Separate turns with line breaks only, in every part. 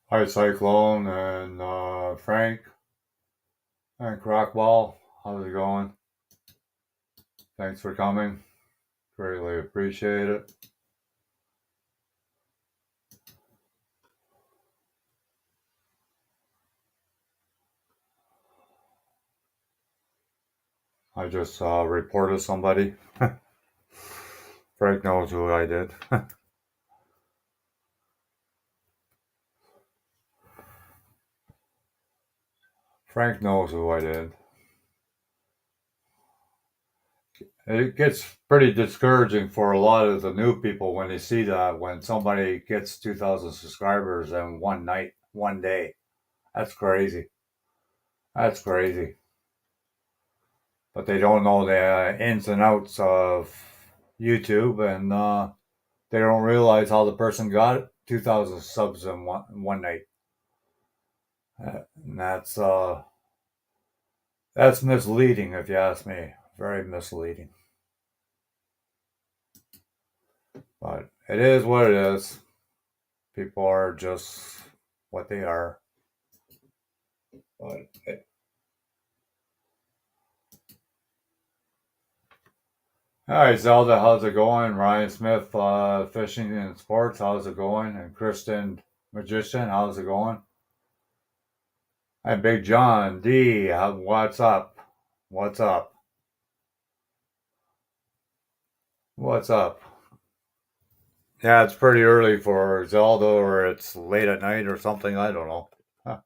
Hi, Cyclone and Frank and Crockwall. How's it going? Thanks for coming. Greatly appreciate it. I just reported somebody. Frank knows who I did. Frank knows who I did. It gets pretty discouraging for a lot of the new people when they see that when somebody gets 2,000 subscribers in one night, one day. That's crazy. That's crazy. But they don't know the ins and outs of YouTube, and they don't realize how the person got 2,000 subs in one night. And that's misleading, if you ask me. Very misleading. But it is what it is. People are just what they are. But Hi, Zelda. How's it going? Ryan Smith, Fishing and Sports. How's it going? And Kristen Magician. How's it going? And Big John D. What's up? What's up? What's up? Yeah, it's pretty early for Zelda, or it's late at night or something. I don't know. Huh.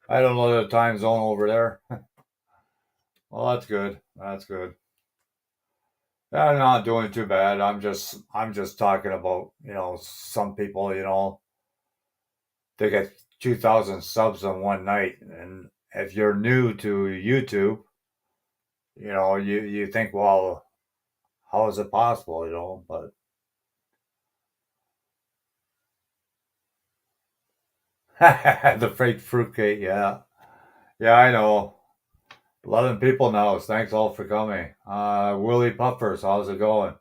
I don't know the time zone over there. Well, that's good. That's good. Yeah, I'm not doing too bad. I'm just talking about, some people, they get 2,000 subs in one night, and if you're new to YouTube, you think, well, how is it possible, But the fake fruitcake, yeah, yeah, I know. 11 people now. Thanks all for coming. Willie Puffers, how's it going?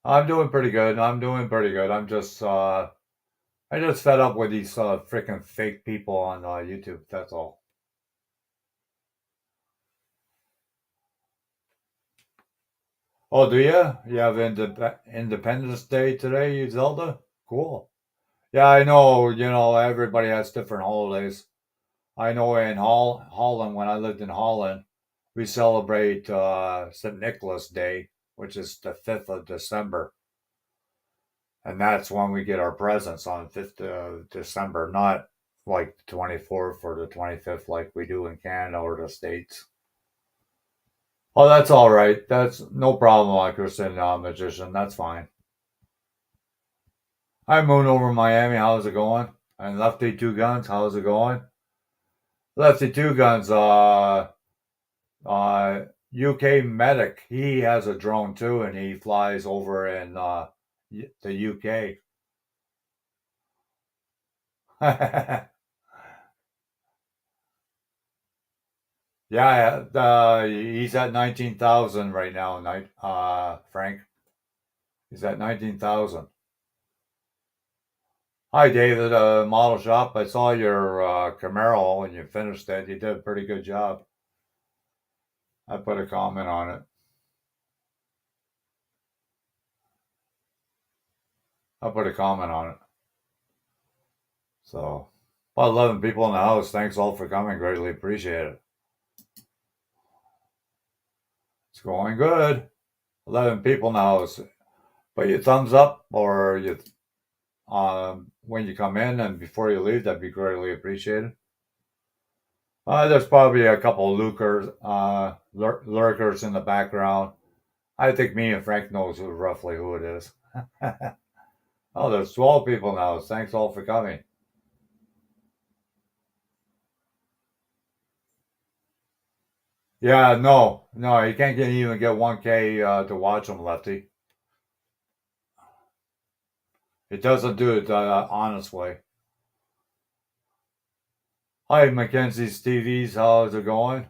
I'm doing pretty good. I'm doing pretty good. I just fed up with these freaking fake people on YouTube. That's all. Oh, do you? You have Independence Day today, Zelda? Cool. Yeah, I know. Everybody has different holidays. I know in Holland, when I lived in Holland, we celebrate St. Nicholas Day, which is the 5th of December. And that's when we get our presents on 5th of December, not like the 24th or the 25th like we do in Canada or the States. Oh, that's all right. That's no problem, Kristen Magician. That's fine. Hi, Moon over Miami. How's it going? And Lefty Two Guns. How's it going? Lefty Two Guns. UK medic. He has a drone too, and he flies over in the UK. Yeah, he's at 19,000 right now, Frank. He's at 19,000. Hi, David, Model Shop. I saw your Camaro when you finished it. You did a pretty good job. I put a comment on it. I put a comment on it. So, about 11 people in the house. Thanks all for coming. Greatly appreciate it. It's going good. 11 people in the house. Put your thumbs up or you when you come in and before you leave. That'd be greatly appreciated. There's probably a couple of lurkers in the background. I think me and Frank knows roughly who it is. Oh, there's 12 people now. Thanks all for coming. Yeah, no, no, you can't even get 1K to watch them, Lefty. It doesn't do it honest way. Hi, Mackenzie's TVs. How's it going?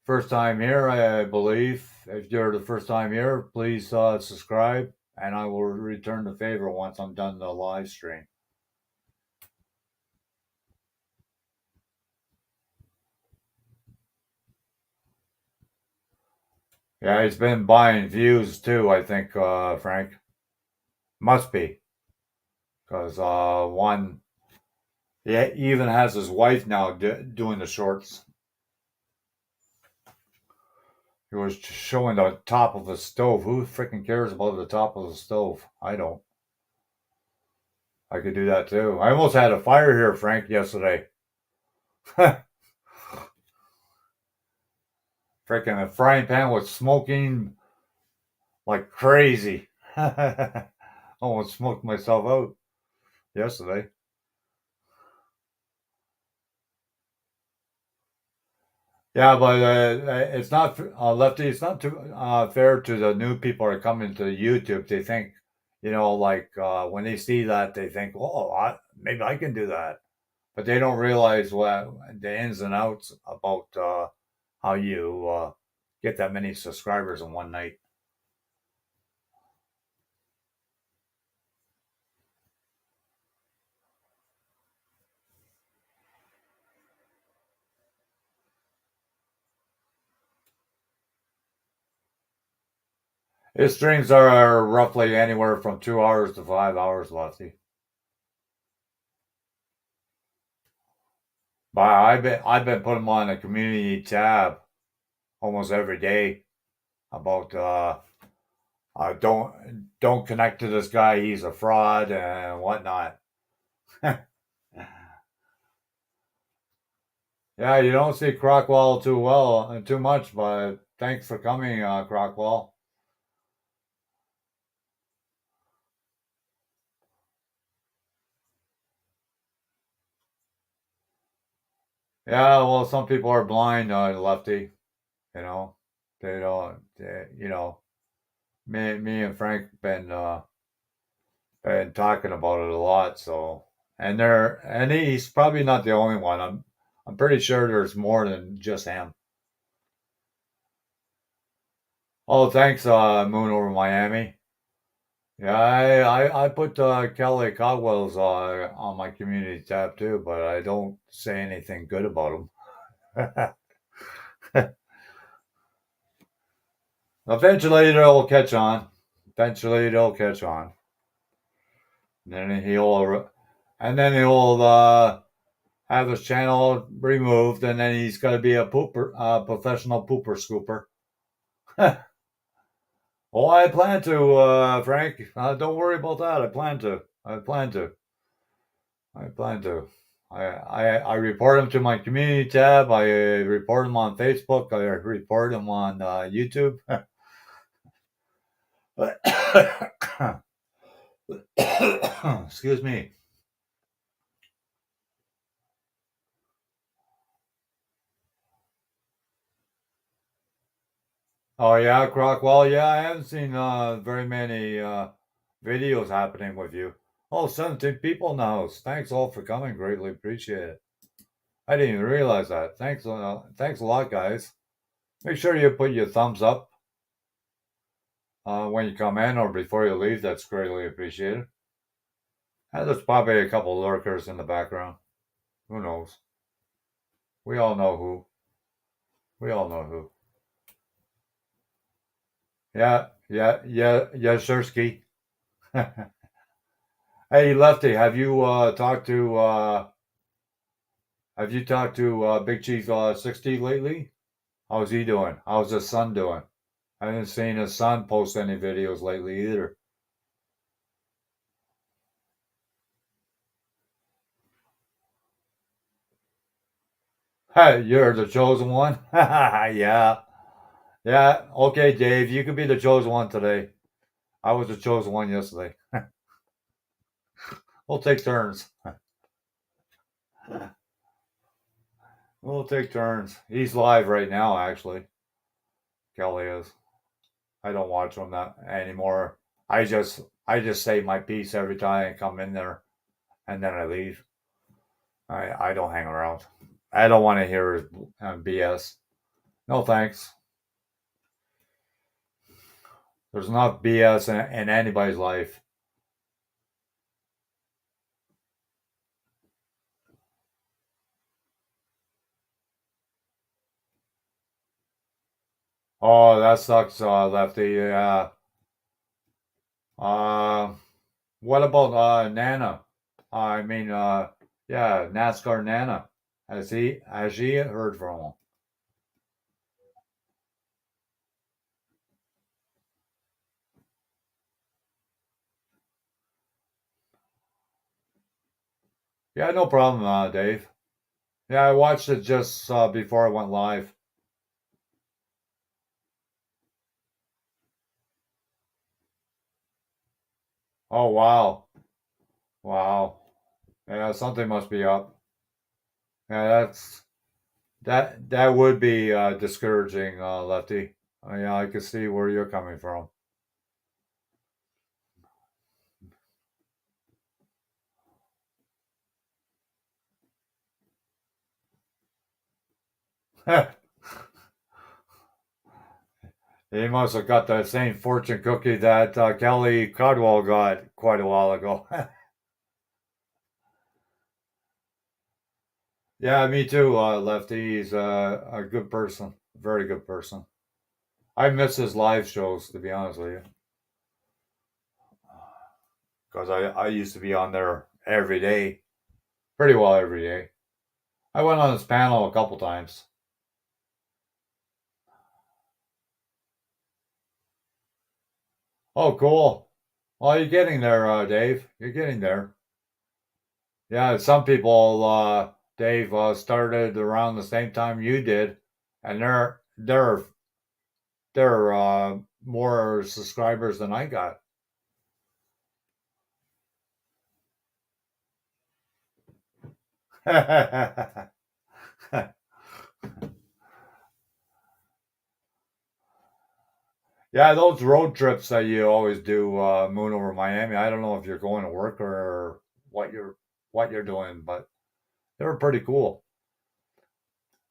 First time here, I believe. If you're the first time here, please subscribe. and I will return the favor once I'm done the live stream. Yeah, he's been buying views too, I think, Frank. Must be. Because one, he even has his wife now doing the shorts. He was showing the top of the stove. Who freaking cares about the top of the stove? I don't. I could do that too. I almost had a fire here, Frank, yesterday. Freaking the frying pan was smoking like crazy. Almost smoked myself out yesterday. Yeah, but it's not Lefty. It's not too fair to the new people that are coming to YouTube. They think, like when they see that, they think, "Oh, maybe I can do that," but they don't realize what the ins and outs about how you get that many subscribers in one night. His streams are roughly anywhere from 2 hours to 5 hours, Lefty. But I've been putting them on a community tab almost every day about don't connect to this guy, he's a fraud and whatnot. Yeah, you don't see Crockwell too much, but thanks for coming, Crockwell. Yeah, well, some people are blind, Lefty. You know, they don't. Me and Frank been talking about it a lot. So, and he's probably not the only one. I'm pretty sure there's more than just him. Oh, thanks, Moon over Miami. Yeah, I put Kelly Caldwell's on my community tab too, but I don't say anything good about him. Eventually, it'll catch on. Eventually, it'll catch on. And then he'll have his channel removed, and then he's got to be a professional pooper scooper. Oh, I plan to, Frank. Don't worry about that. I plan to. I plan to. I plan to. I report them to my community tab. I report them on Facebook. I report them on YouTube. Excuse me. Oh yeah, Crockwell. Yeah, I haven't seen very many videos happening with you. Oh, 17 people in the house. Thanks all for coming. Greatly appreciate it. I didn't even realize that. Thanks a lot, guys. Make sure you put your thumbs up when you come in or before you leave. That's greatly appreciated. And there's probably a couple lurkers in the background. Who knows? We all know who. We all know who. Yeah, yeah, yeah, yeah, Shursky. Hey, Lefty, have you talked to Big Chief 60 lately? How's he doing? How's his son doing? I haven't seen his son post any videos lately either. Hey, you're the chosen one? Yeah. Yeah. Okay, Dave, you could be the chosen one today. I was the chosen one yesterday. We'll take turns. We'll take turns. He's live right now, actually. Kelly is. I don't watch him that anymore. I just say my piece every time I come in there, and then I leave. I don't hang around. I don't want to hear his BS. No thanks. There's enough BS in anybody's life. Oh, that sucks, Lefty. Yeah. Uh, what about Nana? I mean, yeah, NASCAR Nana. Has she heard from him? Yeah, no problem, Dave. Yeah, I watched it just before I went live. Oh wow, wow. Yeah, something must be up. Yeah, that would be discouraging, Lefty. Yeah, I can see where you're coming from. He must have got the same fortune cookie that Kelly Codwell got quite a while ago. Yeah, me too, Lefty. He's a good person, very good person. I miss his live shows, to be honest with you, because I used to be on there every day, pretty well every day. I went on his panel a couple times. Oh, cool. Well, you're getting there, Dave. You're getting there. Yeah, some people, Dave, started around the same time you did, and they're more subscribers than I got. Yeah, those road trips that you always do, Moon over Miami. I don't know if you're going to work or what you're doing, but they were pretty cool.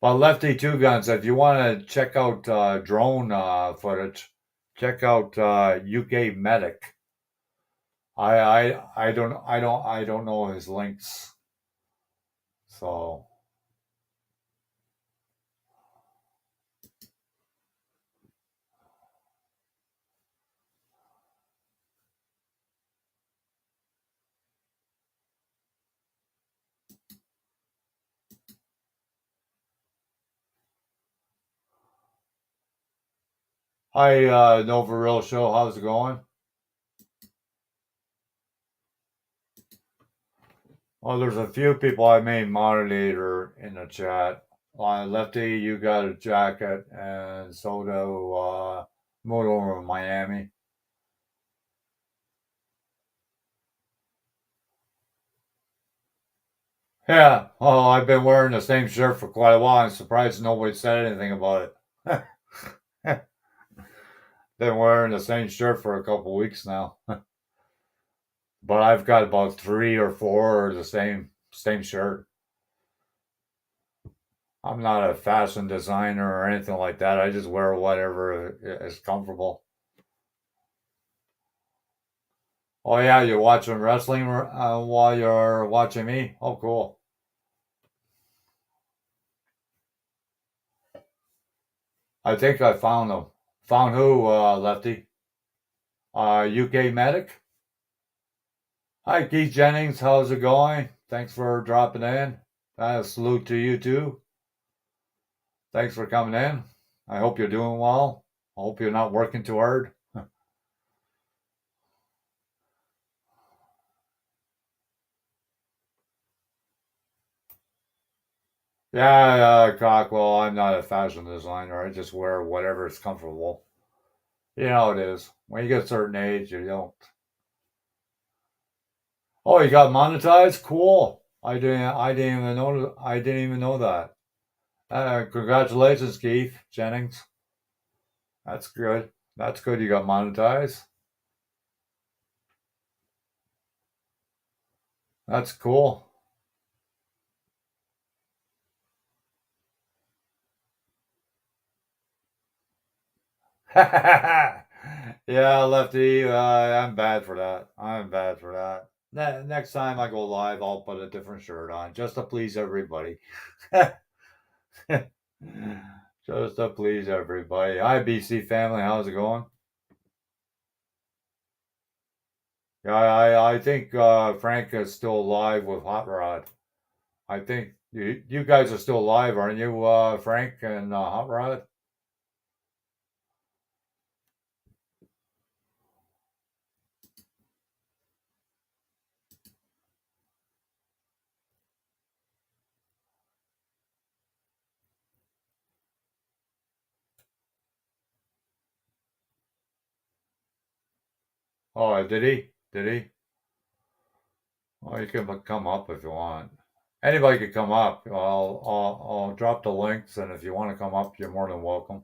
Well, Lefty Two Guns, if you want to check out drone footage, check out UK Medic. I don't know his links. So hi, Nova Real Show. How's it going? Well, there's a few people I made moderator in the chat. Lefty, you got a jacket, and so do Moon over Miami. Yeah, oh, I've been wearing the same shirt for quite a while. I'm surprised nobody said anything about it. Been wearing the same shirt for a couple weeks now, but I've got about three or four of the same shirt. I'm not a fashion designer or anything like that. I just wear whatever is comfortable. Oh yeah, you're watching wrestling while you're watching me. Oh, cool. I think I found them. Found who, Lefty? UK Medic. Hi, Keith Jennings. How's it going? Thanks for dropping in. Salute to you too. Thanks for coming in. I hope you're doing well. I hope you're not working too hard. Yeah, Cockwell, I'm not a fashion designer. I just wear whatever is comfortable. You know how it is. When you get a certain age, you don't. Oh, you got monetized? Cool. I didn't even know that. Congratulations, Keith Jennings. That's good. That's good. You got monetized. That's cool. Yeah, Lefty, I'm bad for that. I'm bad for that. Next time I go live, I'll put a different shirt on just to please everybody. Just to please everybody. Hi, BC family. How's it going? Yeah, I think Frank is still alive with Hot Rod. I think you guys are still alive, aren't you, Frank and Hot Rod? Oh, did he? Did he? Well, you can come up if you want. Anybody could come up. I'll drop the links, and if you want to come up, you're more than welcome.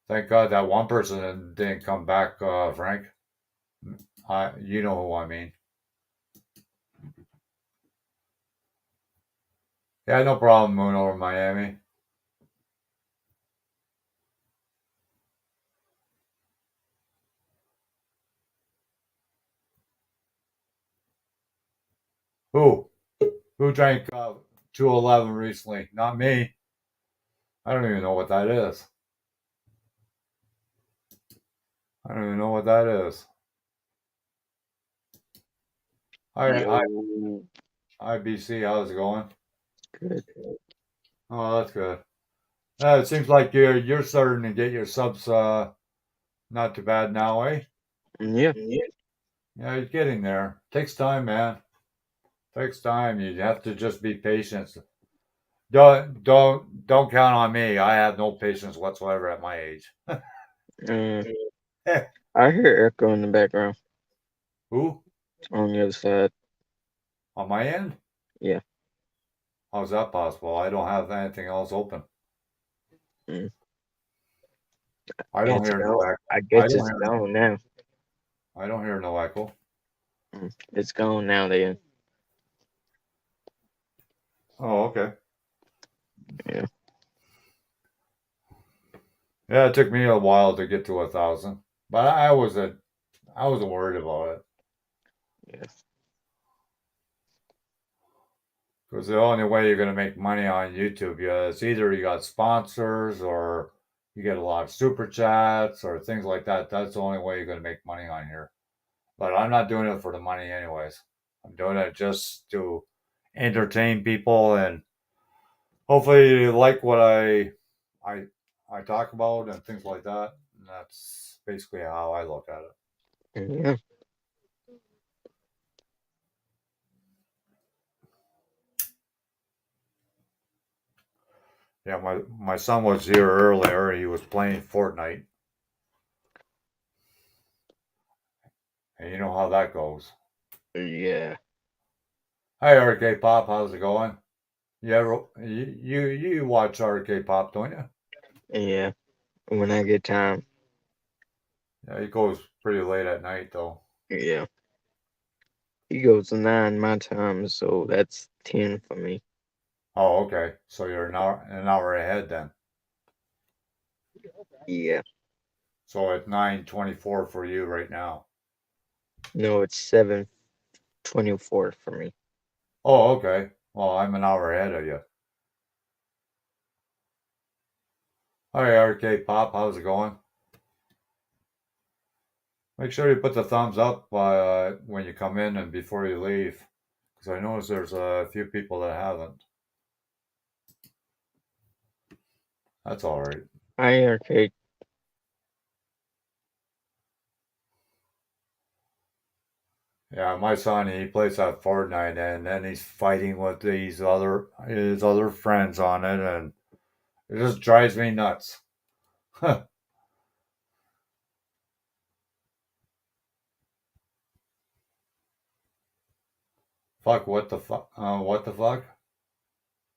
Thank God that one person didn't come back, Frank. You know who I mean. Yeah, no problem, Moon over Miami. Who? Who drank 211 recently? Not me. I don't even know what that is. I don't even know what that is.
Yo,
Hi, BC. How's it going?
good.
Oh, that's good. It seems like you're starting to get your subs not too bad now, eh?
Yeah,
Yeah, you're getting there. Takes time, man. Takes time. You have to just be patient. Don't count on me. I have no patience whatsoever at my age.
um, I hear echo in the background
Who?
on the other side.
On my end?
Yeah,
How's that possible? I don't have anything else open.
mm.
I don't
It's
hear no
gone.
echo.
I guess it's gone now.
I don't hear no echo.
It's gone now, then.
Oh, okay.
Yeah,
Yeah, it took me a while to get to 1,000, but I wasn't worried about it
yes.
because the only way you're gonna make money on YouTube, yeah, it's either you got sponsors or you get a lot of super chats or things like that. That's the only way you're gonna make money on here. But I'm not doing it for the money, anyways. I'm doing it just to entertain people and hopefully you like what I I talk about and things like that. And that's basically how I look at it.
Yeah,
Yeah, my son was here earlier. He was playing Fortnite, and you know how that goes.
yeah,
Hi, RK Pop. How's it going? You ever you watch RK Pop, don't you?
yeah. When I get time,
Yeah, he goes pretty late at night though.
yeah. He goes to 9 my time, so that's 10 for me.
Oh, okay. So you're an hour ahead then.
Yeah.
So it's 9:24 for you right now.
No, it's 7:24 for me.
Oh, okay. Well, I'm an hour ahead of you. Hi, RK Pop. How's it going? Make sure you put the thumbs up when you come in and before you leave, because I notice there's a few people that haven't. That's all right.
Hi, Arcade.
Yeah, my son he plays that Fortnite and then he's fighting with his other friends on it, and it just drives me nuts. Fuck! What the fuck? What the fuck?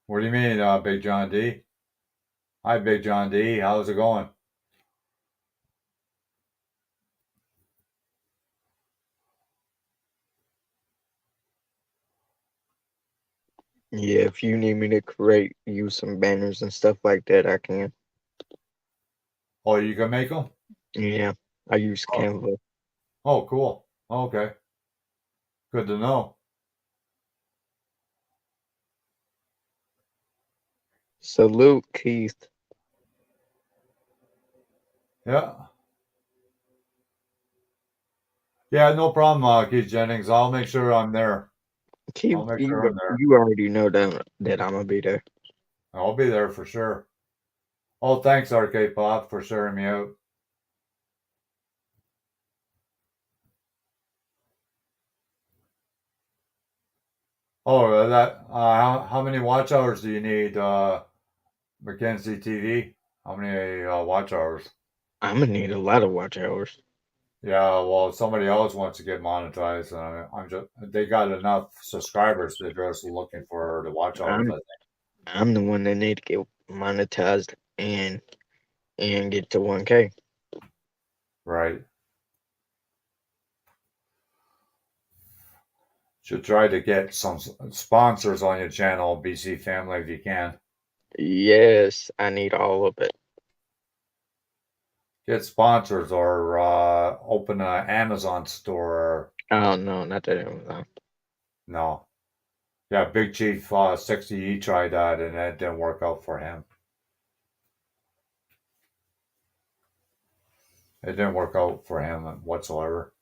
What do you mean, Big John D? Hi, Big John D. How's it going?
Yeah, if you need me to create you some banners and stuff like that, I can.
Oh, you can make them?
Yeah, I use
Oh,
Canva.
oh, cool. Okay, good to know.
Salute, Keith.
Yeah, yeah, no problem, Keith Jennings. I'll make sure I'm there. I'll
Keith,
make sure
you
I'm there.
you already know that I'm gonna be there.
I'll be there for sure. Oh, thanks, Arcade Pop, for sharing me out. Oh, how many watch hours do you need, Mackenzie TV? How many watch hours?
I'm gonna need a lot of watch hours.
Yeah, well, somebody else wants to get monetized, and I'm just they got enough subscribers. They're just looking for the watch hours, I
I'm
think.
I'm the one that need to get monetized and get to 1K.
Right. Should try to get some sponsors on your channel, BC Family, if you can.
Yes, I need all of it.
Get sponsors or open an Amazon store.
Oh no, not that Amazon.
No. Yeah, Big Chief 60, he tried that and it didn't work out for him. It didn't work out for him whatsoever.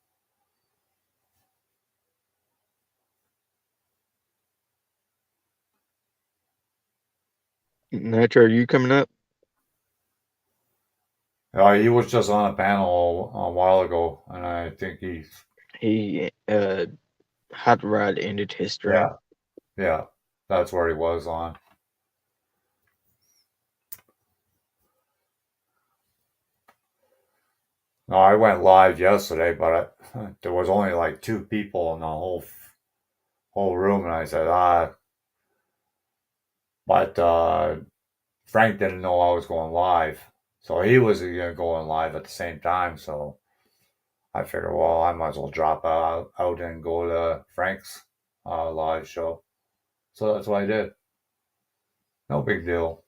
Nitro, are you coming up?
He was just on a panel a while ago, and I think he's,
He Hot Rod ended his stream.
yeah, yeah, that's where he was on. No, I went live yesterday, but there was only like two people in the whole room, and I said, but Frank didn't know I was going live, so he was going live at the same time. So I figured, well, I might as well drop out and go to Frank's live show. So that's what I did. No big deal.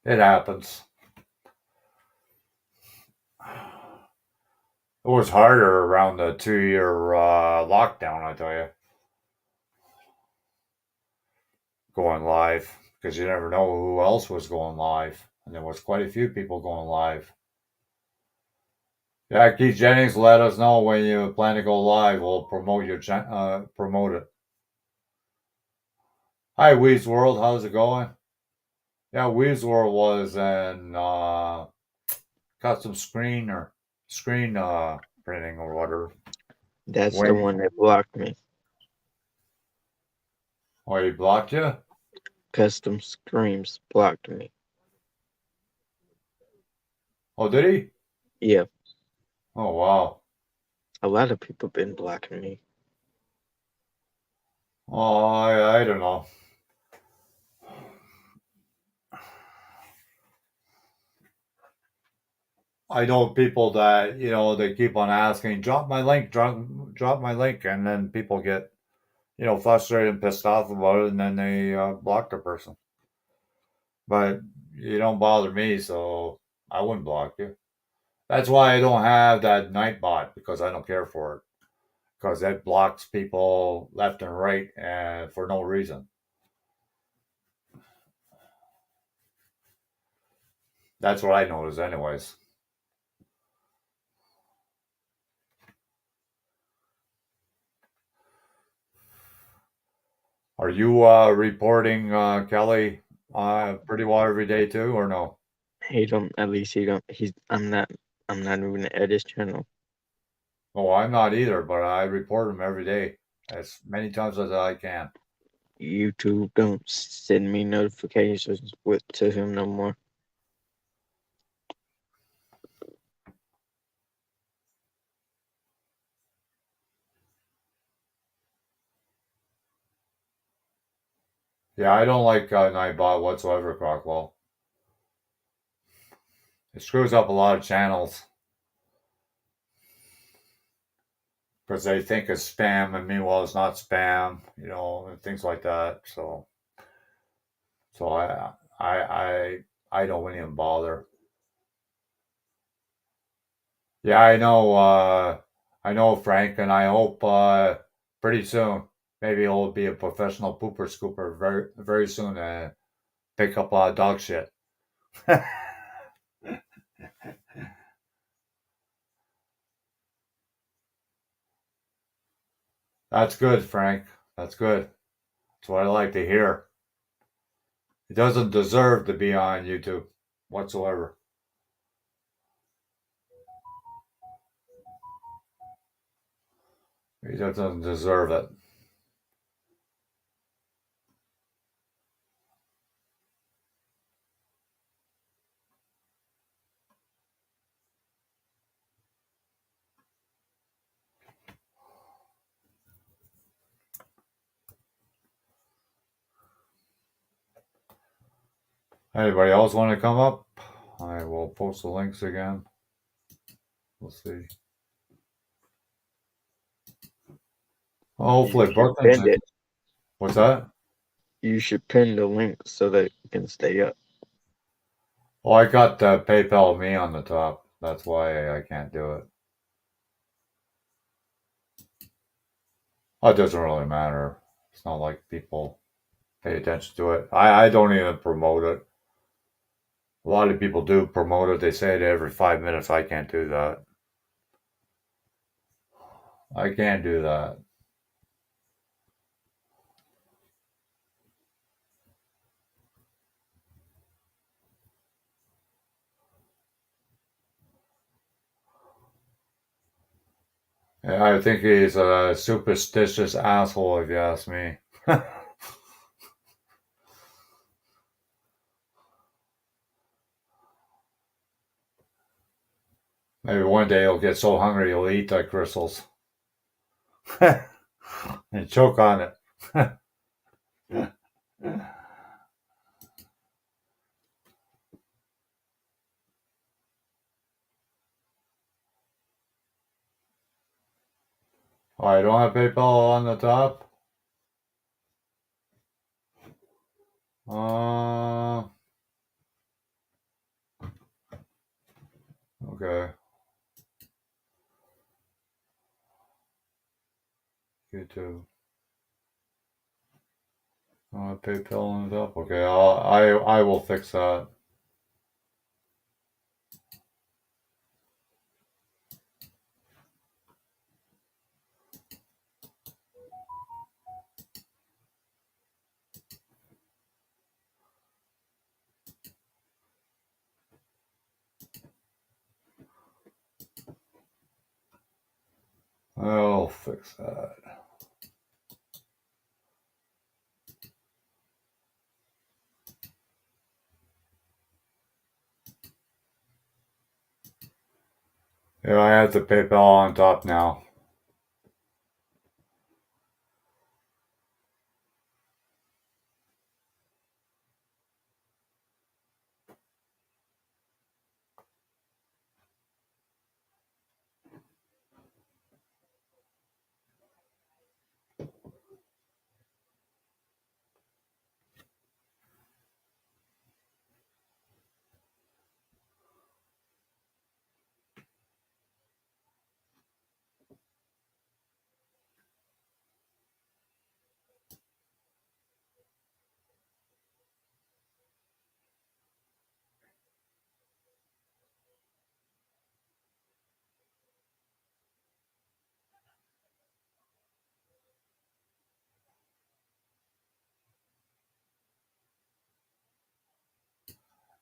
It happens. It was harder around the 2 year lockdown, I tell you, going live because you never know who else was going live, and there was quite a few people going live. Yeah, Keith Jennings, let us know when you plan to go live. We'll promote it. Hi, Weeds World. How's it going? Yeah, Weeds World was an custom screen printing or whatever.
That's the
Wayne,
one that blocked me.
oh, he blocked you?
Custom Screams blocked me.
Oh, did he?
Yeah,
Oh, wow.
a lot of people been blocking me.
Oh, I don't know. I know people that they keep on asking, drop my link, and then people get frustrated and pissed off about it, and then they block the person. But you don't bother me, so I wouldn't block you. That's why I don't have that Nightbot because I don't care for it because it blocks people left and right and for no reason. That's what I notice, anyways. Are you reporting Kelly pretty well every day too, or no?
He don't. At least he don't. He's. I'm not. I'm not even at his channel.
Oh, I'm not either, but I report him every day as many times as I can.
YouTube don't send me notifications with to him no more.
Yeah, I don't like Nightbot whatsoever, Crockwell. It screws up a lot of channels because they think it's spam, and meanwhile it's not spam, and things like that. So I don't even bother. Yeah, I know Frank, and I hope pretty soon maybe he'll be a professional pooper scooper very soon and pick up dog shit. That's good, Frank. That's good. That's what I like to hear. He doesn't deserve to be on YouTube whatsoever. He doesn't deserve it. Anybody else want to come up? I will post the links again. We'll see.
You
Hopefully,
should
Brooklyn's
pin
in.
it.
What's that?
You should pin the link so that it can stay up.
Oh, I got PayPal me on the top. That's why I can't do it. Oh, it doesn't really matter. It's not like people pay attention to it. I don't even promote it. A lot of people do promote it. They say it every 5 minutes. I can't do that. I can't do that. Yeah, I think he's a superstitious asshole, if you ask me. Maybe one day he'll get so hungry he'll eat the crystals and choke on it. Oh, I don't have PayPal on the top. Uh, okay. YouTube. PayPal on the top. Okay, I will fix that. I'll fix that. Yeah, I have the PayPal on top now.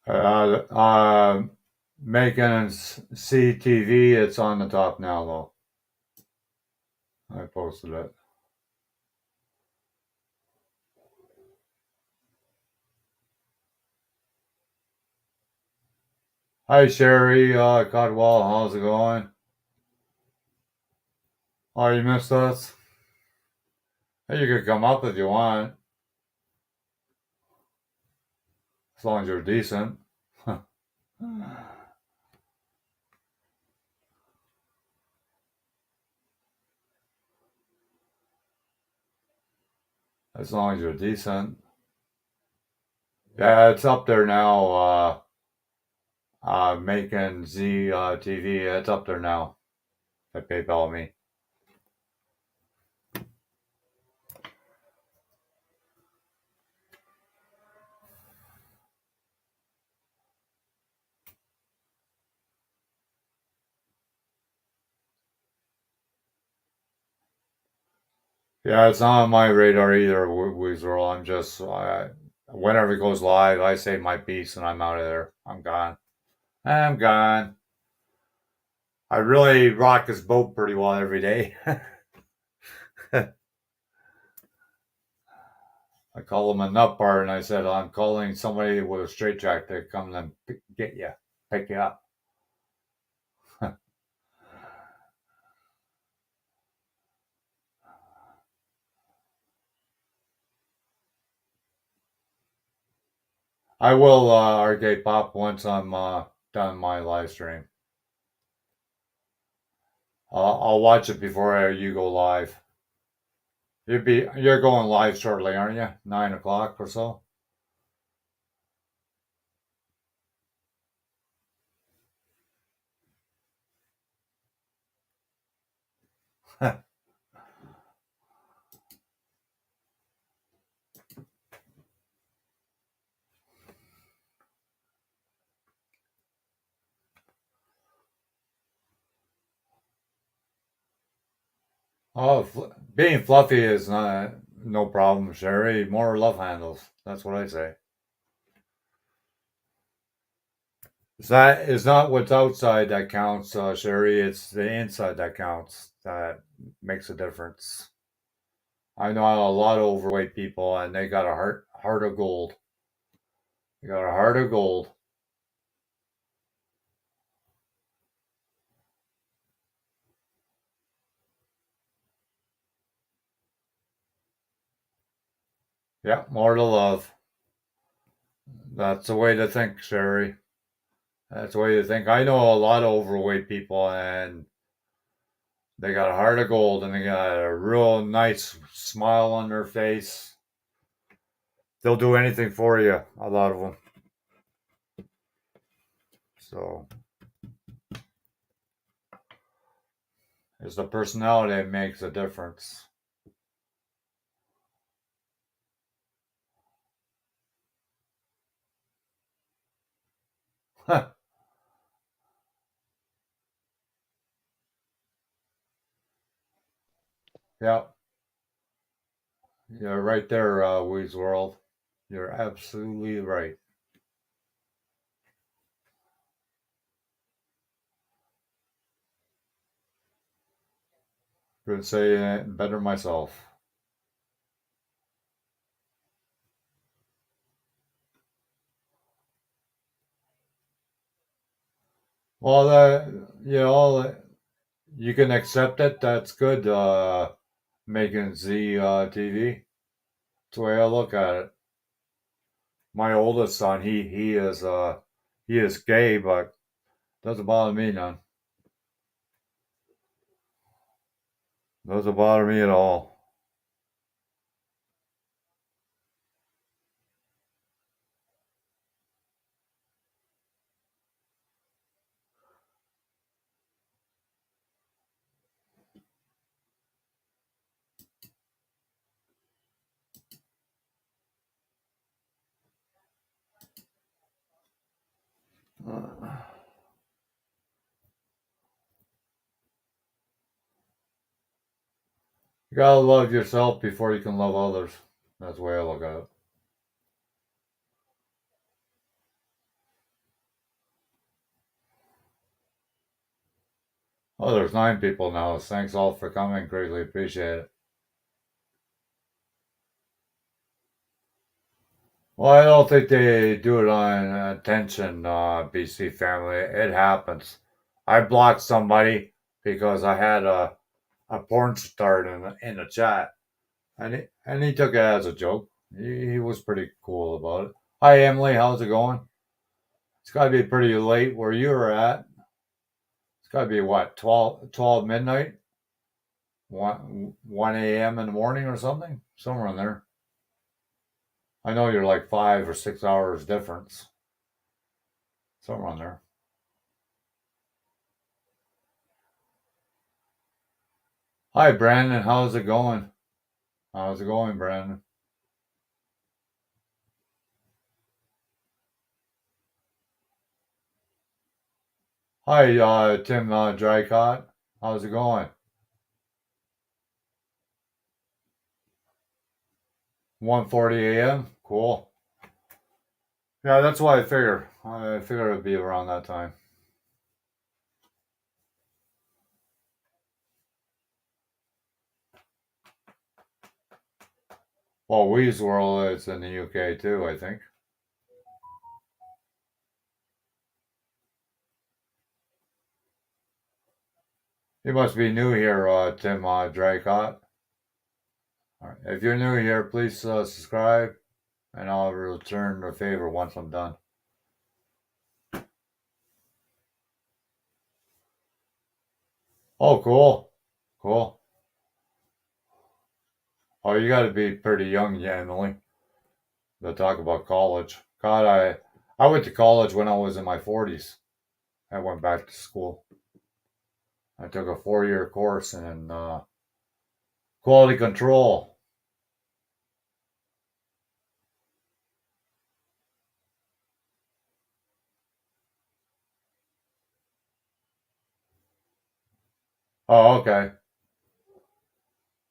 Uh, uh, Making CTV, it's on the top now, though. I posted it. Hi, Sherry Codwell. How's it going? Oh, you missed us? Hey, you could come up if you want, as long as you're decent. As long as you're decent. Yeah, it's up there now. Making Z TV. It's up there now. They PayPal me. Yeah, it's not on my radar either, Weasel. I'm just, whenever it goes live, I say my piece and I'm out of there. I'm gone. I'm gone. I really rock his boat pretty well every day. I call him a nut bar, and I said, I'm calling somebody with a straight jack to come and get you, pick you up. I will arcade pop once I'm done my live stream. I'll watch it before you go live. You're going live shortly, aren't you? 9 o'clock or so. Oh, being fluffy is not no problem, Sherry. More love handles. That's what I say. It's not what's outside that counts, Sherry. It's the inside that counts. That makes a difference. I know a lot of overweight people, and they got a heart of gold. They got a heart of gold. Yeah, more to love. That's the way to think, Sherry. That's the way to think. I know a lot of overweight people, and they got a heart of gold, and they got a real nice smile on their face. They'll do anything for you. A lot of them. So it's the personality that makes a difference. Yeah, you're right there, Weez World. You're absolutely right. Couldn't say it better myself. Well, you can accept it. That's good. Making Z TV. That's the way I look at it. My oldest son, he is gay, but doesn't bother me none. Doesn't bother me at all. You gotta love yourself before you can love others. That's the way I look at it. Oh, there's 9 people now. Thanks all for coming. Greatly appreciate it. Well, I don't think they do it on attention, BC family. It happens. I blocked somebody because I had a porn star in the chat, and he took it as a joke. He was pretty cool about it. Hi, Emily. How's it going? It's got to be pretty late where you were at. It's got to be what, 12 midnight? 1 a.m. in the morning or something? Somewhere in there. I know you're like 5 or 6 hours difference. Somewhere on there. Hi, Brandon. How's it going? How's it going, Brandon? Hi, Tim Drycott. How's it going? 1:40 a.m. Cool. Yeah, that's why I figure. I figured it'd be around that time. Well, Wee's World is in the UK too, I think. You must be new here, Tim Drycott. All right. If you're new here, please subscribe, and I'll return the favor once I'm done. Oh, cool. Cool. Oh, you got to be pretty young, yeah, Emily, to talk about college. God, I went to college when I was in my 40s. I went back to school. I took a 4-year course in quality control. Oh, okay.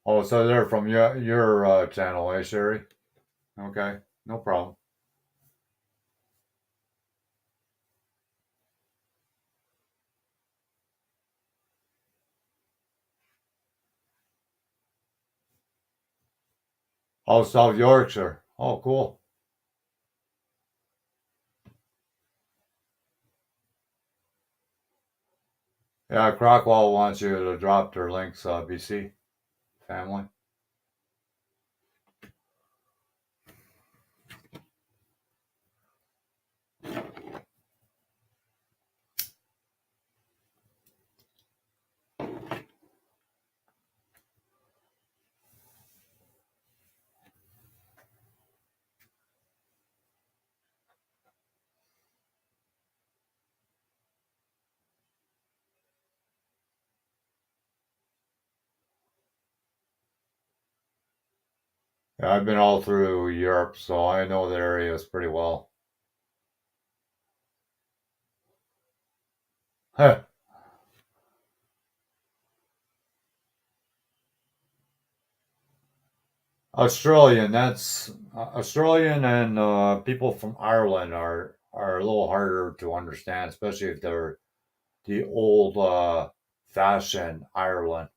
Oh, so they're from your channel, eh, Sherry? Okay, no problem. Oh, South Yorkshire. Oh, cool. Yeah, Crockwell wants you to drop their links, BC family. Yeah, I've been all through Europe, so I know the areas pretty well. Huh. Australian, that's Australian, and people from Ireland are a little harder to understand, especially if they're the old fashioned Ireland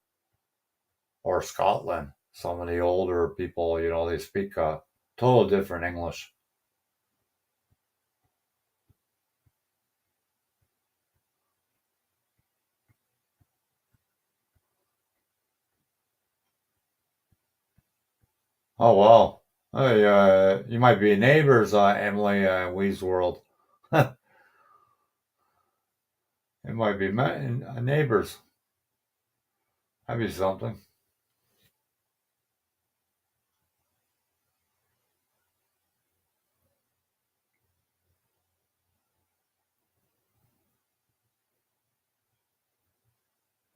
or Scotland. Some of the older people, they speak total different English. Oh wow. Hey, you might be neighbors, Emily, Wee's World. It might be neighbors. That'd be something.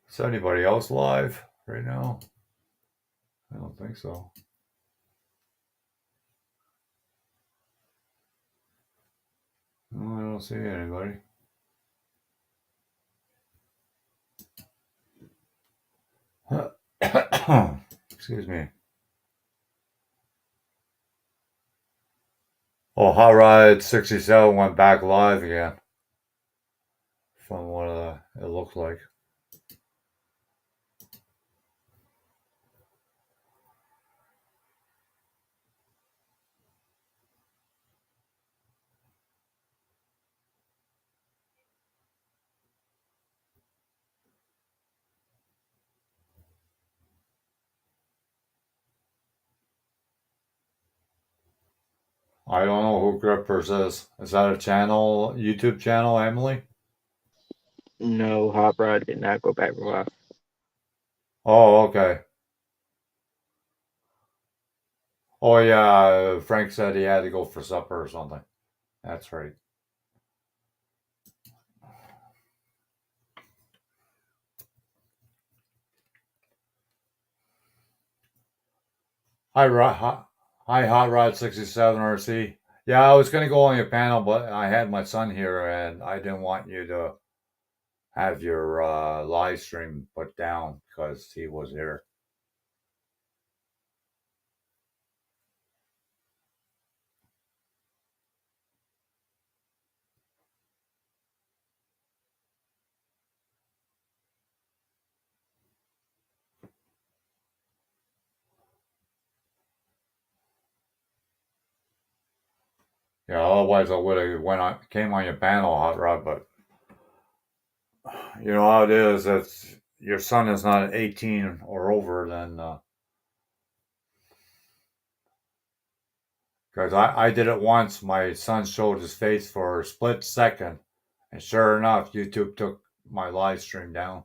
Is anybody else live right now? I don't think so. No, I don't see anybody. Excuse me. Oh, Hot Ride 67 went back live again from what it looks like. I don't know who Grippers is. Is that a channel, YouTube channel, Emily?
No, Hot Rod did not go back live.
Oh, okay. Oh, yeah. Frank said he had to go for supper or something. That's right. Hi, Hot Rod 67 RC. Yeah, I was gonna go on your panel, but I had my son here, and I didn't want you to have your live stream put down because he was here. Yeah, otherwise I would have came on your panel, Hot Rod. But you know how it is. If your son is not 18 or over, then because I did it once, my son showed his face for a split second, and sure enough, YouTube took my live stream down.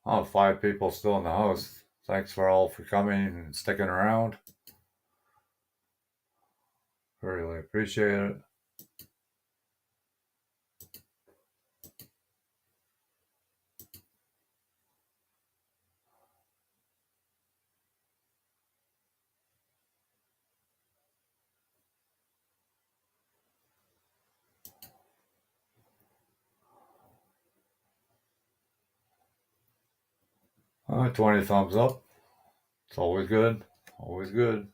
Oh, 5 people still in the house. Thanks for all for coming and sticking around. Really appreciate it. Oh, 20 thumbs up. It's always good. Always good.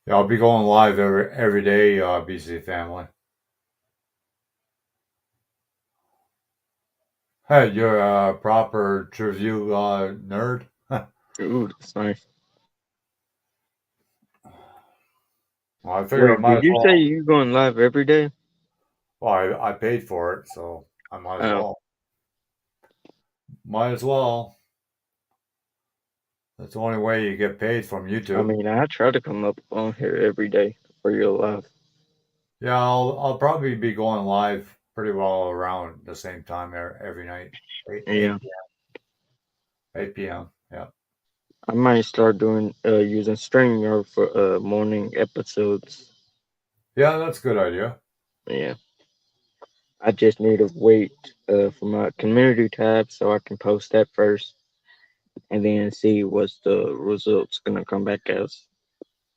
Yeah, I'll be going live every day, BC family. Hey, you're a proper trivia nerd.
Ooh, that's nice.
Well, I figure I
Wait,
might
did
as
you say
well.
you going live every day?
Well, I paid for it, so I might as
Oh,
well. Might as well. That's the only way you get paid from
I
YouTube.
mean, I try to come up on here every day for your live.
Yeah, I'll probably be going live pretty well around the same time every night, 8
Yeah,
8 p.m. Yeah,
I might start doing using StreamYard for morning episodes.
yeah, that's a good idea.
Yeah, I just need to wait for my community tab so I can post that first, and then see what's the results gonna come back as.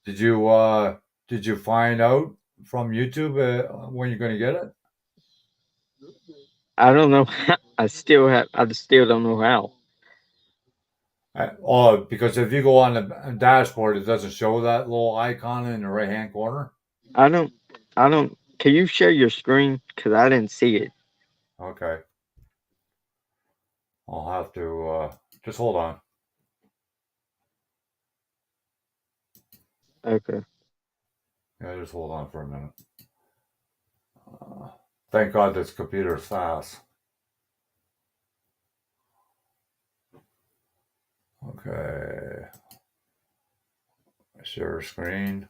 Did you find out from YouTube when you're gonna get it?
I don't know. I still don't know how.
Oh, because if you go on the dashboard, it doesn't show that little icon in the right hand corner.
I don't. I don't. Can you share your screen? Cause I didn't see it.
Okay, I'll have to just hold on.
Okay.
Yeah, just hold on for a minute. Thank God this computer is fast. Okay, share screen.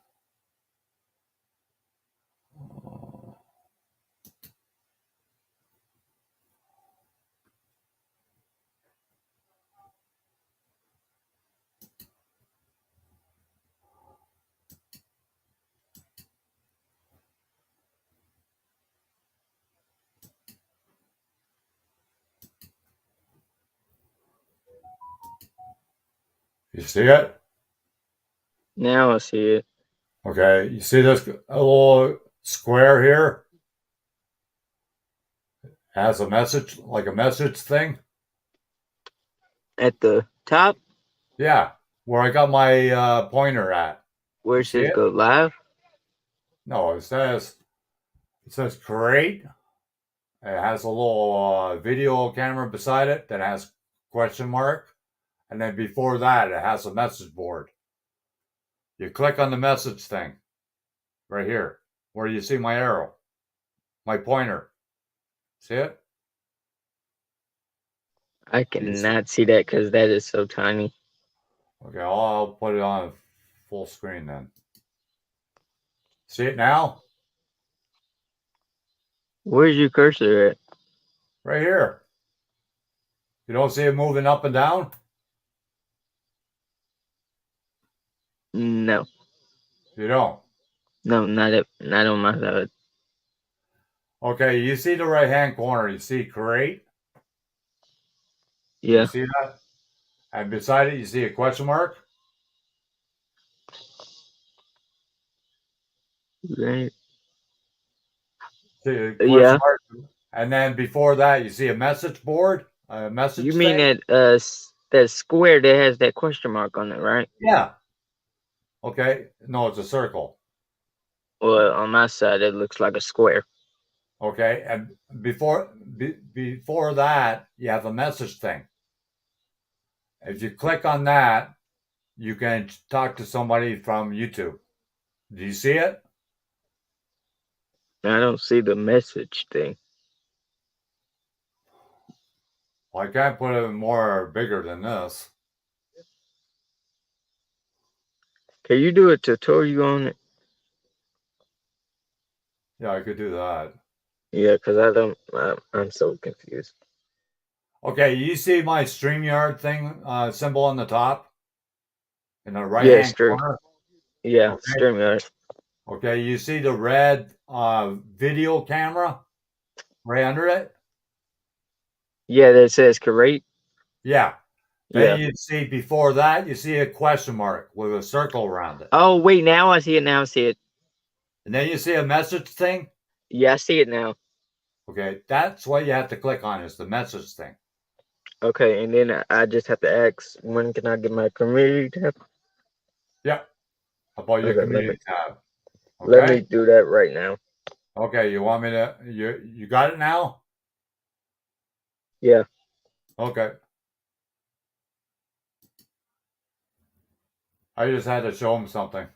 You see it?
Now I see it.
Okay, you see this little square here? Has a message, like a message thing.
At the top,
Yeah, where I got my pointer at.
where
You
it
see
says
it?
go live.
No, it says create. It has a little video camera beside it that has question mark, and then before that it has a message board. You click on the message thing right here, where you see my arrow, my pointer. See it?
I cannot see that because that is so tiny.
Okay, I'll put it on full screen then. See it now?
Where's your cursor at?
Right here. You don't see it moving up and down?
No.
You don't.
No, not on my side.
Okay, you see the right hand corner. You see create. You
Yeah.
see that? And beside it, you see a question mark.
Right.
See a question
Yeah.
mark. And then before that, you see a message board, a
You
message
mean
thing.
that square that has that question mark on it, right?
Yeah. Okay. No, it's a circle.
Well, on my side it looks like a square.
Okay. And before that, you have a message thing. If you click on that, you can talk to somebody from YouTube. Do you see it?
I don't see the message thing.
Well, I can't put it more bigger than this.
Can you do a tutorial on it?
Yeah, I could do that.
Yeah, because I don't. I'm so confused.
Okay, you see my StreamYard thing symbol on the top in the right
Yeah,
hand corner?
yeah,
Okay.
StreamYard.
Okay, you see the red video camera right under it?
Yeah, that says create.
Yeah.
Yeah.
Then you see before that, you see a question mark with a circle around it.
Oh wait, now I see it. Now I see it.
And then you see a message thing.
Yeah, I see it now.
Okay, that's what you have to click on is the message thing.
Okay, and then I just have to ask when can I get my community tab?
Yep. About your
Okay, let me
community tab.
let me
Okay.
do that right now.
Okay, you want me to you got it now?
Yeah.
Okay. I just had to show him something.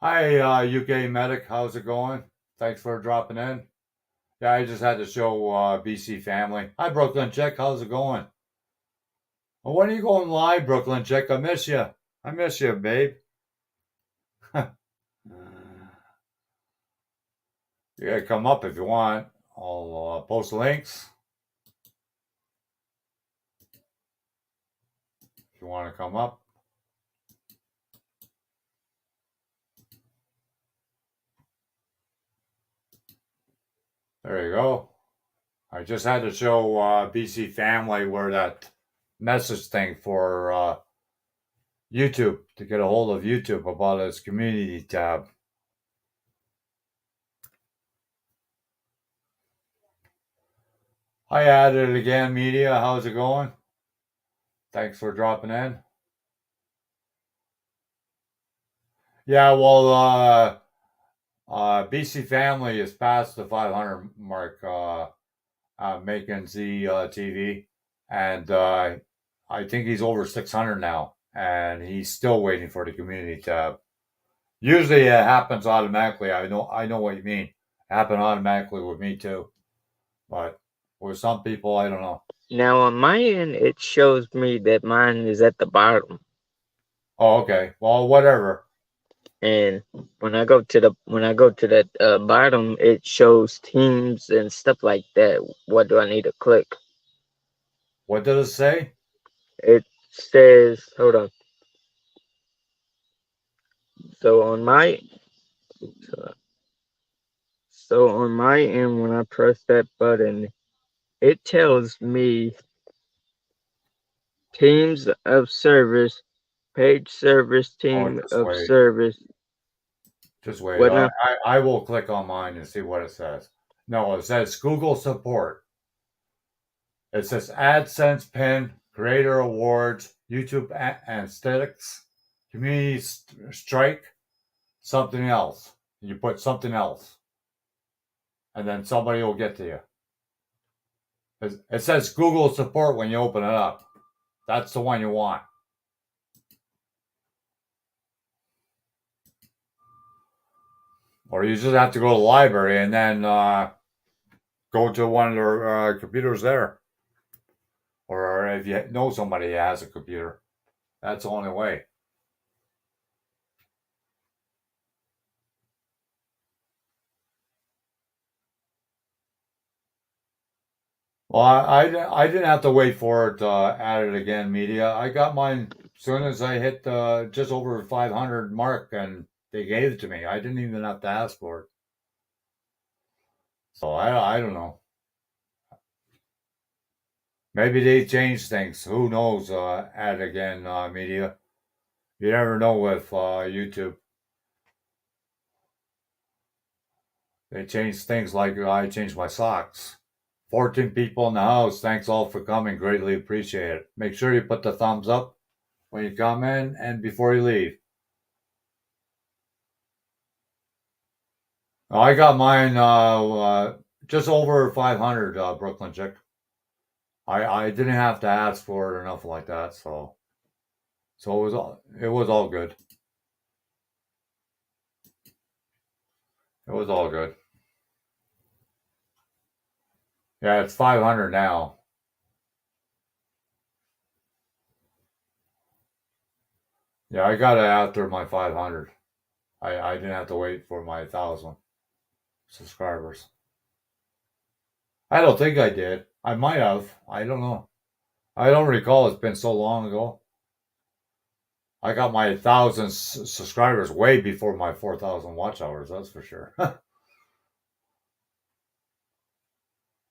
Hi, UK Medic. How's it going? Thanks for dropping in. Yeah, I just had to show BC family. Hi, Brooklyn Chick. How's it going? Well, when are you going live, Brooklyn Chick? I miss you. I miss you, babe. You gotta come up if you want. I'll post links if you want to come up. There you go. I just had to show BC family where that message thing for YouTube to get a hold of YouTube about its community tab. Hi, Added It Again Media. How's it going? Thanks for dropping in. Yeah, well, BC Family is past the 500 mark, making Z TV, and I think he's over 600 now, and he's still waiting for the community tab. Usually, it happens automatically. I know what you mean. It happened automatically with me too, but with some people, I don't know.
Now on my end, it shows me that mine is at the bottom,
Oh, okay. Well, whatever.
and when I go to that bottom, it shows teams and stuff like that. What do I need to click?
What did it say?
It says, hold on. So on my so on my end, when I press that button, it tells me teams of service, page service,
Oh,
team
just
of
wait.
service.
Just wait.
What now?
I will click on mine and see what it says. No, it says Google support. It says AdSense pin, creator awards, YouTube aesthetics, community strike, something else. You put something else, and then somebody will get to you. It says Google support when you open it up. That's the one you want. Or you just have to go to the library and then go to one of their computers there. Or if you know somebody who has a computer, that's the only way. Well, I didn't have to wait for it Add It Again Media. I got mine as soon as I hit just over 500 mark, and They gave it to me. I didn't even have to ask for it. So I don't know. Maybe they changed things. Who knows? At again, media. You never know with YouTube. They changed things like I changed my socks. 14 people in the house. Thanks all for coming. Greatly appreciate it. Make sure you put the thumbs up when you come in and before you leave. I got mine just over 500, Brooklyn Chick. I didn't have to ask for it or nothing like that, so it was all good. It was all good. Yeah, it's 500 now. Yeah, I got it after my 500. I didn't have to wait for my 1,000 subscribers. I don't think I did. I might have. I don't know. I don't recall. It's been so long ago. I got my 1,000 subscribers way before my 4,000 watch hours. That's for sure.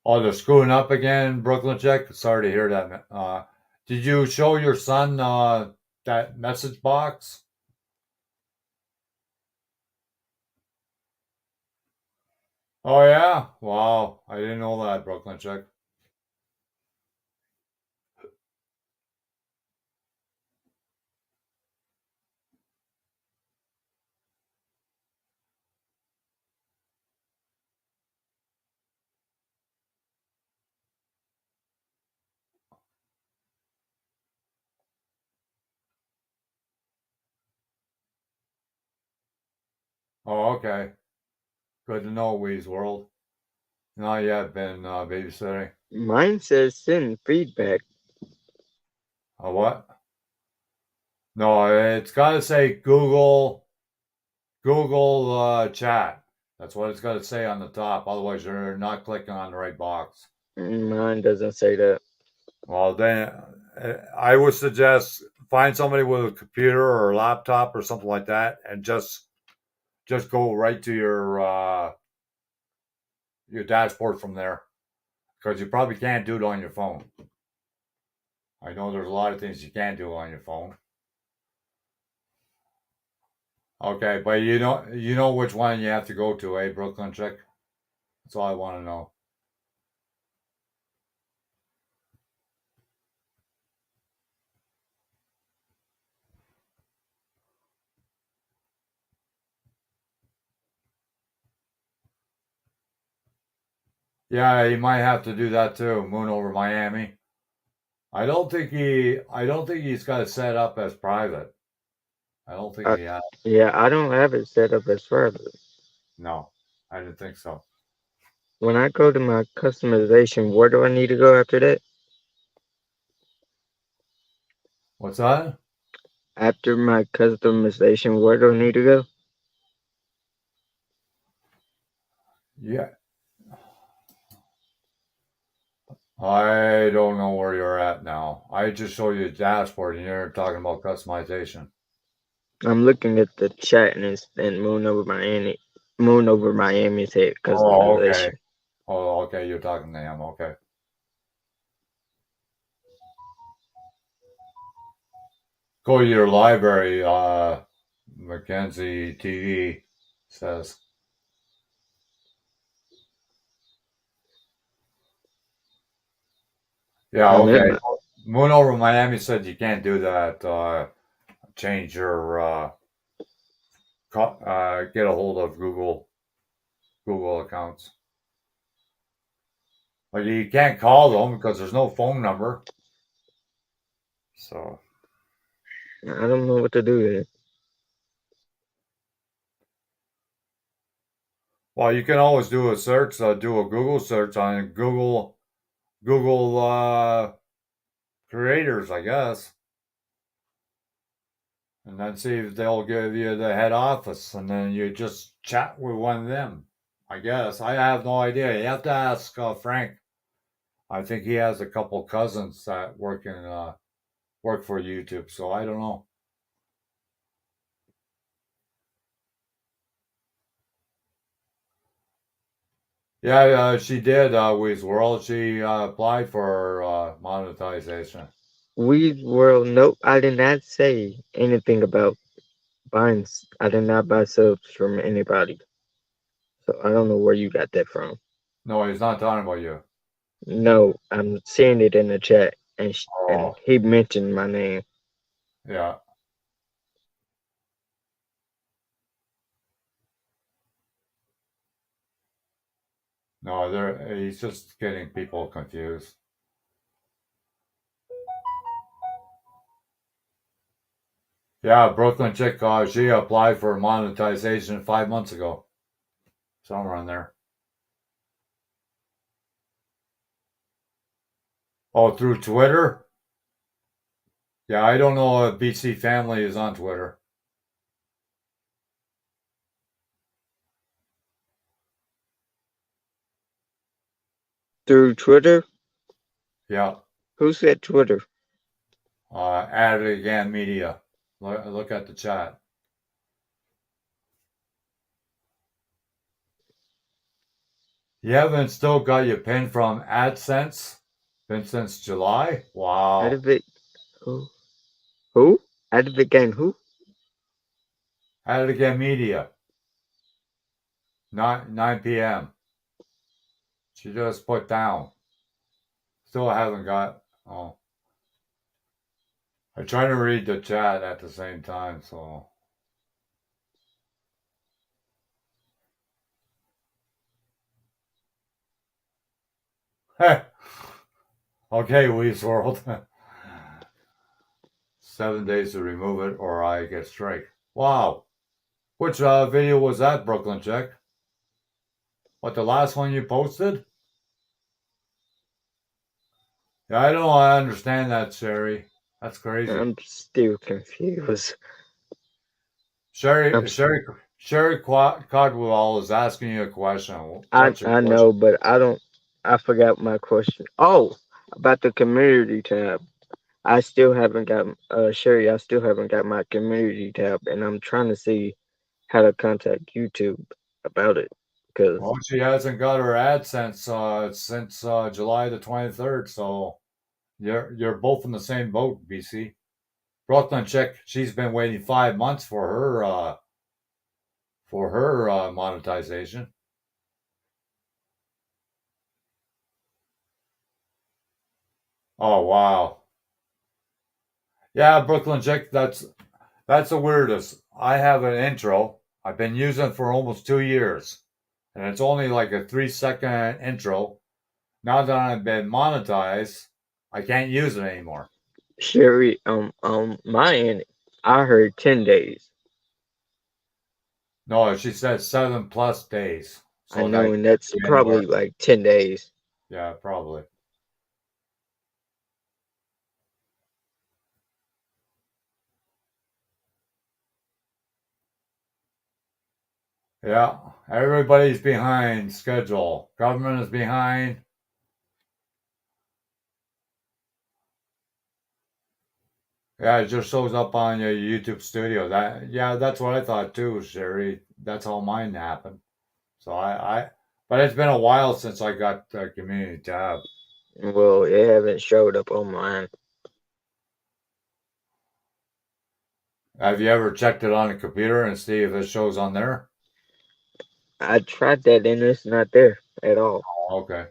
Oh, they're screwing up again, Brooklyn Check. Sorry to hear that. Did you show your son that message box? Oh yeah. Wow. I didn't know that, Brooklyn Check. Oh, okay. Good to know, Wee's World. No, yeah, I've been babysitting.
Mine says send feedback.
What? No, it's got to say Google Chat. That's what it's got to say on the top. Otherwise, you're not clicking on the right box.
Mine doesn't say that.
Well, then I would suggest find somebody with a computer or a laptop or something like that, and just go right to your dashboard from there, because you probably can't do it on your phone. I know there's a lot of things you can't do on your phone. Okay, but you know which one you have to go to, eh, Brooklyn Chick? That's all I want to know. Yeah, he might have to do that too. Moon over Miami. I don't think he's got it set up as private. I don't think
Uh,
he has.
yeah, I don't have it set up as private.
No, I didn't think so.
When I go to my customization, where do I need to go after that?
What's that?
After my customization, where do I need to go?
Yeah, I don't know where you're at now. I just showed you the dashboard and you're talking about customization.
I'm looking at the chat and it's and Moon over Miami said
Oh, okay.
customization.
Oh, okay. You're talking to him. Okay. Go to your library, Mackenzie TV says. Yeah,
I'm in
okay.
my
Moon over Miami said you can't do that. Change your get a hold of Google accounts. Like you can't call them because there's no phone number. So
I don't know what to do here.
well, you can always do a search, do a Google search on Google creators, I guess, and then see if they'll give you the head office, and then you just chat with one of them. I guess I have no idea. You have to ask Frank. I think he has a couple cousins that work for YouTube, so I don't know. Yeah, she did, Weez World. She applied for monetization.
We World, nope, I did not say anything about buying. I did not buy subs from anybody. So I don't know where you got that from.
No, he's not talking about you.
No, I'm seeing it in the chat, and
Oh,
he mentioned my name.
yeah. No, he's just getting people confused. Yeah, Brooklyn chick, she applied for monetization 5 months ago. Somewhere in there. Oh, through Twitter? Yeah, I don't know if BC Family is on Twitter.
Through Twitter?
Yeah,
Who said Twitter?
At it again media. Look at the chat. You haven't still got your pin from AdSense? Been since July? Wow.
Advocate who? Who? Advocate who?
At it again media. 9 p.m. She just put down. Still haven't got. Oh, I try to read the chat at the same time, so. Okay, Weez World. 7 days to remove it, or I get strike. Wow. Which video was that, Brooklyn Chick? What, the last one you posted? Yeah, I don't understand that, Sherry. That's crazy.
I'm still confused. I'm,
Sherry Codwell is asking you a question.
I
What's your
I
question?
know, but I don't. I forgot my question. Oh, about the community tab. I still haven't got Sherry. I still haven't got my community tab, and I'm trying to see how to contact YouTube about it because
Well, she hasn't got her AdSense since July the 23rd, so you're both in the same boat, BC. Brooklyn Chick, she's been waiting 5 months for her monetization. Oh wow. Yeah, Brooklyn Chick, that's the weirdest. I have an intro I've been using for almost 2 years, and it's only like a 3-second intro. Now that I've been monetized, I can't use it anymore.
Sherry, on my end, I heard 10 days.
No, she said 7+ days.
I
So that
know,
could
and that's
be anywhere.
probably like 10 days.
Yeah, probably. Yeah, everybody's behind schedule. Government is behind. Yeah, it just shows up on your YouTube studio. That's what I thought too, Sherry. That's how mine happened. So but it's been a while since I got the community tab.
Well, it haven't showed up on mine.
Have you ever checked it on a computer and see if it shows on there?
I tried that, and it's not there at all.
Oh, okay.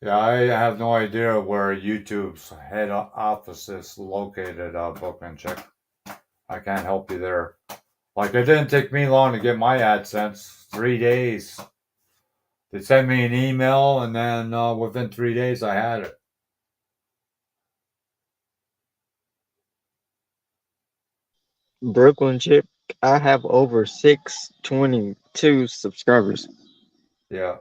Yeah, I have no idea where YouTube's head office is located, Bookman Check. I can't help you there. Like, it didn't take me long to get my AdSense. 3 days. They sent me an email, and then within 3 days, I had it.
Brooklyn Chip, I have over 622 subscribers.
Yeah.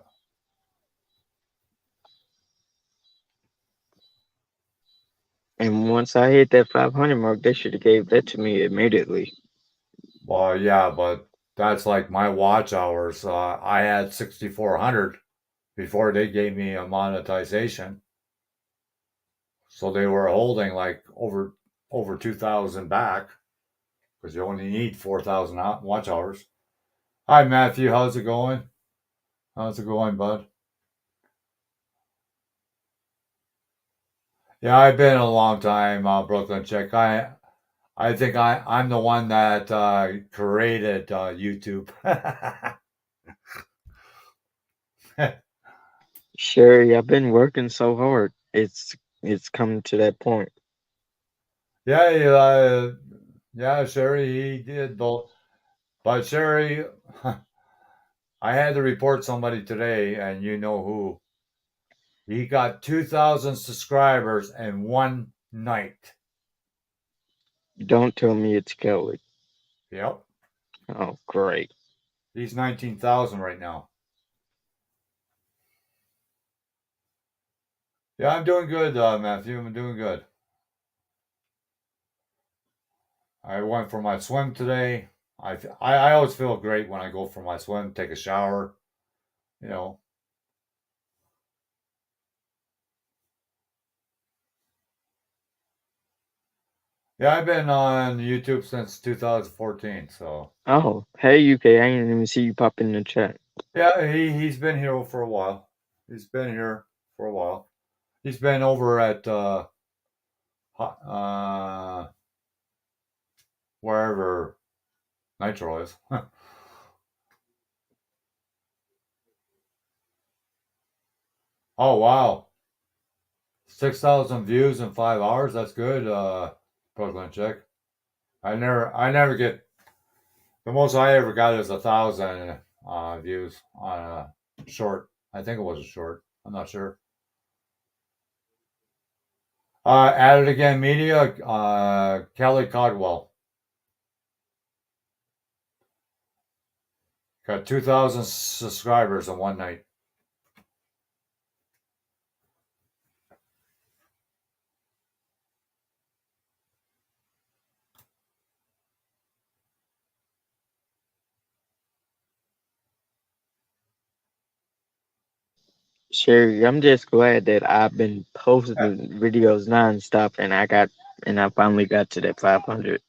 And once I hit that 500 mark, they should have gave that to me immediately.
Well, yeah, but that's like my watch hours. I had 6,400 before they gave me a monetization. So they were holding like over 2,000 back because you only need 4,000 watch hours. Hi, Matthew. How's it going? How's it going, bud? Yeah, I've been a long time, Brooklyn Chick. I think I'm the one that created YouTube.
Sherry, I've been working so hard. It's coming to that point.
Yeah, yeah, Sherry, he did both. But Sherry, I had to report somebody today, and you know who. He got 2,000 subscribers in one night.
Don't tell me it's Kelly.
Yep.
Oh, great.
He's 19,000 right now. Yeah, I'm doing good, Matthew. I'm doing good. I went for my swim today. I always feel great when I go for my swim, take a shower, you know. Yeah, I've been on YouTube since 2014, so
Oh, hey UK, I didn't even see you pop in the chat.
yeah, he's been here for a while. He's been here for a while. He's been over at uh wherever Nitro is. Oh wow, 6,000 views in 5 hours. That's good, Brooklyn Chick. I never get the most I ever got is 1,000 views on a short. I think it was a short. I'm not sure. At it again media, Kelly Codwell got 2,000 subscribers in one night.
Sherry, I'm just glad that I've been posting videos nonstop and I finally got to that 500.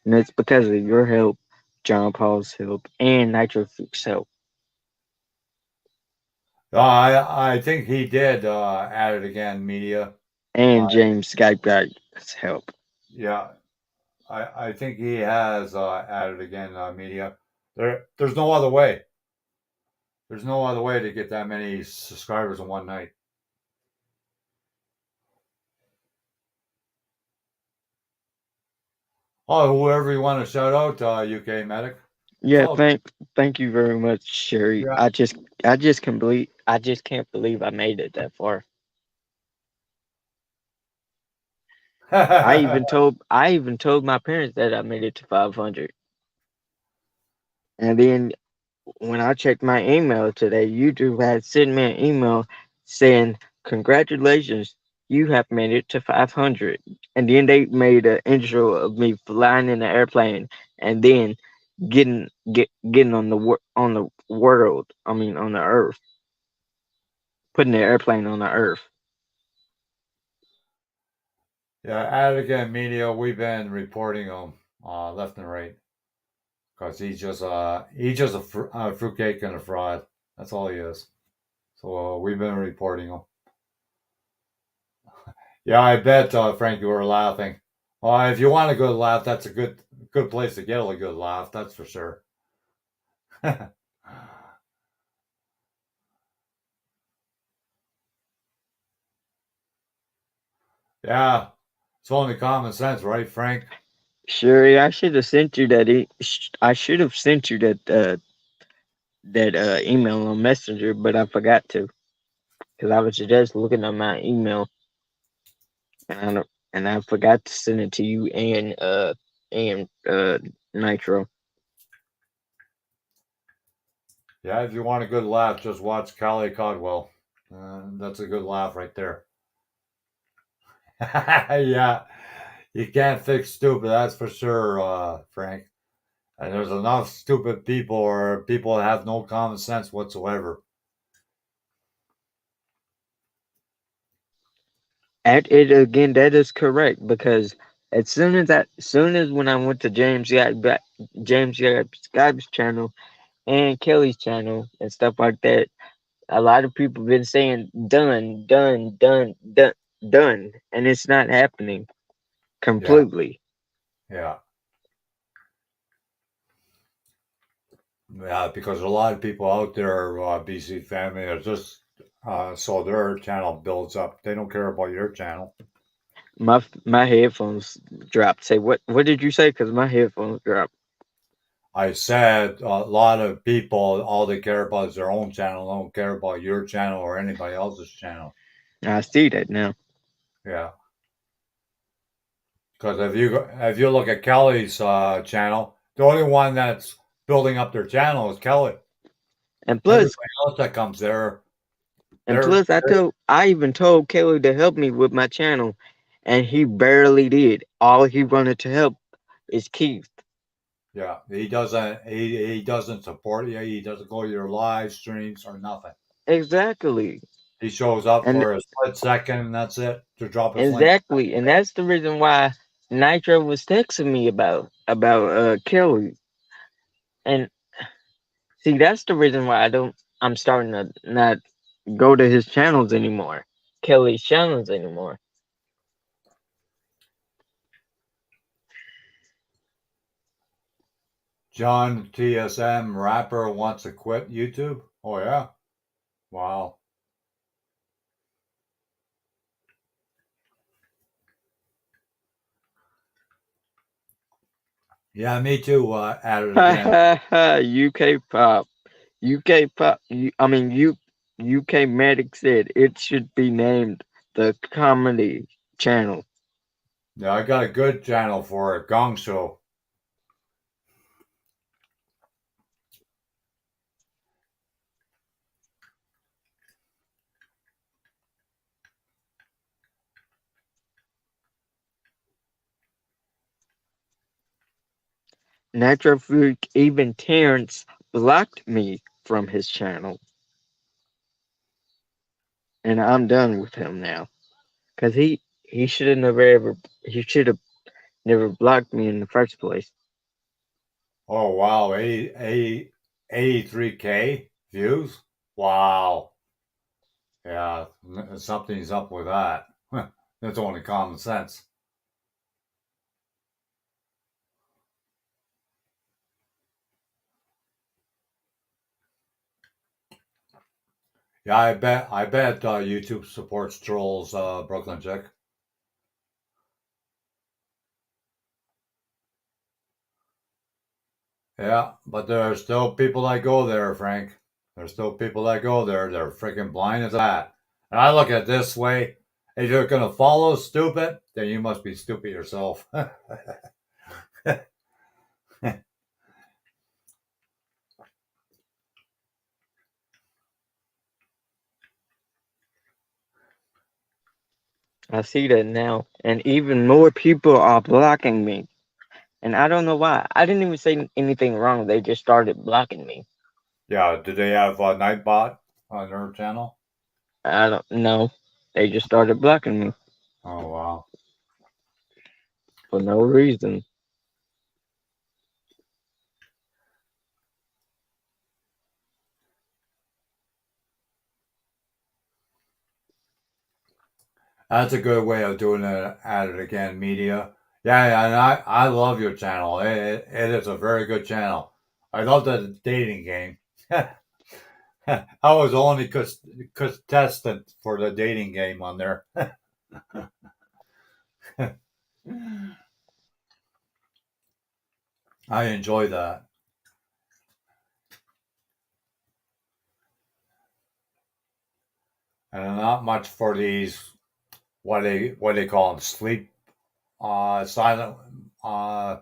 And it's because of your help, John Paul's help, and Nitrofix help,
I think he did at it again media.
and
Uh,
James Skype guy's help.
yeah, I think he has at it again media. There's no other way. There's no other way to get that many subscribers in one night. Oh, whoever you want to shout out, UK Medic. It's
Yeah,
all
thank you very much, Sherry.
yeah.
I just can't believe I made it that far. I even told my parents that I made it to 500. And then when I checked my email today, YouTube had sent me an email saying, "Congratulations, you have made it to 500." And then they made an intro of me flying in the airplane and then getting on on the world. I mean, on the Earth, putting the airplane on the Earth.
Yeah, at it again media. We've been reporting him left and right because he's just a fruitcake and a fraud. That's all he is. So we've been reporting him. Yeah, I bet Frank, you were laughing. If you want a good laugh, that's a good place to get a good laugh. That's for sure. Yeah, it's only common sense, right, Frank?
Sherry, I should have sent you that. I should have sent you that email on Messenger, but I forgot to because I was just looking at my email and and I forgot to send it to you and Nitro.
Yeah, if you want a good laugh, just watch Callie Codwell. That's a good laugh right there. Yeah, you can't fix stupid, that's for sure, Frank. And there's enough stupid people or people that have no common sense whatsoever.
At it again, that is correct because As soon as when I went to James Skype's channel and Kelly's channel and stuff like that, a lot of people been saying done, done, done, done, done, and it's not happening
Yeah,
completely.
yeah, yeah. Because a lot of people out there, BC family, are just so their channel builds up. They don't care about your channel.
My headphones dropped. Say what did you say? Because my headphones dropped.
I said a lot of people, all they care about is their own channel. Don't care about your channel or anybody else's channel.
I see that now.
Yeah, because if you look at Kelly's channel, the only one that's building up their channel is Kelly.
And plus,
Everybody else that comes there,
and
they're,
plus, I even told Kelly to help me with my channel, and he barely did. All he wanted to help is Keith.
yeah, he doesn't support you. He doesn't go to your live streams or nothing.
Exactly.
He shows up
And
for a split second and that's it to drop his link.
exactly. And that's the reason why Nitro was texting me about Kelly. And see, that's the reason why I'm starting to not go to his channels anymore. Kelly's channels anymore.
John TSM rapper wants to quit YouTube. Oh yeah, wow. Yeah, me too. At it
Ha
again.
ha ha. UK pop. UK pop. I mean, UK Medic said it should be named the comedy channel.
Yeah, I got a good channel for it. Gong Show.
Nitro Freak, even Terrence blocked me from his channel, and I'm done with him now. Cause he should have never ever he should have never blocked me in the first place.
Oh wow, 83K views. Wow. Yeah, something's up with that. That's only common sense. Yeah, I bet YouTube supports trolls, Brooklyn Chick. Yeah, but there are still people that go there, Frank. There's still people that go there. They're freaking blind as that. And I look at it this way: if you're gonna follow stupid, then you must be stupid yourself.
I see that now, and even more people are blocking me, and I don't know why. I didn't even say anything wrong. They just started blocking me.
Yeah, do they have Nightbot on their channel?
I don't know. They just started blocking me
Oh wow.
for no reason.
That's a good way of doing it at it again, media. Yeah, and I love your channel. It is a very good channel. I love the dating game. I was only contestant for the dating game on there. I enjoy that. And not much for these what they call them sleep silent uh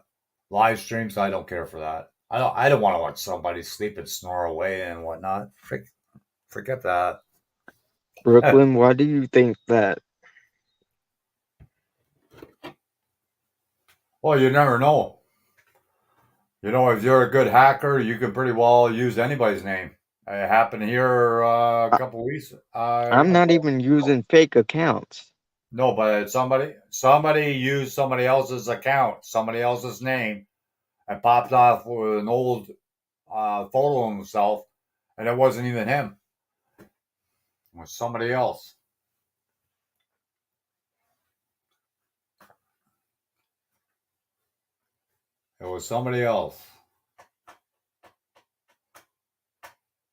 live streams. I don't care for that. I don't want to watch somebody sleep and snore away and whatnot. Forget that.
Brooklyn, why do you think that?
Well, you never know. If you're a good hacker, you can pretty well use anybody's name. It happened here a
I,
couple weeks
I'm not
ago.
even using fake accounts.
No, but somebody used somebody else's account, somebody else's name, and popped off with an old photo of himself, and it wasn't even him. It was somebody else. It was somebody else.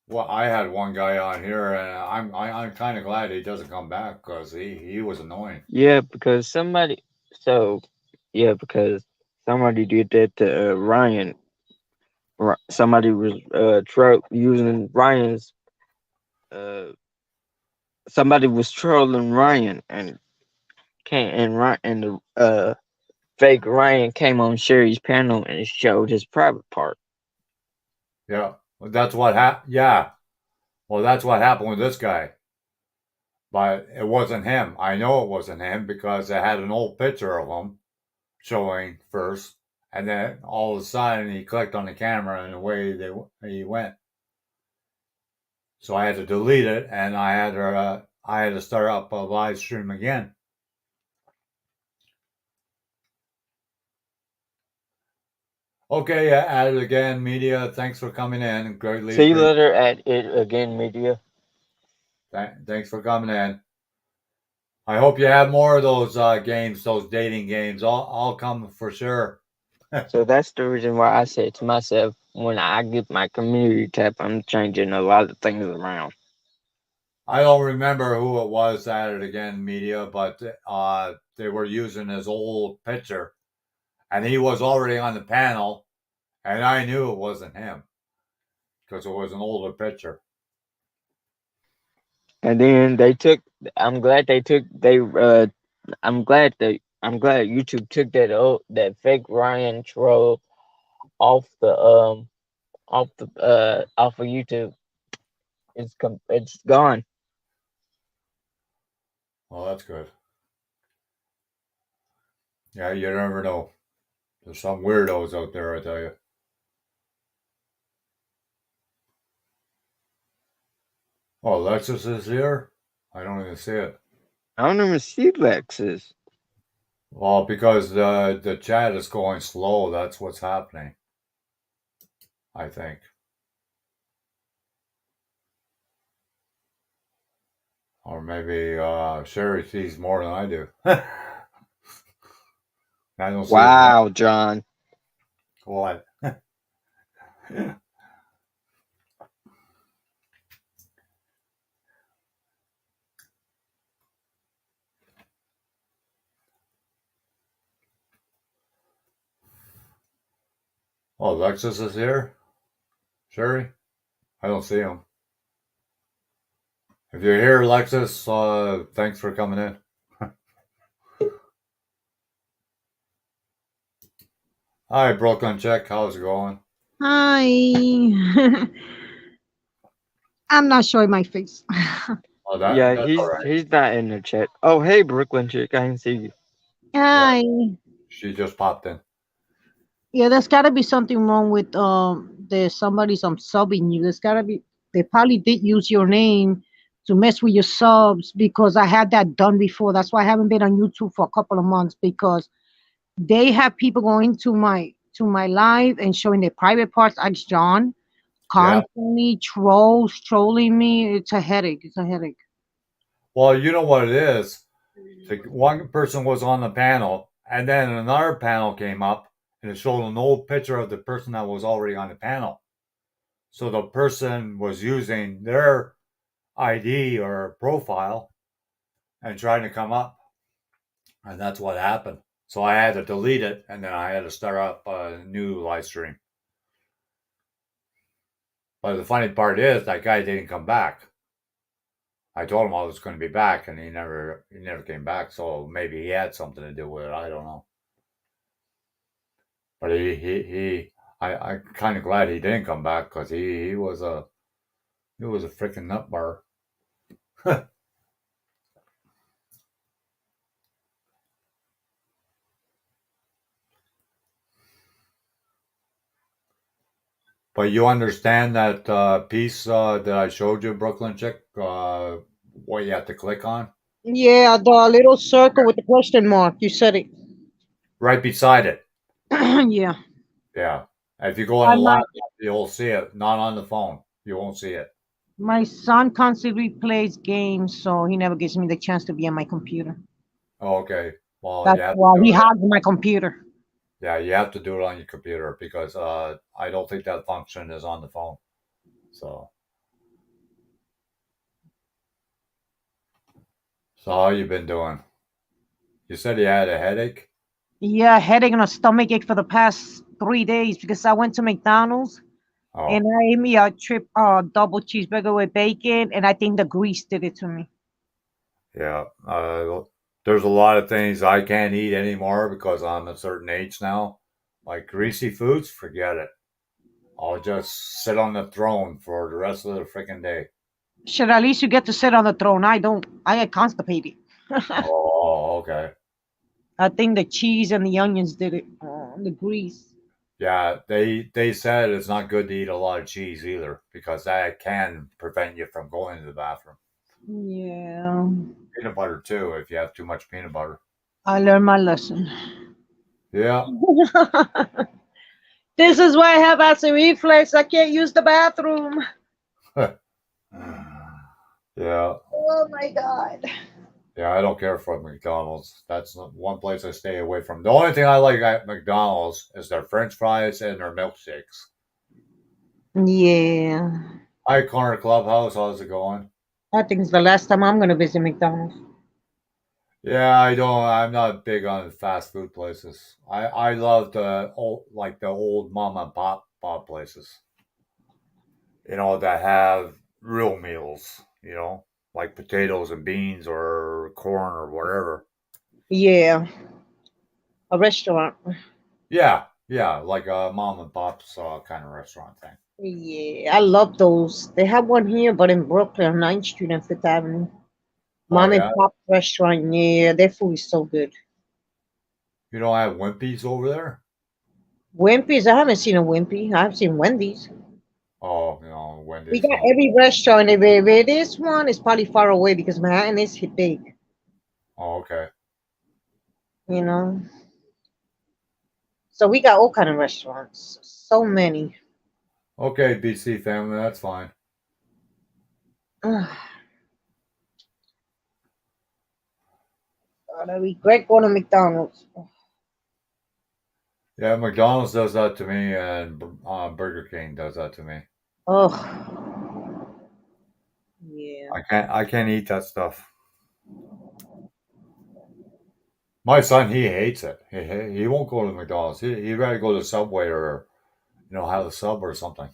Well, I had one guy on here, and I'm kind of glad he doesn't come back because he was annoying.
Yeah, because somebody. So yeah, because somebody did that to Ryan. Somebody was using Ryan's. Uh, Somebody was trolling Ryan and the fake Ryan came on Sherry's panel and showed his private part.
Yeah, that's what happened. Yeah, well, that's what happened with this guy. But it wasn't him. I know it wasn't him because I had an old picture of him showing first, and then all of a sudden he clicked on the camera and away he went. So I had to delete it, and I had to start up a live stream again. Okay, yeah, at it again, media. Thanks for coming in. Greatly
See you
appreciate.
later at it again, media.
Thanks for coming in. I hope you have more of those games, those dating games. I'll come for sure.
So that's the reason why I said to myself, when I get my community tab, I'm changing a lot of things around.
I don't remember who it was at it again, media, but they were using his old picture, and he was already on the panel, and I knew it wasn't him because it was an older picture.
And then they took. I'm glad they took. I'm glad YouTube took that fake Ryan troll off the off of YouTube. It's gone.
Well, that's good. Yeah, you never know. There's some weirdos out there, I tell you. Oh, Lexus is here? I don't even see it.
I don't even see Lexus.
Well, because the chat is going slow. That's what's happening, I think. Or maybe Sherry sees more than I do. I don't see it.
Wow, John.
What? Oh, Lexus is here? Sherry? I don't see him. If you're here, Lexus, thanks for coming in. Hi, Brooklyn Check. How's it going?
Hi. I'm not showing my face.
Oh,
Yeah,
that's all right.
he's not in the chat. Oh, hey, Brooklyn chick, I can see you.
Yeah,
Hi.
she just popped in.
Yeah, there's gotta be something wrong with there's somebody's subbing you. There's gotta be they probably did use your name to mess with your subs because I had that done before. That's why I haven't been on YouTube for a couple of months because they have people going to my live and showing their private parts. Ask John
Yeah.
constantly trolling me. It's a headache. It's a headache.
Well, you know what it is. One person was on the panel, and then another panel came up, and it showed an old picture of the person that was already on the panel. So the person was using their ID or profile and trying to come up, and that's what happened. So I had to delete it, and then I had to start up a new live stream. But the funny part is that guy didn't come back. I told him I was going to be back, and he never came back. So maybe he had something to do with it. I don't know. But I kind of glad he didn't come back because he was a freaking nut bar. But you understand that piece that I showed you, Brooklyn Chick, what you have to click on?
Yeah, the little circle with the question mark. You said it.
Right beside it.
Yeah.
Yeah. If you go on
I
the
might.
laptop, you'll see it. Not on the phone. You won't see it.
My son constantly plays games, so he never gives me the chance to be on my computer.
Oh, okay. Well, you
That's
have to
why
do
he
it.
hogs my computer.
Yeah, you have to do it on your computer because I don't think that function is on the phone. So, so how you been doing? You said you had a headache.
Yeah, headache and a stomach ache for the past 3 days because I went to McDonald's and
Oh,
I ate me a double cheeseburger with bacon, and I think the grease did it to me.
yeah. There's a lot of things I can't eat anymore because I'm a certain age now. Like greasy foods, forget it. I'll just sit on the throne for the rest of the freaking day.
Should at least you get to sit on the throne. I don't. I get constipated.
Oh, okay.
I think the cheese and the onions did it. The grease.
Yeah, they said it's not good to eat a lot of cheese either because that can prevent you from going to the bathroom.
Yeah,
Peanut butter too, if you have too much peanut butter.
I learned my lesson.
Yeah.
This is why I have acid reflux. I can't use the bathroom.
Yeah.
Oh my god.
Yeah, I don't care for McDonald's. That's the one place I stay away from. The only thing I like at McDonald's is their French fries and their milkshakes.
Yeah.
Hi, Corner Clubhouse. How's it going?
I think it's the last time I'm gonna visit McDonald's.
Yeah, I don't. I'm not big on fast food places. I love the old like the old mom and pop places. That have real meals. Like potatoes and beans or corn or whatever.
Yeah, a restaurant.
Yeah, yeah, like a mom and pop's kind of restaurant thing.
Yeah, I love those. They have one here, but in Brooklyn, on 9th Street and Fifth Avenue.
Oh
Mom and
yeah,
Pop restaurant. Yeah, their food is so good.
you don't have Wimpy's over there?
Wimpy's. I haven't seen a Wimpy. I've seen Wendy's.
Oh,
We
Wendy's
got
not.
every restaurant. If it is one, it's probably far away because Manhattan is big.
Oh, okay.
You know. So we got all kind of restaurants. So many.
Okay, BC family, that's fine.
God, I regret going to McDonald's.
Yeah, McDonald's does that to me, and Burger King does that to me.
Oh, yeah.
I can't eat that stuff. My son, he hates it. He won't go to McDonald's. He'd rather go to Subway or have a sub or something.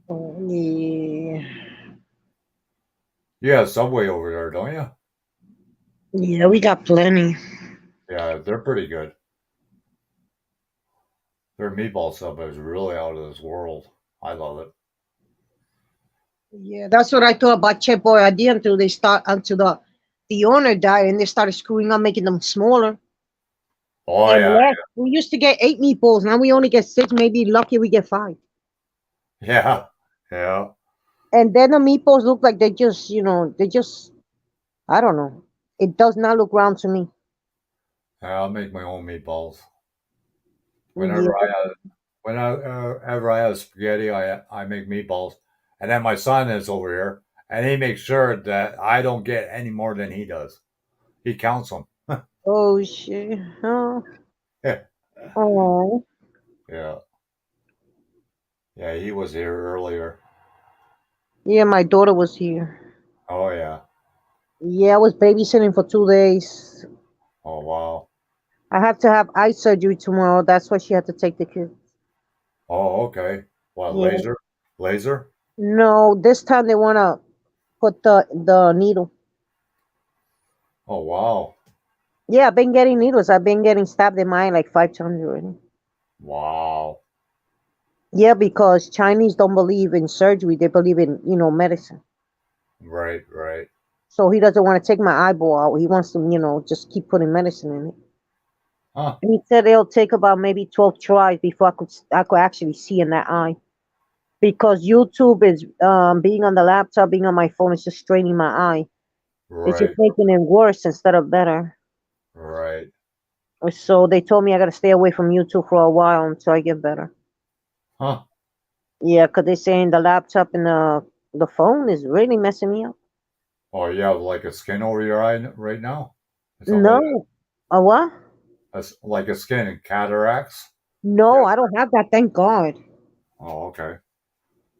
Oh, yeah.
You have Subway over there, don't you?
Yeah, we got plenty.
Yeah, they're pretty good. Their meatball sub is really out of this world. I love it.
Yeah, that's what I thought about Chef Boyardee until the owner died and they started screwing up, making them smaller
Oh
and
yeah,
less. We used to get 8 meatballs. Now we only get 6. Maybe lucky we get 5.
yeah, yeah.
And then the meatballs look like they just, I don't know. It does not look round to me.
I'll make my own meatballs.
Yeah.
Whenever I have, whenever I have spaghetti, I make meatballs, and then my son is over here, and he makes sure that I don't get any more than he does. He counts them.
Oh shit. Oh.
Yeah,
Oh.
yeah, yeah. He was here earlier.
Yeah, my daughter was here.
Oh yeah.
Yeah, I was babysitting for 2 days.
Oh wow.
I have to have eye surgery tomorrow. That's why she had to take the kid.
Oh okay. What
Yeah.
laser? Laser?
No, this time they wanna put the needle.
Oh wow.
Yeah, I've been getting needles. I've been getting stabbed in my eye like 5 times already.
Wow.
Yeah, because Chinese don't believe in surgery. They believe in, medicine.
Right, right.
So he doesn't want to take my eyeball out. He wants to, just keep putting medicine in it.
Huh.
And he said it'll take about maybe 12 tries before I could actually see in that eye. Because YouTube is being on the laptop, being on my phone is just straining my eye. It's just
Right.
making it worse instead of better.
Right.
So they told me I gotta stay away from YouTube for a while until I get better.
Huh.
Yeah, 'cause they're saying the laptop and the phone is really messing me up.
Oh, you have like a skin over your eye right now? Something like
No. A what?
that? Like a skin and cataracts?
No,
Yeah.
I don't have that, thank God.
Oh, okay.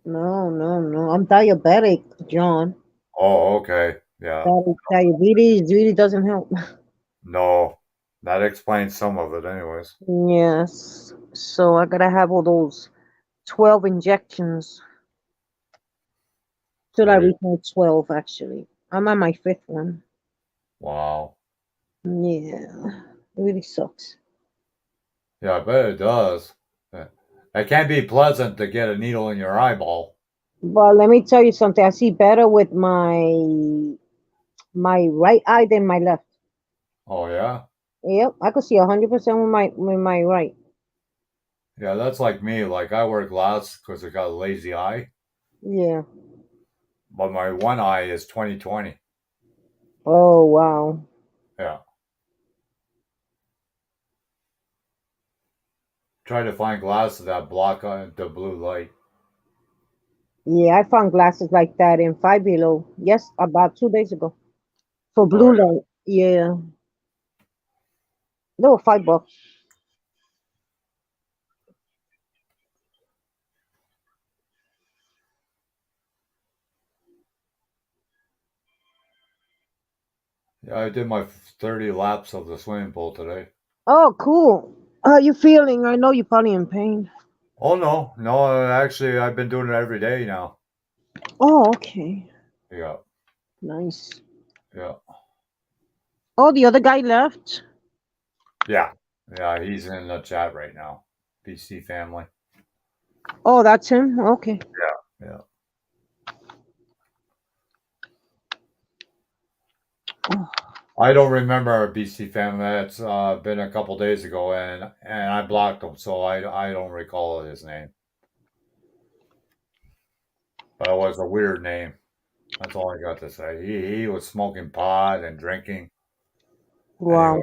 No, no, no. I'm diabetic, John.
Oh, okay. Yeah.
Diabetes really doesn't help.
No, that explains some of it, anyways.
Yes. So I gotta have all those 12 injections till I
Great.
reach my 12, actually. I'm on my fifth one.
Wow.
Yeah. It really sucks.
Yeah, I bet it does. It can't be pleasant to get a needle in your eyeball.
But let me tell you something. I see better with my right eye than my left.
Oh, yeah?
Yep, I could see 100% with my right.
Yeah, that's like me. Like, I wear glasses because I got a lazy eye,
Yeah.
but my one eye is 20/20.
Oh wow.
Yeah. Try to find glasses that block the blue light.
Yeah, I found glasses like that in Five Below. Yes, about 2 days ago for
Oh,
blue light. Yeah, they were $5.
yeah. I did my 30 laps of the swimming pool today.
Oh, cool. How you feeling? I know you're probably in pain.
Oh, no. No, actually, I've been doing it every day now.
Oh, okay.
Yeah.
Nice.
Yeah.
Oh, the other guy left.
Yeah. Yeah, he's in the chat right now. BC family.
Oh, that's him. Okay.
Yeah.
Oh,
I don't remember our BC family. It's been a couple days ago, and I blocked him, so I don't recall his name. But it was a weird name. That's all I got to say. He was smoking pot and drinking, and he was
wow.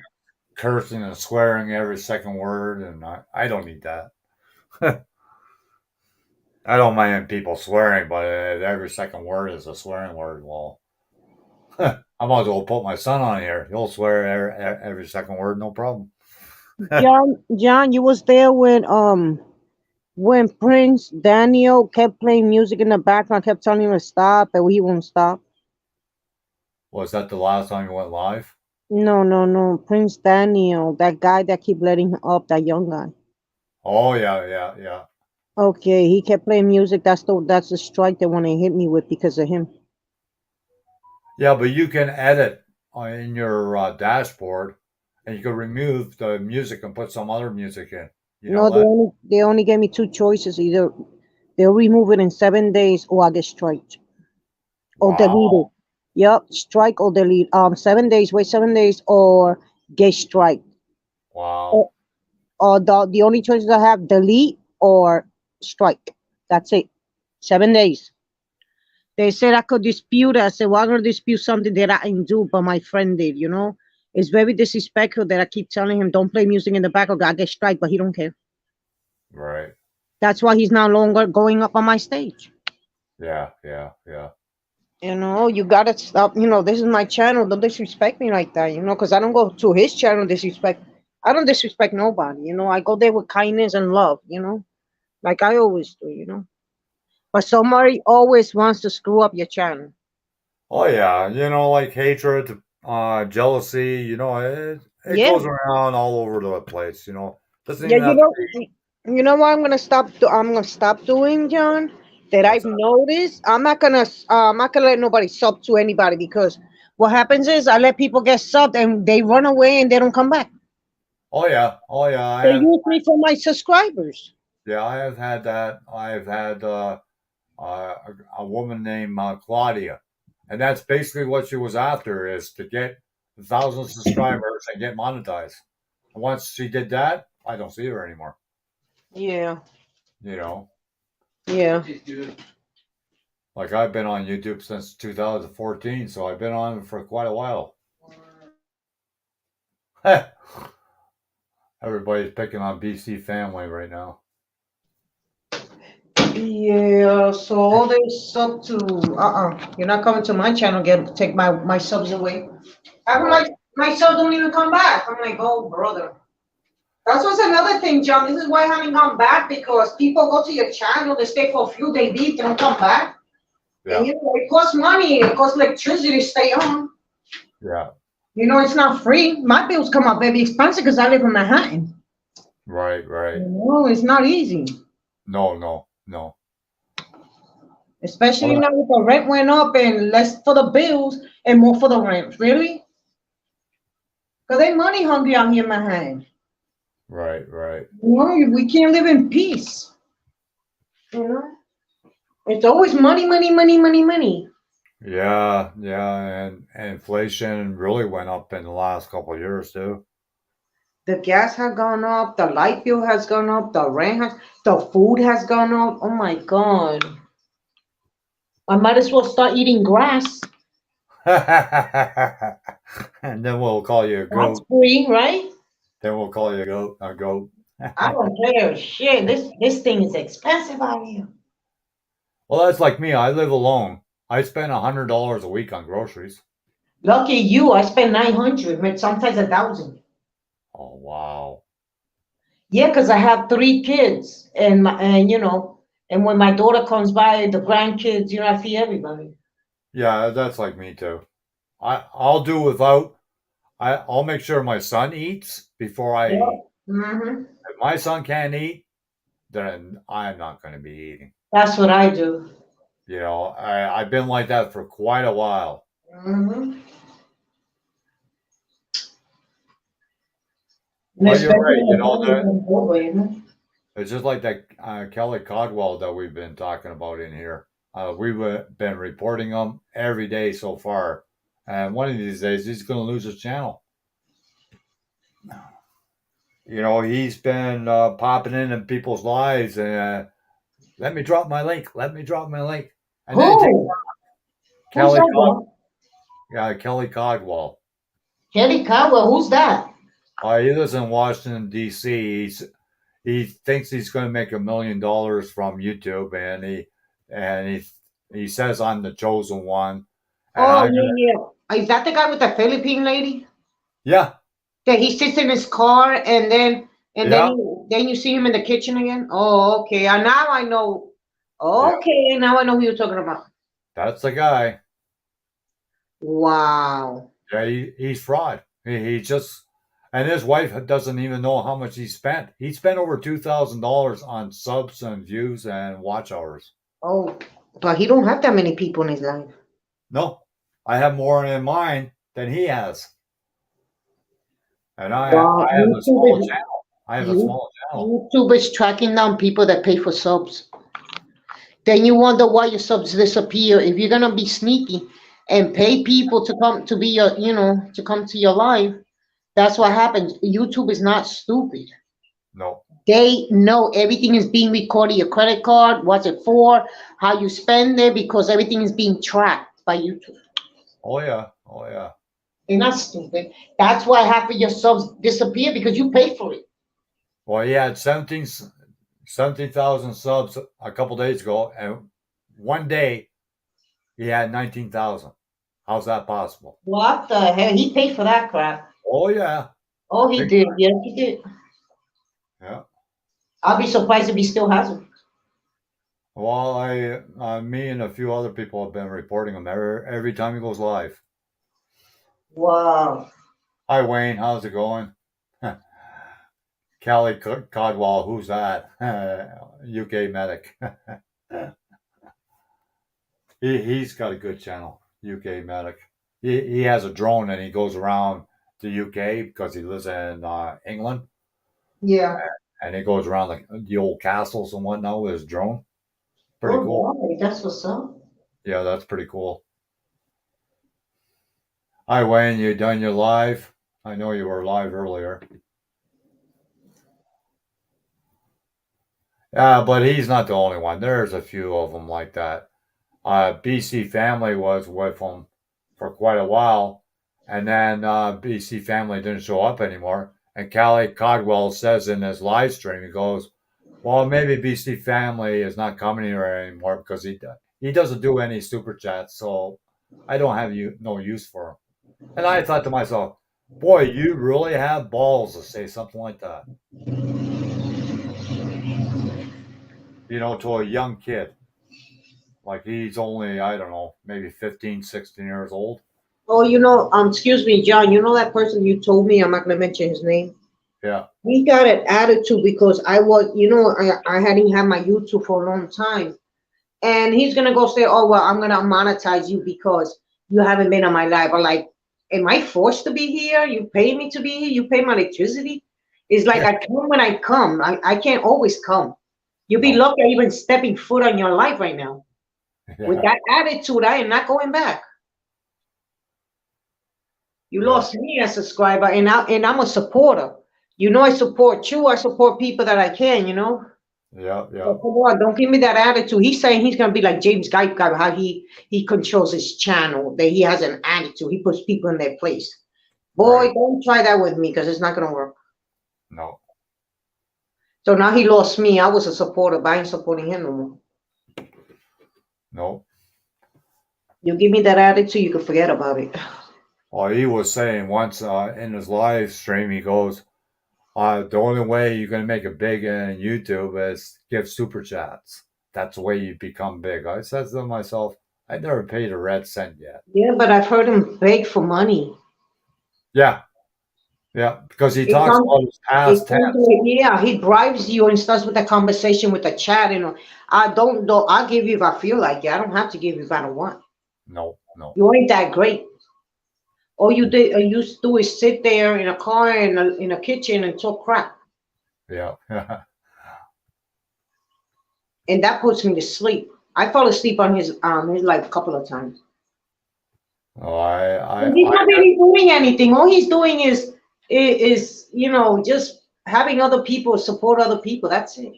cursing and swearing every second word, and I don't need that. I don't mind people swearing, but every second word is a swearing word. Well, I might as well put my son on here. He'll swear every second word, no problem.
John, you was there when Prince Daniel kept playing music in the background, kept telling him to stop, but he won't stop.
Was that the last time you went live?
No, no, no. Prince Daniel, that guy that keep letting up, that young guy.
Oh yeah.
Okay, he kept playing music. That's the strike they want to hit me with because of him.
Yeah, but you can edit in your dashboard, and you can remove the music and put some other music in. You know
No, they
that?
only gave me two choices. Either they'll remove it in 7 days or I get striked or delete it.
Wow,
Yep, strike or delete. 7 days, wait 7 days or get strike.
wow,
Or, or the only choices I have delete or strike. That's it. 7 days. They said I could dispute it. I said, well, I'm going to dispute something that I didn't do, but my friend did, you know? It's very disrespectful that I keep telling him, don't play music in the background. I get strike, but he don't care.
right.
That's why he's no longer going up on my stage.
Yeah.
You know, you got to stop. You know, this is my channel. Don't disrespect me like that, you know, because I don't go to his channel disrespect. I don't disrespect nobody, you know. I go there with kindness and love, you know, like I always do, you know. But somebody always wants to screw up your channel.
Oh yeah, like hatred, jealousy. It
Yeah.
goes around all over the place. Doesn't
Yeah,
even have to be.
you know what I'm gonna stop doing, John. That
What's
I've
that?
noticed. I'm not gonna let nobody sub to anybody because what happens is I let people get subbed and they run away and they don't come back.
Oh yeah.
They use me for my subscribers.
I have had that. I've had a woman named Claudia, and that's basically what she was after, is to get 1,000 subscribers and get monetized. And once she did that, I don't see her anymore.
Yeah,
You know,
yeah.
Like I've been on YouTube since 2014, so I've been on it for quite a while. Everybody's picking on BC Family right now.
Yeah, so all they sub to you're not coming to my channel, take my subs away. I'm like, my subs don't even come back. I'm like, oh brother. That's what's another thing, John. This is why I haven't come back, because people go to your channel, they stay for a few, they leave, they don't come back. And
Yeah,
it costs money, it costs electricity to stay on.
yeah,
It's not free. My bills come up very expensive because I live in Manhattan.
right.
It's not easy.
No.
Especially
Well,
now with the rent went up and less for the bills and more for the rent. Really? Because they money hungry out here in Manhattan.
right.
We can't live in peace. You know? It's always money, money, money, money, money.
Yeah, and inflation really went up in the last couple of years too.
The gas has gone up, the light bill has gone up, the food has gone up. Oh my God. I might as well start eating grass.
And then we'll call you a
That's
goat.
free, right?
Then we'll call you a goat.
I don't care. Shit, this thing is expensive out here.
Well, that's like me. I live alone. I spend $100 a week on groceries.
Lucky you, I spend 900, but sometimes 1,000.
Oh wow.
Yeah, because I have 3 kids, and when my daughter comes by, the grandkids, I feed everybody.
Yeah, that's like me too. I'll do without. I'll make sure my son eats before I
Yeah.
eat.
Hmm.
If my son can't eat, then I'm not going to be eating.
That's what I do.
I've been like that for quite a while.
Hmm. And
But you're
especially
right.
when family comes over.
It's just like that Kelly Codwell that we've been talking about in here. We've been reporting him every day so far. And one of these days, he's going to lose his channel. He's been popping in people's lives and let me drop my link. Let me drop my link. And then
Who? Who's
Kelly,
that guy?
Kelly Codwell.
Kelly Cowell, who's that?
He lives in Washington D.C. He thinks he's going to make $1 million from YouTube, and he says I'm the chosen one. And
Oh, yeah. Is that the guy with the Philippine lady?
yeah,
That he sits in his car and then
yeah,
then you see him in the kitchen again? Oh, okay. And now I know.
yeah.
Okay, now I know who you're talking about.
That's the guy.
Wow.
Yeah, he's fraud. He just and his wife doesn't even know how much he spent. He spent over $2,000 on subs and views and watch hours.
Oh, but he don't have that many people in his life.
No, I have more in mine than he has, and
Wow,
I have a small channel. I have a small channel.
YouTube is tracking down people that pay for subs. Then you wonder why your subs disappear. If you're gonna be sneaky and pay people to come to be to come to your live, that's what happens. YouTube is not stupid.
No.
They know everything is being recorded. Your credit card, what's it for, how you spend it, because everything is being tracked by YouTube.
Oh yeah.
They're not stupid. That's why half of your subs disappear because you pay for it.
Well, he had 17,000 subs a couple days ago, and one day he had 19,000. How's that possible?
What the hell? He paid for that crap.
Oh yeah.
Oh, he did. Yes, he did.
Yeah.
I'll be surprised if he still has them.
Well, me and a few other people have been reporting him every time he goes live.
Wow.
Hi Wayne, how's it going? Callie Codwell, who's that? UK medic. He's got a good channel, UK medic. He has a drone and he goes around the UK because he lives in England.
Yeah.
And he goes around like the old castles and whatnot with his drone. Pretty cool.
Wow, that's what's up.
Yeah, that's pretty cool. Hi Wayne, you done your live? I know you were live earlier. Yeah, but he's not the only one. There's a few of them like that. BC Family was with him for quite a while, and then BC Family didn't show up anymore. And Callie Codwell says in his live stream, he goes, "Well, maybe BC Family is not coming here anymore because he doesn't do any super chats, so I don't have no use for him." And I thought to myself, "Boy, you really have balls to say something like that, to a young kid. Like he's only, I don't know, maybe 15, 16 years old."
Oh, excuse me, John, that person you told me, I'm not gonna mention his name.
Yeah.
He got an attitude because I was, I hadn't had my YouTube for a long time. And he's gonna go say, "Oh well, I'm gonna monetize you because you haven't been on my live." I'm like, am I forced to be here? You pay me to be here? You pay my electricity? It's like I come when I come. I can't always come. You'd be lucky even stepping foot on your life right now.
Yeah.
With that attitude, I am not going back. You lost me as a subscriber, and I'm a supporter. I support you. I support people that I can.
Yeah.
So come on, don't give me that attitude. He's saying he's gonna be like James Guy, how he controls his channel. That he has an attitude. He puts people in their place. Boy,
Right.
don't try that with me because it's not gonna work.
No.
So now he lost me. I was a supporter, but I ain't supporting him no more.
No.
You give me that attitude, you can forget about it.
Well, he was saying once in his live stream, he goes, "The only way you're going to make it big in YouTube is give super chats. That's the way you become big." I said to myself, I never paid a red cent yet.
Yeah, but I've heard him beg for money.
Yeah, because he talks about his past tense.
Yeah, he bribes you and starts with the conversation with the chat. I'll give you if I feel like it. I don't have to give you if I don't want.
No.
You ain't that great. All you used to do is sit there in a car in a kitchen and talk crap.
Yeah.
And that puts me to sleep. I fall asleep on his live a couple of times.
Oh,
He's not really doing anything. All he's doing is just having other people support other people. That's it.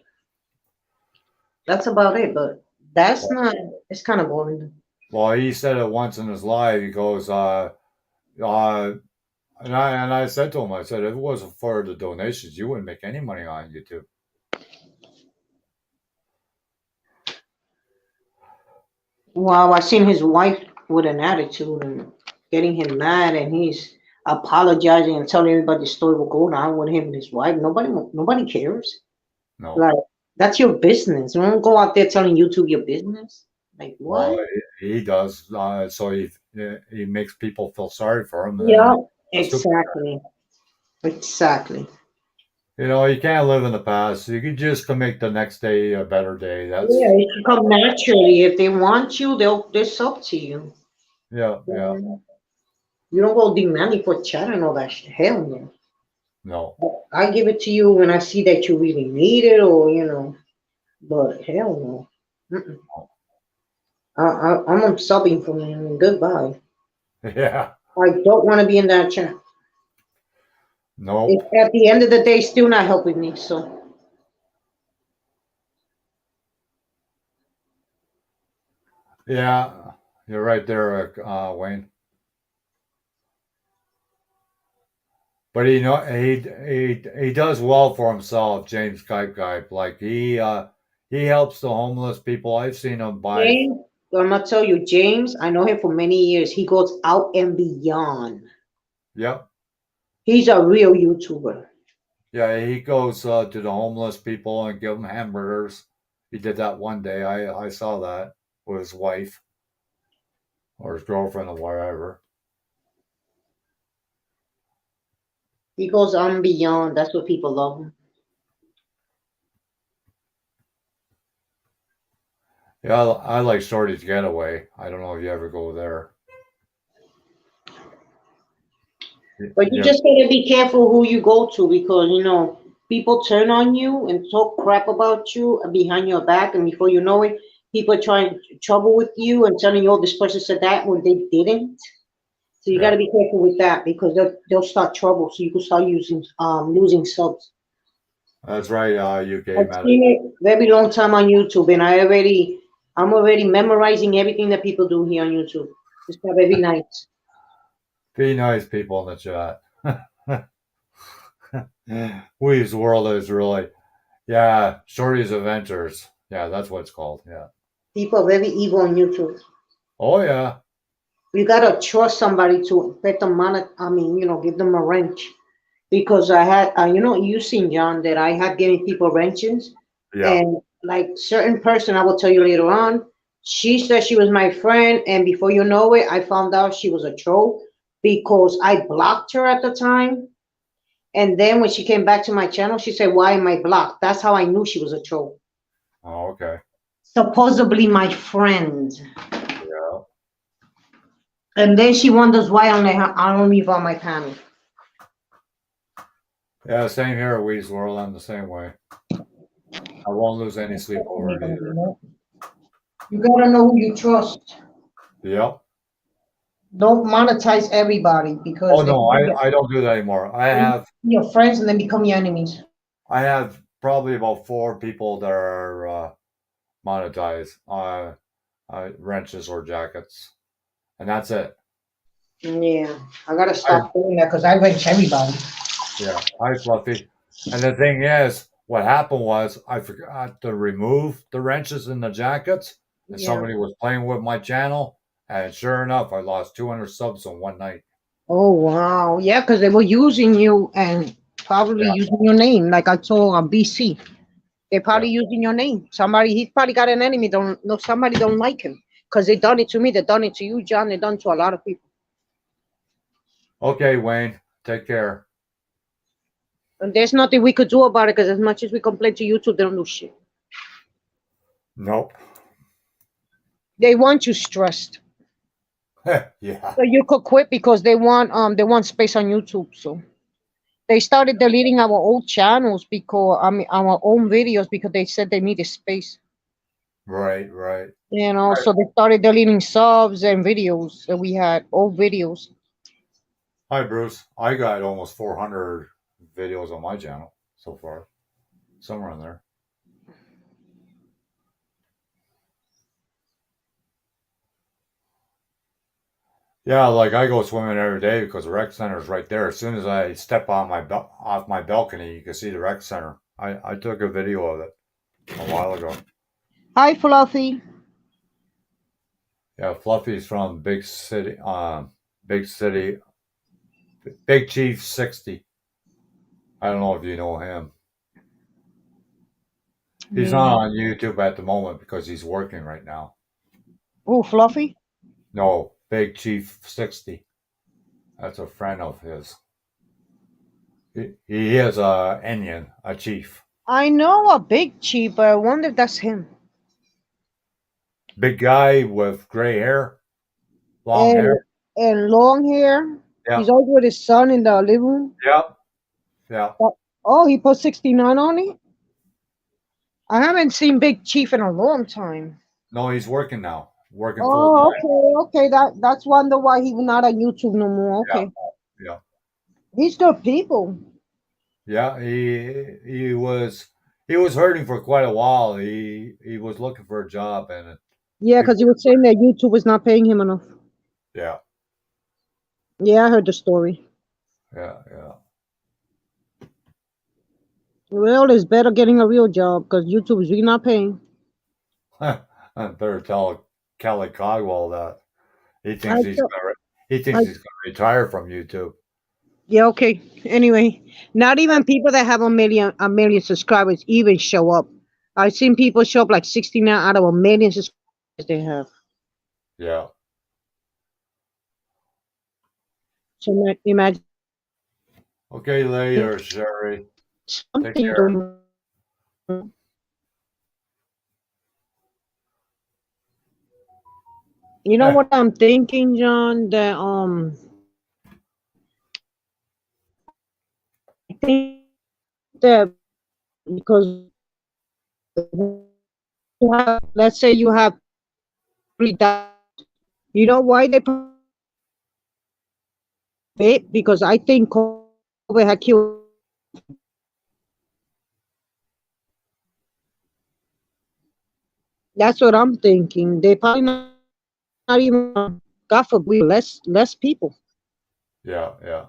That's about it. But that's not. It's kind of boring.
Well, he said it once in his live. He goes, and I said to him, I said, if it wasn't for the donations, you wouldn't make any money on YouTube.
Wow, I seen his wife with an attitude and getting him mad, and he's apologizing and telling everybody the story will go on with him and his wife. Nobody cares.
No.
Like, that's your business. Don't go out there telling YouTube your business. Like, what?
Well, he does. So he makes people feel sorry for him.
Yeah, exactly. Exactly.
You can't live in the past. You can just make the next day a better day.
Yeah, it should come naturally. If they want you, they'll sub to you.
Yeah.
You don't go demanding for chat and all that shit. Hell no.
No.
I give it to you when I see that you really need it, or but hell no. I'm subbing from him. Goodbye.
Yeah.
I don't want to be in that chat.
No.
At the end of the day, still not helping me. So.
Yeah, you're right there, Wayne. But he does well for himself, James Guy. Like he helps the homeless people. I've seen him buy.
James, I'm gonna tell you, James. I know him for many years. He goes out and beyond.
Yep.
He's a real YouTuber.
Yeah, he goes to the homeless people and give them hamburgers. He did that one day. I saw that with his wife or his girlfriend or whatever.
He goes on and beyond. That's what people love him.
Yeah, I like Shorty's Getaway. I don't know if you ever go there.
But you just gotta be careful who you go to, because people turn on you and talk crap about you behind your back, and before you know it, people are trying trouble with you and telling you, "Oh, this person said that," when they didn't. So you got to be careful with that, because they'll start trouble. So you can start losing subs.
That's right. UK.
I've seen it very long time on YouTube, and I already I'm already memorizing everything that people do here on YouTube. Just have every night.
Be nice, people in the chat. Wee's World is really, yeah, Shorty's Adventures. Yeah, that's what it's called. Yeah.
People are very evil on YouTube.
Oh, yeah.
You gotta trust somebody to put them on it. I mean, give them a wrench. Because I had, you seen, John, that I had given people wrenches,
Yeah.
and like certain person, I will tell you later on. She said she was my friend, and before you know it, I found out she was a troll because I blocked her at the time. And then when she came back to my channel, she said, "Why am I blocked?" That's how I knew she was a troll.
Oh, okay.
Supposedly my friend.
Yeah.
And then she wonders why I don't leave on my panel.
Yeah, same here, Wee's World. I'm the same way. I won't lose any sleep over it either.
You gotta know who you trust.
Yep.
Don't monetize everybody because
Oh,
they
no,
can
I don't do that anymore. I have
be your friends and then become your enemies.
probably about 4 people that are monetized, wrenches or jackets, and that's it.
Yeah, I gotta stop doing that because I wrench everybody.
Yeah. Hi, Fluffy. And the thing is, what happened was I forgot to remove the wrenches in the jackets, and
Yeah.
somebody was playing with my channel, and sure enough, I lost 200 subs in one night.
Oh wow, yeah, because they were using you and probably
Yeah.
using your name, like I told on BC. They're probably using your name. He's probably got an enemy. Somebody don't like him because they done it to me. They done it to you, John. They done it to a lot of people.
Okay, Wayne, take care.
And there's nothing we could do about it because as much as we complain to YouTube, they don't do shit.
Nope.
They want you stressed.
Yeah.
So you could quit because they want space on YouTube. So they started deleting our old channels because our own videos because they said they needed space.
Right, right.
So they started deleting subs and videos that we had, old videos.
Hi, Bruce. I got almost 400 videos on my channel so far. Somewhere in there. Yeah, like I go swimming every day because the rec center is right there. As soon as I step on off my balcony, you can see the rec center. I took a video of it a while ago.
Hi, Fluffy.
Yeah, Fluffy's from Big Chief 60. I don't know if you know him. He's not on YouTube at the moment because he's working right now.
Oh, Fluffy?
No, Big Chief 60. That's a friend of his. He is a Indian, a chief.
I know a Big Chief, but I wonder if that's him.
Big guy with gray hair, long hair.
And long hair.
Yeah.
He's always with his son in the living room.
Yep. Yeah.
Oh, he put 69 on it? I haven't seen Big Chief in a long time.
No, he's working now. Working full time.
Okay. That's wonder why he's not on YouTube no more. Okay.
Yeah.
He's good people.
Yeah, he was hurting for quite a while. He was looking for a job and
Yeah, because he was saying that YouTube was not paying him enough.
yeah.
Yeah, I heard the story.
Yeah.
Well, it's better getting a real job because YouTube is really not paying.
I better tell Kelly Cogwell that he thinks he's gonna retire from YouTube.
Yeah, okay. Anyway, not even people that have a million subscribers even show up. I've seen people show up like 69 out of a million subscribers they have.
Yeah.
So imagine.
Okay, later, Sherry.
Something
Take care.
You know what I'm thinking, John? That I think that because let's say you have 3,000, you know why they it? Because I think COVID had killed.
That's what I'm thinking. They probably not even, God forbid, less people.
Yeah, yeah.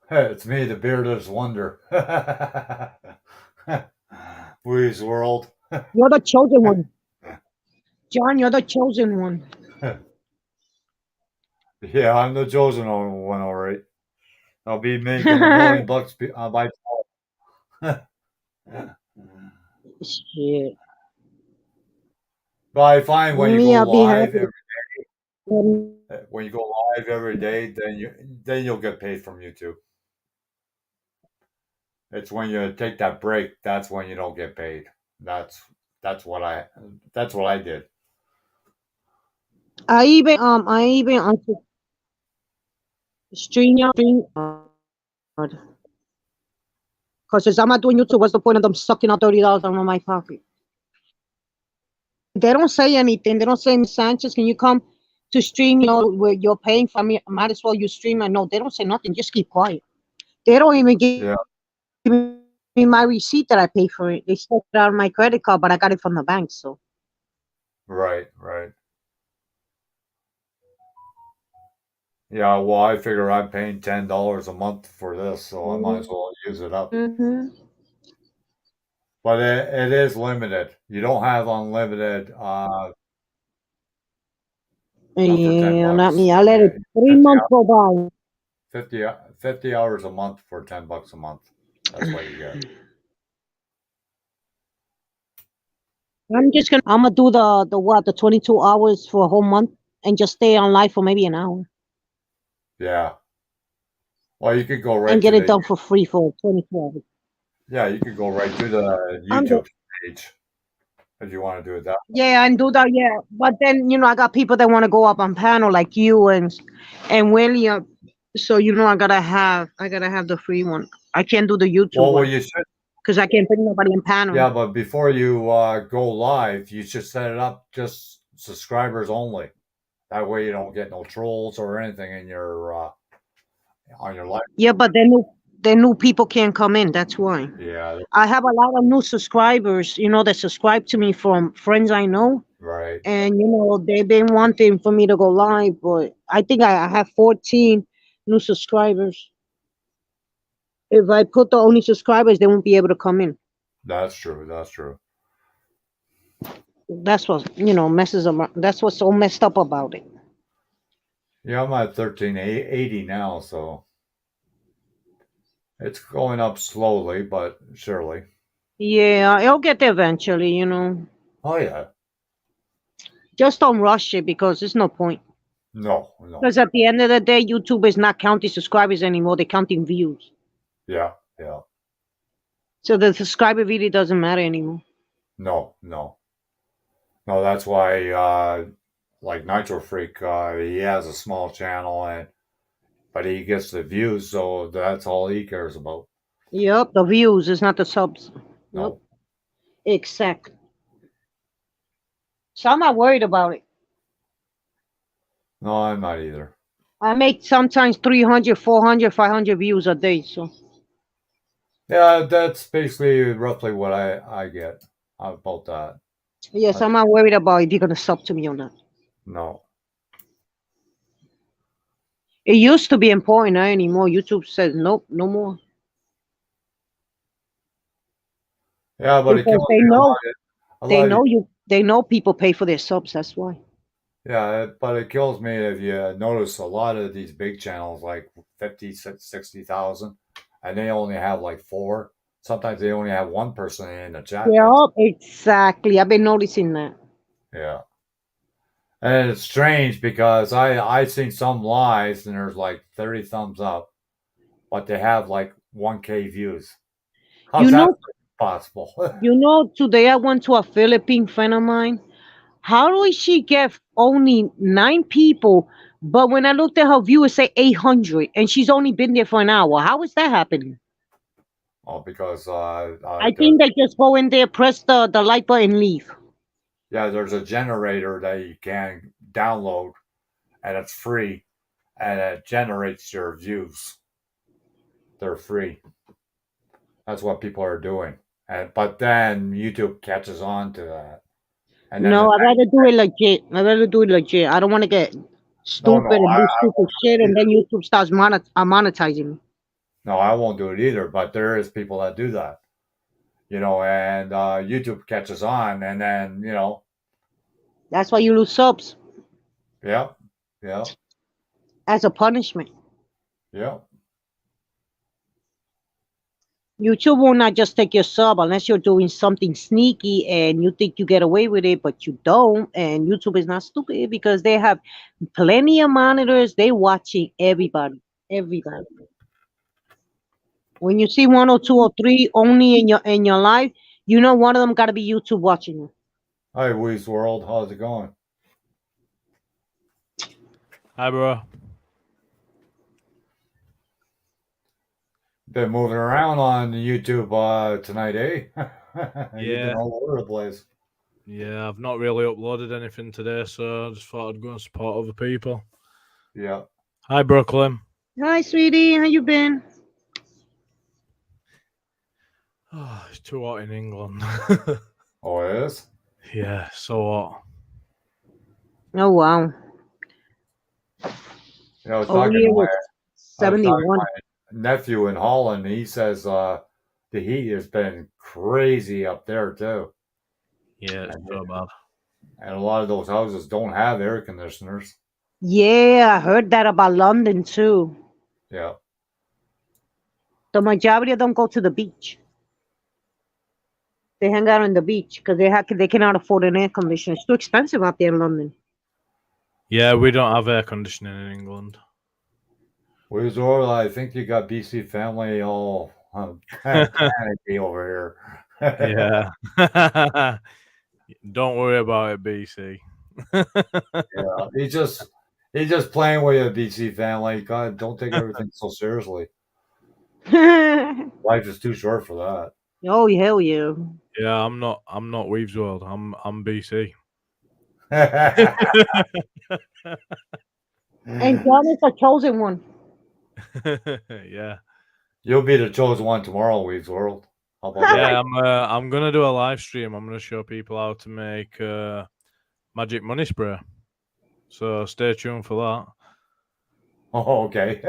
Hey, it's me, the beardless wonder. Woo's world.
You're the chosen one, John. You're the chosen one.
Yeah, I'm the chosen one, all right. I'll be making $1 million by
Shit.
But I find when you
Me,
go
I'll be
live
happy.
every when you go live every day, then you'll get paid from YouTube. It's when you take that break that's when you don't get paid. That's that's what I that's what I did.
I even on StreamYard, because if I'm not doing YouTube, what's the point of them sucking out $30 out of my pocket? They don't say anything. They don't say, Miss Sanchez, can you come to stream? Where you're paying for me, might as well you stream. And no, they don't say nothing. Just keep quiet. They don't even give
Yeah,
me my receipt that I pay for it. They took it out of my credit card, but I got it from the bank. So
right, right. Yeah, well, I figure I'm paying $10 a month for this, so I might as well use it up.
hmm
But it is limited. You don't have unlimited not for 10
yeah, not
bucks.
me. I let
Yeah,
it
50
3 months go by.
50 hours a month for $10 a month. That's what you get.
I'm gonna do the 22 hours for a whole month and just stay on live for maybe an hour
Yeah. Well, you could go
and
right
get
to
it
the
done for free for 22 hours.
yeah, you could go right to the
I'm good.
YouTube page if you want to do it that.
Yeah, and do that. Yeah, but then I got people that want to go up on panel like you and William. So I gotta have the free one. I can't do the YouTube
Well,
one
you should.
because I can't bring nobody in panel.
Yeah, but before you go live, you should set it up just subscribers only. That way, you don't get no trolls or anything in your on your live.
Yeah, but then new people can't come in. That's why.
Yeah,
I have a lot of new subscribers, that subscribe to me from friends I know,
right.
and they've been wanting for me to go live, but I think I have 14 new subscribers. If I put the only subscribers, they won't be able to come in.
That's true. That's true.
That's what messes them up. That's what's so messed up about it.
Yeah, I'm at 1380 now, so it's going up slowly but surely.
Yeah, it'll get there eventually.
Oh yeah.
Just don't rush it because there's no point.
No, no.
Because at the end of the day, YouTube is not counting subscribers anymore; they're counting views.
Yeah, yeah.
So the subscriber really doesn't matter anymore.
No, no. No, that's why like Nitro Freak, he has a small channel but he gets the views, so that's all he cares about.
Yep, the views is not the subs. Yep,
No.
exact. So I'm not worried about it.
No, I'm not either.
I make sometimes 300, 400, 500 views a day. So
Yeah, that's basically roughly what I get about that.
yes, I'm not worried about if you're gonna sub to me or not.
No.
It used to be important, not anymore. YouTube says nope, no more.
Yeah, but it
Because
kills
they
me
know
a
they
lot of
know you they know people pay for their subs. That's why.
yeah, but it kills me if you notice a lot of these big channels like 50, 60,000, and they only have like four. Sometimes they only have one person in the chat.
Yeah, exactly. I've been noticing that.
Yeah. And it's strange because I seen some lives and there's like 30 thumbs up, but they have like 1K views.
You
How's that
know,
possible?
today I went to a Philippine friend of mine. How do she get only 9 people? But when I looked at her view, it said 800, and she's only been there for an hour. How is that happening?
Oh, because
I think they just go in there, press the like button, and leave.
yeah, there's a generator that you can download, and it's free, and it generates your views. They're free. That's what people are doing. but then YouTube catches on to that. And then
No, I'd rather do it legit. I'd rather do it legit. I don't want to get stupid and
I
do
won't
stupid
do
shit,
it
and
either.
then YouTube starts monetizing me.
No, I won't do it either. But there is people that do that, and YouTube catches on, and then
That's why you lose subs
yep, yep,
as a punishment.
yep.
YouTube will not just take your sub unless you're doing something sneaky and you think you get away with it, but you don't. And YouTube is not stupid because they have plenty of monitors. They watching everybody, everybody. When you see 1 or 2 or 3 only in your life, you know one of them got to be YouTube watching you.
Hi, Weez World. How's it going?
Hi, bro.
Been moving around on YouTube tonight, eh? You've been
Yeah.
all over the place.
Yeah, I've not really uploaded anything today, so I just thought I'd go and support other people.
Yeah.
Hi, Brooklyn.
Hi, sweetie. How you been?
Oh, it's too hot in England.
Oh, it is?
Yeah, so hot.
Oh, wow.
I was
Over
talking
here
to
was
I was talking to
71.
my nephew in Holland. He says the heat has been crazy up there too,
Yeah, it's so bad.
and a lot of those houses don't have air conditioners.
Yeah, I heard that about London too.
Yeah.
The majority of them go to the beach. They hang out on the beach because they cannot afford an air conditioner. It's too expensive out there in London.
Yeah, we don't have air conditioning in England.
Where's Orla? I think you got BC family all panicky over here.
Yeah. Don't worry about it, BC.
Yeah. He's just playing with you, BC family. God, don't take everything so seriously. Life is too short for that.
Oh, hell yeah.
Yeah, I'm not Weaves World. I'm BC.
And John is the chosen one.
Yeah.
You'll be the chosen one tomorrow, Weaves World. How about that?
Yeah, I'm gonna do a live stream. I'm gonna show people how to make magic money spray. So stay tuned for that.
Oh, okay.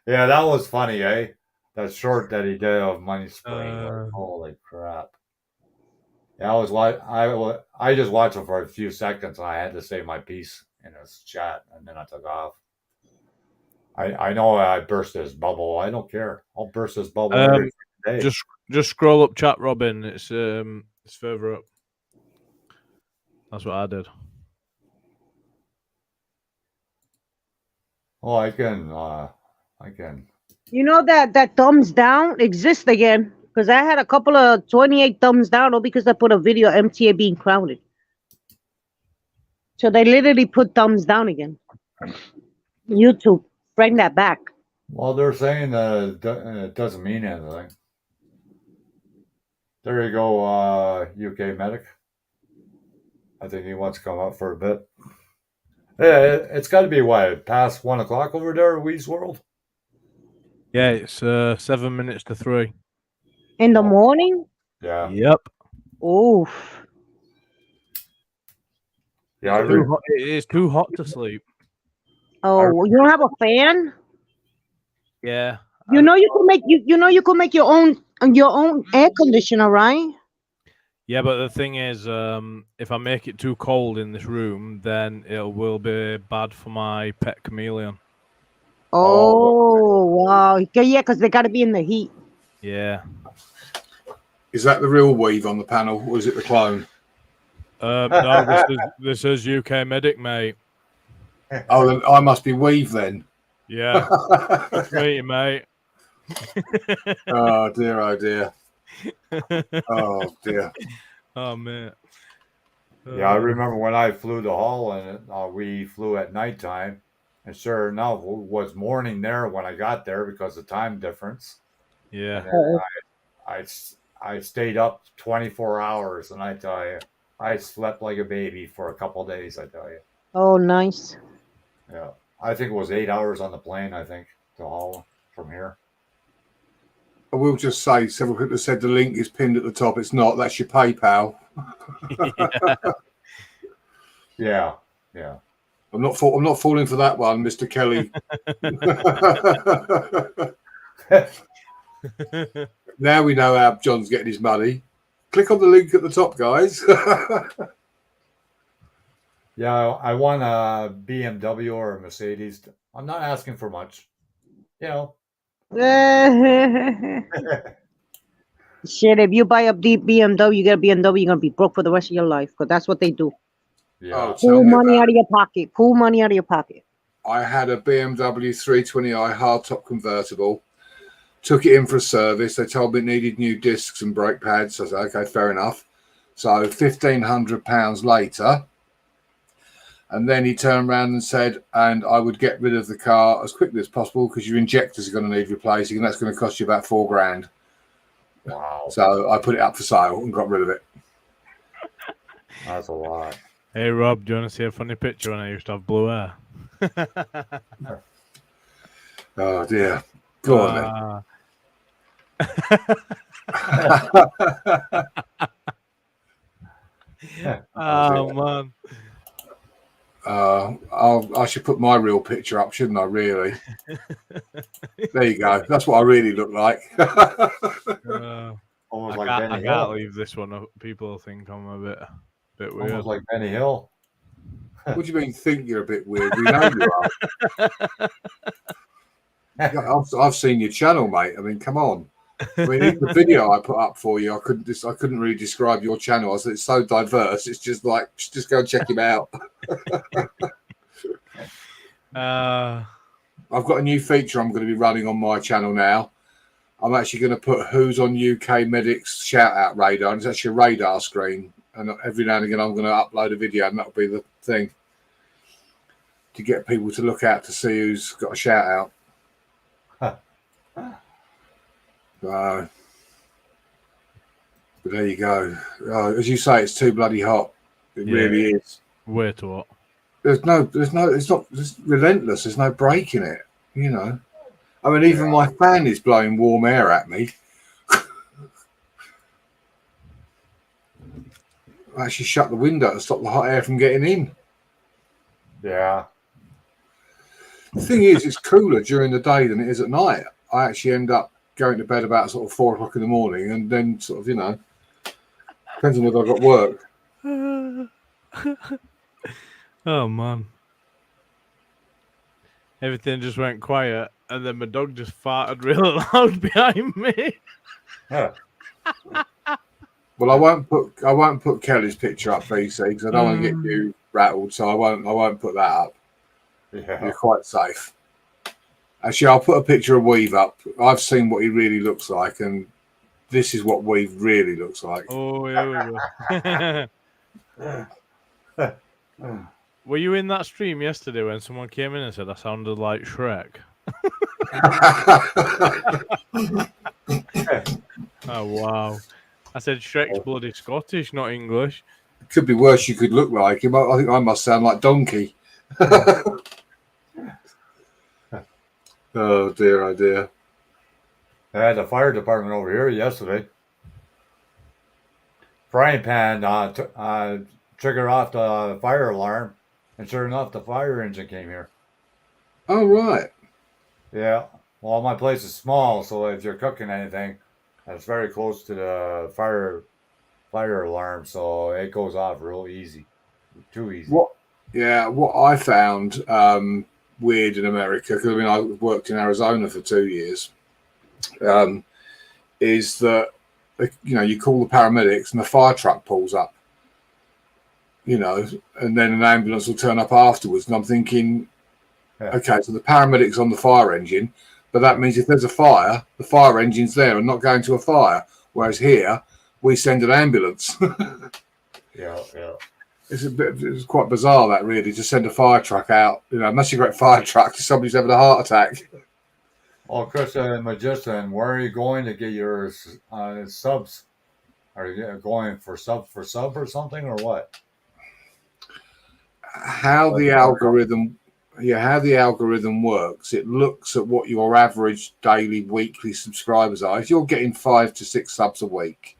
Yeah, that was funny, eh? That short that he did of money spraying. Like, holy crap! Yeah, I just watched it for a few seconds, and I had to say my piece in his chat, and then I took off. I know I burst his bubble. I don't care. I'll burst his bubble every day.
Just scroll up chat, Robin. It's further up. That's what I did.
Oh, I can.
You know that thumbs down exists again because I had a couple of 28 thumbs down, all because I put a video of MTA being crowded. So they literally put thumbs down again. YouTube, bring that back.
Well, they're saying that it doesn't mean anything. There you go, UK medic. I think he wants to come up for a bit. Yeah, it's got to be what, past 1 o'clock over there, Wee's World.
Yeah, it's 7 minutes to 3.
In the morning?
Yeah.
Yep.
Oof.
Yeah,
it's too hot to sleep.
Oh, you don't have a fan?
Yeah.
You know you could make your own air conditioner, right?
Yeah, but the thing is, if I make it too cold in this room, then it will be bad for my pet chameleon.
Oh, wow. Yeah, because they got to be in the heat.
Yeah.
Is that the real Weave on the panel, or is it the clone?
No, this is UK medic, mate.
Oh, then I must be Weave then.
Yeah. Meet you, mate.
Oh dear, oh dear. Oh dear.
Oh man.
Yeah, I remember when I flew to Holland, we flew at nighttime, and sure enough, it was morning there when I got there because of time difference.
Yeah.
And I stayed up 24 hours, and I tell you, I slept like a baby for a couple of days. I tell you.
Oh, nice.
Yeah, I think it was 8 hours on the plane. I think to Holland from here.
I will just say, several people have said the link is pinned at the top. It's not. That's your PayPal.
Yeah.
Yeah.
I'm not falling for that one, Mr. Kelly. Now we know how John's getting his money. Click on the link at the top, guys.
Yeah, I want a BMW or a Mercedes. I'm not asking for much. You know.
Shit, if you buy a BMW, you get a BMW, you're gonna be broke for the rest of your life, because that's what they do.
Yeah.
Oh, tell
Pull
me
money
about
out of your pocket. Pull money out of your pocket.
I had a BMW 320i hardtop convertible. Took it in for a service. They told me it needed new discs and brake pads. I said, okay, fair enough. So £1,500 later. And then he turned around and said, and I would get rid of the car as quickly as possible because your injectors are going to need replacing, and that's going to cost you about £4,000.
Wow.
So I put it up for sale and got rid of it.
That's a lot.
Hey Rob, do you want to see a funny picture when I used to have blue hair?
Oh dear. Go on then.
Oh man.
I should put my real picture up, shouldn't I? Really? There you go. That's what I really look like.
Almost
I
like Benny
can't
Hill.
leave this one up. People think I'm a bit weird.
Almost like Benny Hill.
What do you mean? Think you're a bit weird? We know you are. I've seen your channel, mate. I mean, come on. I mean, even the video I put up for you, I couldn't really describe your channel. I said it's so diverse. It's just like, just go and check him out. I've got a new feature I'm going to be running on my channel now. I'm actually going to put Who's on UK Medics shout out radar. And it's actually a radar screen. And every now and again, I'm going to upload a video, and that'll be the thing to get people to look out to see who's got a shout out. But there you go. As you say, it's too bloody hot. It really is.
Way too hot.
It's relentless. There's no break in it, you know. I mean, even my fan is blowing warm air at me. I actually shut the window to stop the hot air from getting in.
Yeah.
The thing is, it's cooler during the day than it is at night. I actually end up going to bed about sort of 4 o'clock in the morning, and then sort of, you know, depends on whether I've got work.
Oh man. Everything just went quiet, and then my dog just farted really loud behind me.
Yeah.
Well, I won't put Kelly's picture up, VC, because I don't want to get you rattled. So I won't put that up.
Yeah.
You're quite safe. Actually, I'll put a picture of Weave up. I've seen what he really looks like, and this is what Weave really looks like.
Oh, here we go. Were you in that stream yesterday when someone came in and said I sounded like Shrek? Oh wow! I said Shrek's bloody Scottish, not English.
It could be worse. You could look like him. I think I must sound like Donkey. Oh dear, oh dear.
I had the fire department over here yesterday. Frying pan triggered off the fire alarm, and sure enough, the fire engine came here.
Oh right.
Yeah. Well, my place is small, so if you're cooking anything, it's very close to the fire alarm, so it goes off real easy. Too easy.
What I found weird in America, because I mean I worked in Arizona for 2 years, is that you call the paramedics and the fire truck pulls up, and then an ambulance will turn up afterwards, and I'm thinking, okay, so the paramedics on the fire engine, but that means if there's a fire, the fire engine's there and not going to a fire, whereas here we send an ambulance.
Yeah.
It's quite bizarre that really, to send a fire truck out, unless you've got a fire truck to somebody's having a heart attack.
Oh, Chris and Magician, where are you going to get your subs? Are you going for sub or something, or what?
How the algorithm how the algorithm works, it looks at what your average daily, weekly subscribers are. If you're getting 5 to 6 subs a week,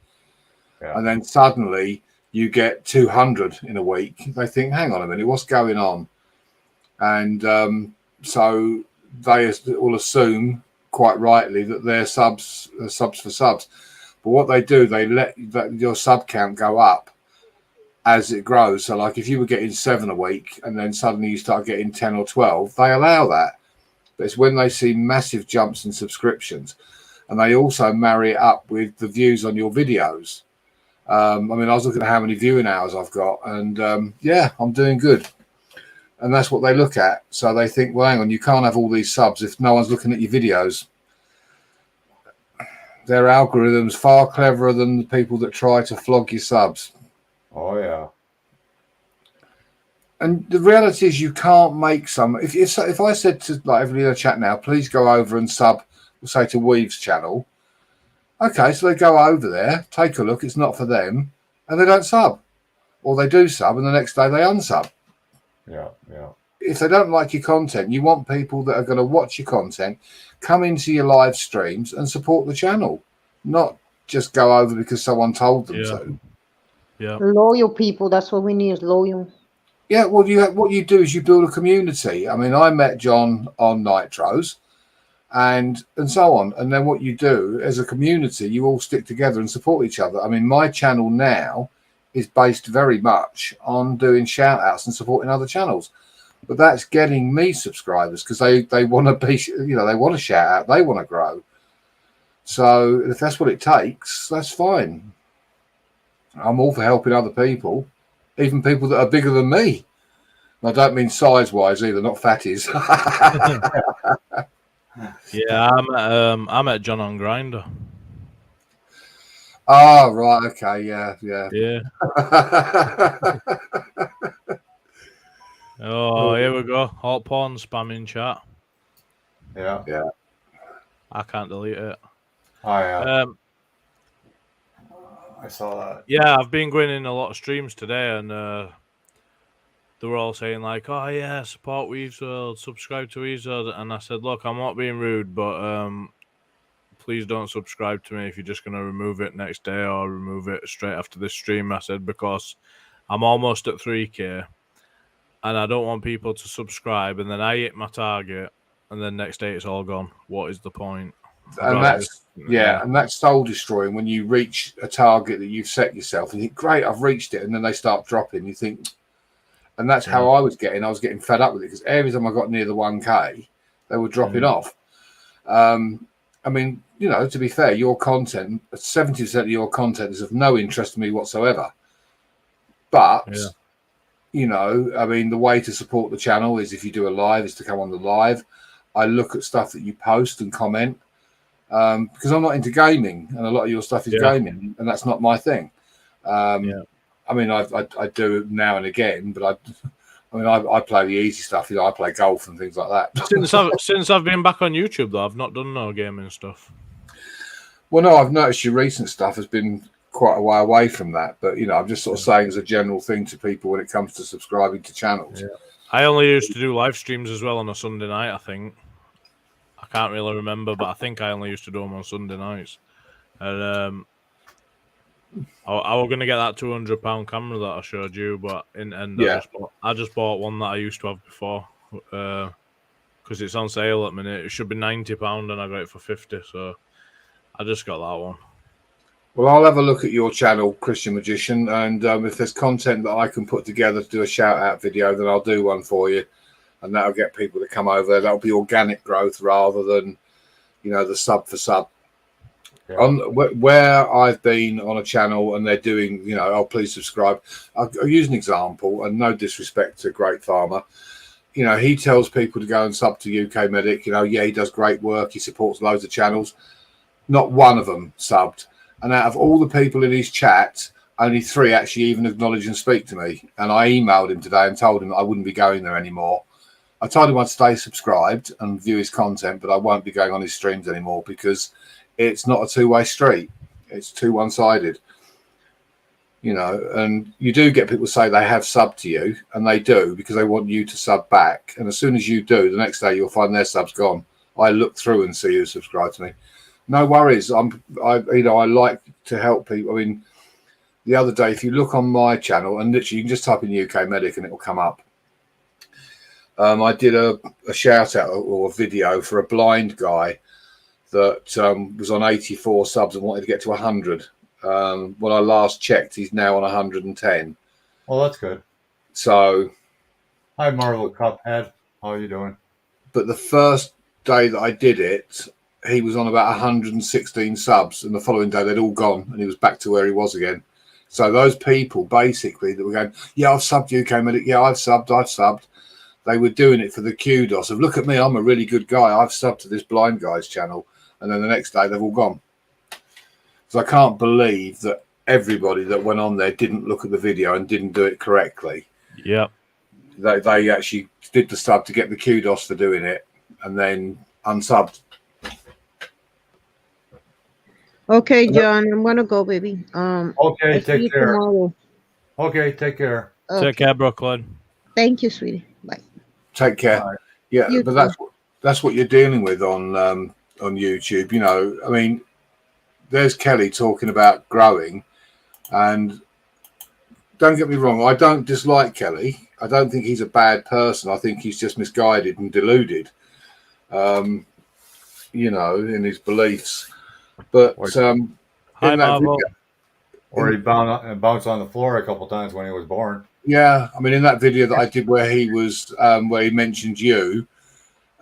and then suddenly you get 200 in a week, they think, hang on a minute, what's going on? And so they will assume, quite rightly, that they're subs for subs. But what they do, they let your sub count go up as it grows. So like if you were getting 7 a week and then suddenly you start getting 10 or 12, they allow that. But it's when they see massive jumps in subscriptions, and they also marry it up with the views on your videos. I mean, I was looking at how many viewing hours I've got, and I'm doing good. And that's what they look at. So they think, well, hang on, you can't have all these subs if no one's looking at your videos. Their algorithm's far cleverer than the people that try to flog your subs.
Oh yeah.
And the reality is, you can't make some. If I said to like everybody in the chat now, please go over and sub, say to Weave's channel. Okay, so they go over there, take a look. It's not for them, and they don't sub, or they do sub, and the next day they unsub.
Yeah.
If they don't like your content, you want people that are going to watch your content, come into your live streams and support the channel, not just go over because someone told them to.
Yeah.
Loyal people. That's what we need, is loyal.
Yeah, well, what you do is you build a community. I mean, I met John on Nitros and so on. And then what you do as a community, you all stick together and support each other. I mean, my channel now is based very much on doing shout outs and supporting other channels. But that's getting me subscribers because they want to be, they want to shout out, they want to grow. So if that's what it takes, that's fine. I'm all for helping other people, even people that are bigger than me. And I don't mean size-wise either, not fatties.
Yeah, I'm at John on Grinder.
Oh, right, okay, yeah.
Yeah. Oh, here we go. Hot porn spam in chat.
Yeah.
I can't delete it.
Oh yeah. I saw that.
Yeah, I've been going in a lot of streams today, and they were all saying like, "Oh yeah, support Weaves World, subscribe to Weaves World," and I said, "Look, I'm not being rude, but please don't subscribe to me if you're just gonna remove it next day or remove it straight after this stream." I said, because I'm almost at 3K, and I don't want people to subscribe, and then I hit my target, and then next day it's all gone. What is the point?
And that's soul destroying when you reach a target that you've set yourself and you think, great, I've reached it, and then they start dropping. You think, and that's how I was getting fed up with it, because every time I got near the 1K, they were dropping off. I mean, to be fair, your content, 70% of your content is of no interest to me whatsoever. But I mean, the way to support the channel is, if you do a live, is to come on the live. I look at stuff that you post and comment. Because I'm not into gaming, and a lot of your stuff is gaming, and that's not my thing. I mean, I do now and again, but I play the easy stuff. I play golf and things like that.
Since I've been back on YouTube, though, I've not done no gaming stuff.
Well, no, I've noticed your recent stuff has been quite a way away from that. But I'm just sort of saying as a general thing to people when it comes to subscribing to channels.
Yeah. I only used to do live streams as well on a Sunday night, I think. I can't really remember, but I think I only used to do them on Sunday nights. And I was going to get that £200 camera that I showed you, but in the end, I just bought one that I used to have before, because it's on sale at the minute. It should be £90, and I got it for 50, so I just got that one.
Well, I'll have a look at your channel, Christian Magician, and if there's content that I can put together to do a shout-out video, then I'll do one for you. And that'll get people to come over. That'll be organic growth rather than, the sub for sub. Yeah. On where I've been on a channel and they're doing, please subscribe. I'll use an example, and no disrespect to Great Farmer. He tells people to go and sub to UK Medic. He does great work. He supports loads of channels. Not one of them subbed. And out of all the people in his chat, only 3 actually even acknowledge and speak to me. And I emailed him today and told him that I wouldn't be going there anymore. I told him I'd stay subscribed and view his content, but I won't be going on his streams anymore because it's not a two-way street. It's too one-sided. you know, and you do get people say they have subbed to you, and they do because they want you to sub back. And as soon as you do, the next day you'll find their subs gone. I look through and see who subscribed to me. No worries. I like to help people. I mean, the other day, if you look on my channel, and literally you can just type in UK Medic and it will come up. I did a shout out or a video for a blind guy that was on 84 subs and wanted to get to 100. When I last checked, he's now on 110.
Well, that's good.
So,
Hi, Marvel Cuphead. How are you doing?
but the first day that I did it, he was on about 116 subs, and the following day they'd all gone, and he was back to where he was again. So those people basically that were going, yeah, I've subbed UK Medic, yeah, I've subbed. They were doing it for the kudos of, look at me, I'm a really good guy. I've subbed to this blind guy's channel, and then the next day they've all gone. So I can't believe that everybody that went on there didn't look at the video and didn't do it correctly.
Yep.
They actually did the sub to get the kudos for doing it, and then unsubbed.
Okay, John, I'm gonna go, baby.
Okay,
I'll see you
take care.
tomorrow.
Okay, take care.
Okay.
Take care, Brooklyn.
Thank you, sweetie. Bye.
Take care.
All right.
Yeah,
You
but that's what you're dealing with on YouTube. You know, I mean, there's Kelly talking about growing, and don't get me wrong, I don't dislike Kelly. I don't think he's a bad person. I think he's just misguided and deluded, you know, in his beliefs. But
Hi,
in that
Marvel.
video,
Or he bounced on the floor a couple times when he was born.
yeah, I mean, in that video that I did where he was, where he mentioned you,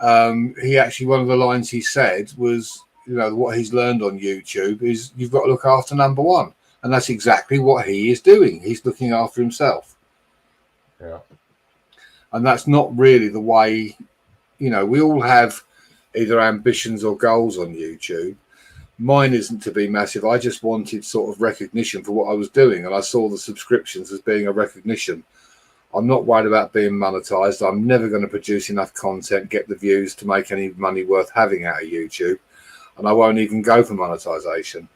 he actually, one of the lines he said was, you know, what he's learned on YouTube is you've got to look after number one. And that's exactly what he is doing. He's looking after himself.
Yeah.
And that's not really the way, you know, we all have either ambitions or goals on YouTube. Mine isn't to be massive. I just wanted sort of recognition for what I was doing. And I saw the subscriptions as being a recognition. I'm not worried about being monetized. I'm never going to produce enough content, get the views to make any money worth having out of YouTube. And I won't even go for monetization.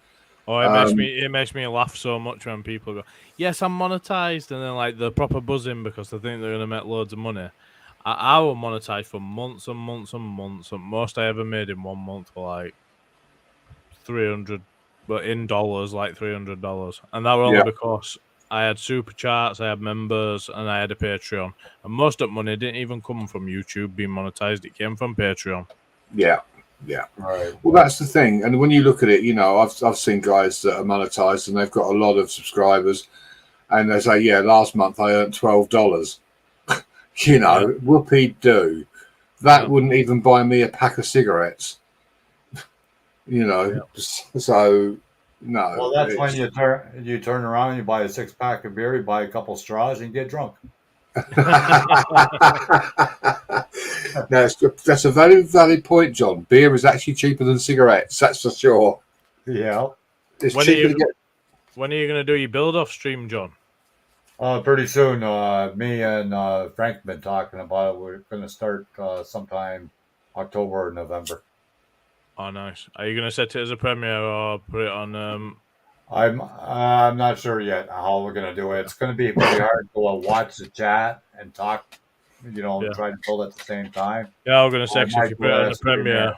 Oh, it makes me laugh so much when people go, "Yes, I'm monetized," and then like the proper buzzing because they think they're gonna make loads of money. I was monetized for months and months and months, and most I ever made in 1 month were like $300, but in dollars, like $300, and that was only because I had super chats, I had members, and I had a Patreon. And most of the money didn't even come from YouTube being monetized; it came from Patreon.
Yeah. Yeah.
Right.
Well, that's the thing. And when you look at it, you know, I've seen guys that are monetized and they've got a lot of subscribers, and they say, yeah, last month I earned $12. You know, whoopee do. That wouldn't even buy me a pack of cigarettes. You know, so no.
Well, that's when you turn around, you buy a 6-pack of beer, you buy a couple straws, and you get drunk.
That's a very valid point, John. Beer is actually cheaper than cigarettes, that's for sure.
Yeah.
It's
When
cheaper to get.
When are you gonna do your build-off stream, John?
Pretty soon. Me and Frank have been talking about it. We're going to start sometime October or November.
Oh, nice. Are you gonna set it as a premiere or put it on?
I'm not sure yet how we're going to do it. It's going to be pretty hard to watch the chat and talk, you know, try to build at the same time.
Yeah, I'm gonna say
I
if you put it on the premiere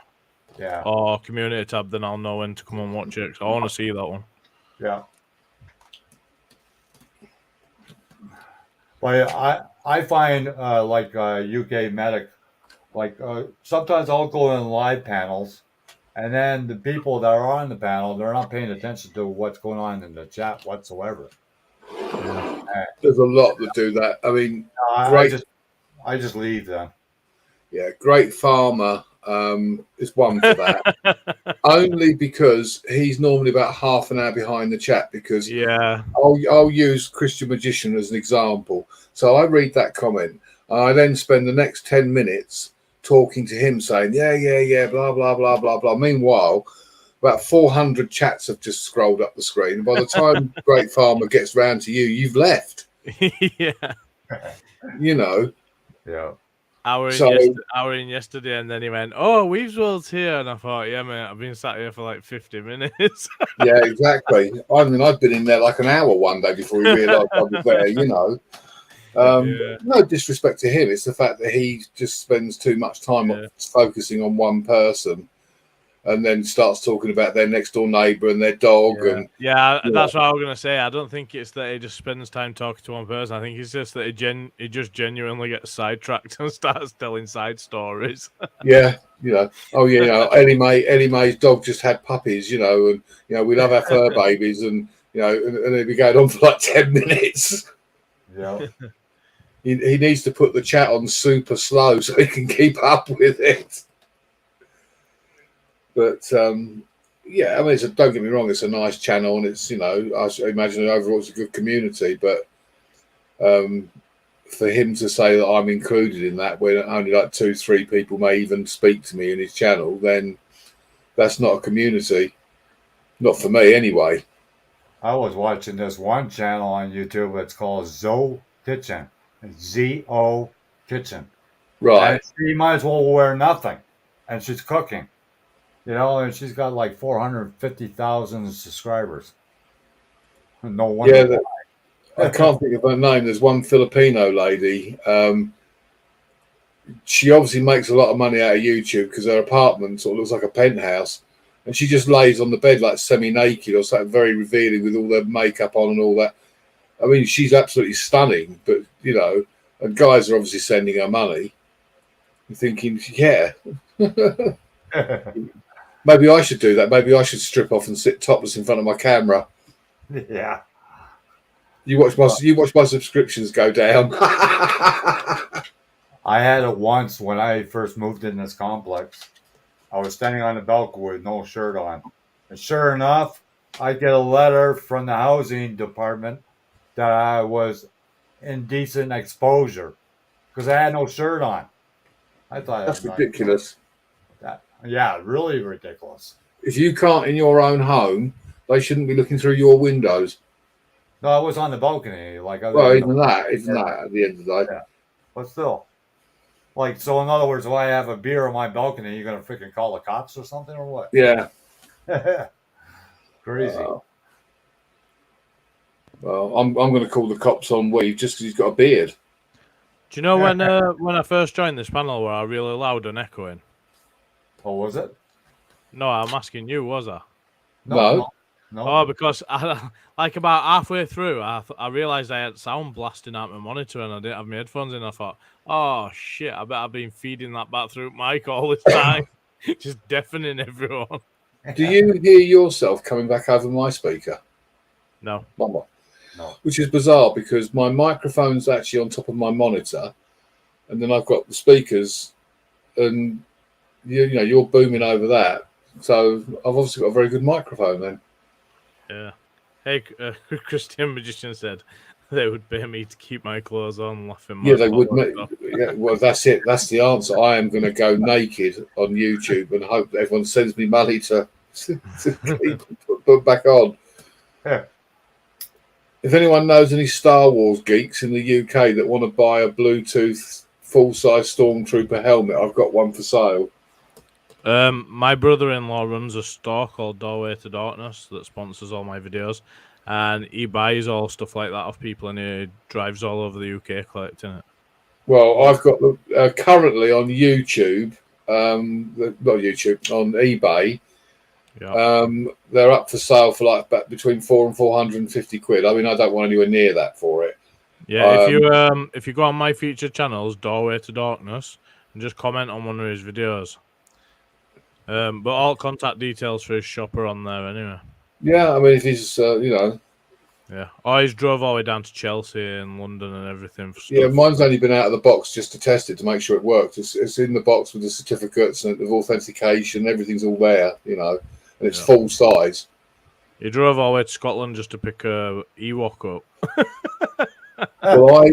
Yeah.
or community tab, then I'll know when to come and watch it. 'Cause I want to see that one.
Yeah. But I find like UK Medic, like sometimes I'll go in live panels, and then the people that are on the panel, they're not paying attention to what's going on in the chat whatsoever.
There's a lot that do that. I mean,
I just leave them.
yeah, Great Farmer is one for that. Only because he's normally about half an hour behind the chat, because
Yeah.
I'll use Christian Magician as an example. So I read that comment. I then spend the next 10 minutes talking to him saying, yeah, blah, blah, blah, blah, blah. Meanwhile, about 400 chats have just scrolled up the screen. And by the time Great Farmer gets round to you, you've left.
Yeah.
You know,
Yeah.
So
hour in yesterday, and then he went, "Oh, Weaves World's here," and I thought, "Yeah, mate, I've been sat here for like 50 minutes."
yeah, exactly. I mean, I've been in there like an hour one day before he realised I was there. You know.
Yeah.
No disrespect to him. It's the fact that he just spends too much time
Yeah.
focusing on one person, and then starts talking about their next door neighbour and their dog. And
Yeah,
you
that's what I was gonna say. I don't think it's that he just spends time talking to one person. I think it's just that he just genuinely gets sidetracked and starts telling side stories.
yeah, you know, oh yeah, you know, Ellie Mae's dog just had puppies, you know, and you know we love our fur babies, and you know, and it'd be going on for like 10 minutes.
Yeah.
He needs to put the chat on super slow so he can keep up with it. But yeah, I mean, don't get me wrong, it's a nice channel, and it's, you know, I imagine overall it's a good community. But for him to say that I'm included in that, when only like 2-3 people may even speak to me in his channel, then that's not a community. Not for me, anyway.
I was watching this one channel on YouTube. It's called Zo Kitchen. Z-O Kitchen.
Right.
And she might as well wear nothing. And she's cooking. You know, and she's got like 450,000 subscribers. No wonder.
Yeah, I can't think of her name. There's one Filipino lady. She obviously makes a lot of money out of YouTube because her apartment sort of looks like a penthouse. And she just lays on the bed like semi-naked or something, very revealing with all the makeup on and all that. I mean, she's absolutely stunning, but, you know, and guys are obviously sending her money. I'm thinking, yeah. Maybe I should do that. Maybe I should strip off and sit topless in front of my camera.
Yeah.
You watch my subscriptions go down.
I had it once when I first moved in this complex. I was standing on the balcony with no shirt on. And sure enough, I get a letter from the housing department that I was indecent exposure because I had no shirt on. I thought
That's
that was
ridiculous.
Yeah, really ridiculous.
If you can't in your own home, they shouldn't be looking through your windows.
No, I was on the balcony. Like,
Well, even that at the end of the day.
Yeah. But still. Like, so in other words, if I have a beer on my balcony, you're going to freaking call the cops or something or what?
Yeah.
Crazy.
Well, I'm going to call the cops on Weave just because he's got a beard.
Do you know when I first joined this panel, were I really loud and echoing?
Oh, was it?
No, I'm asking you, was I?
No.
Oh, because like about halfway through, I realised I had sound blasting out my monitor and I didn't have my headphones in. I thought, oh shit, I bet I've been feeding that back through mic all this time, just deafening everyone.
Do you hear yourself coming back over my speaker?
No.
No. Which is bizarre because my microphone's actually on top of my monitor, and then I've got the speakers, and you know you're booming over that. So I've obviously got a very good microphone then.
Yeah. Hey, Christian Magician said they would pay me to keep my clothes on, laughing.
Yeah, they would. Yeah, well, that's it. That's the answer. I am going to go naked on YouTube and hope that everyone sends me money to keep put back on.
Yeah.
If anyone knows any Star Wars geeks in the UK that want to buy a Bluetooth full-size Stormtrooper helmet, I've got one for sale.
My brother-in-law runs a store called Doorway to Darkness that sponsors all my videos, and he buys all stuff like that off people, and he drives all over the UK collecting it.
Well, I've got currently on YouTube, not YouTube, on eBay.
Yeah.
They're up for sale for like between £400 and £450. I mean, I don't want anywhere near that for it.
Yeah, if you go on my featured channels, Doorway to Darkness, and just comment on one of his videos. But all contact details for his shop are on there anyway.
Yeah, I mean, if he's, you know.
Yeah. Oh, he's drove all the way down to Chelsea and London and everything. For stuff.
Yeah, mine's only been out of the box just to test it to make sure it works. It's in the box with the certificates and the authentication. Everything's all there, you know, and it's full size.
He drove all the way to Scotland just to pick a Ewok up.
Well,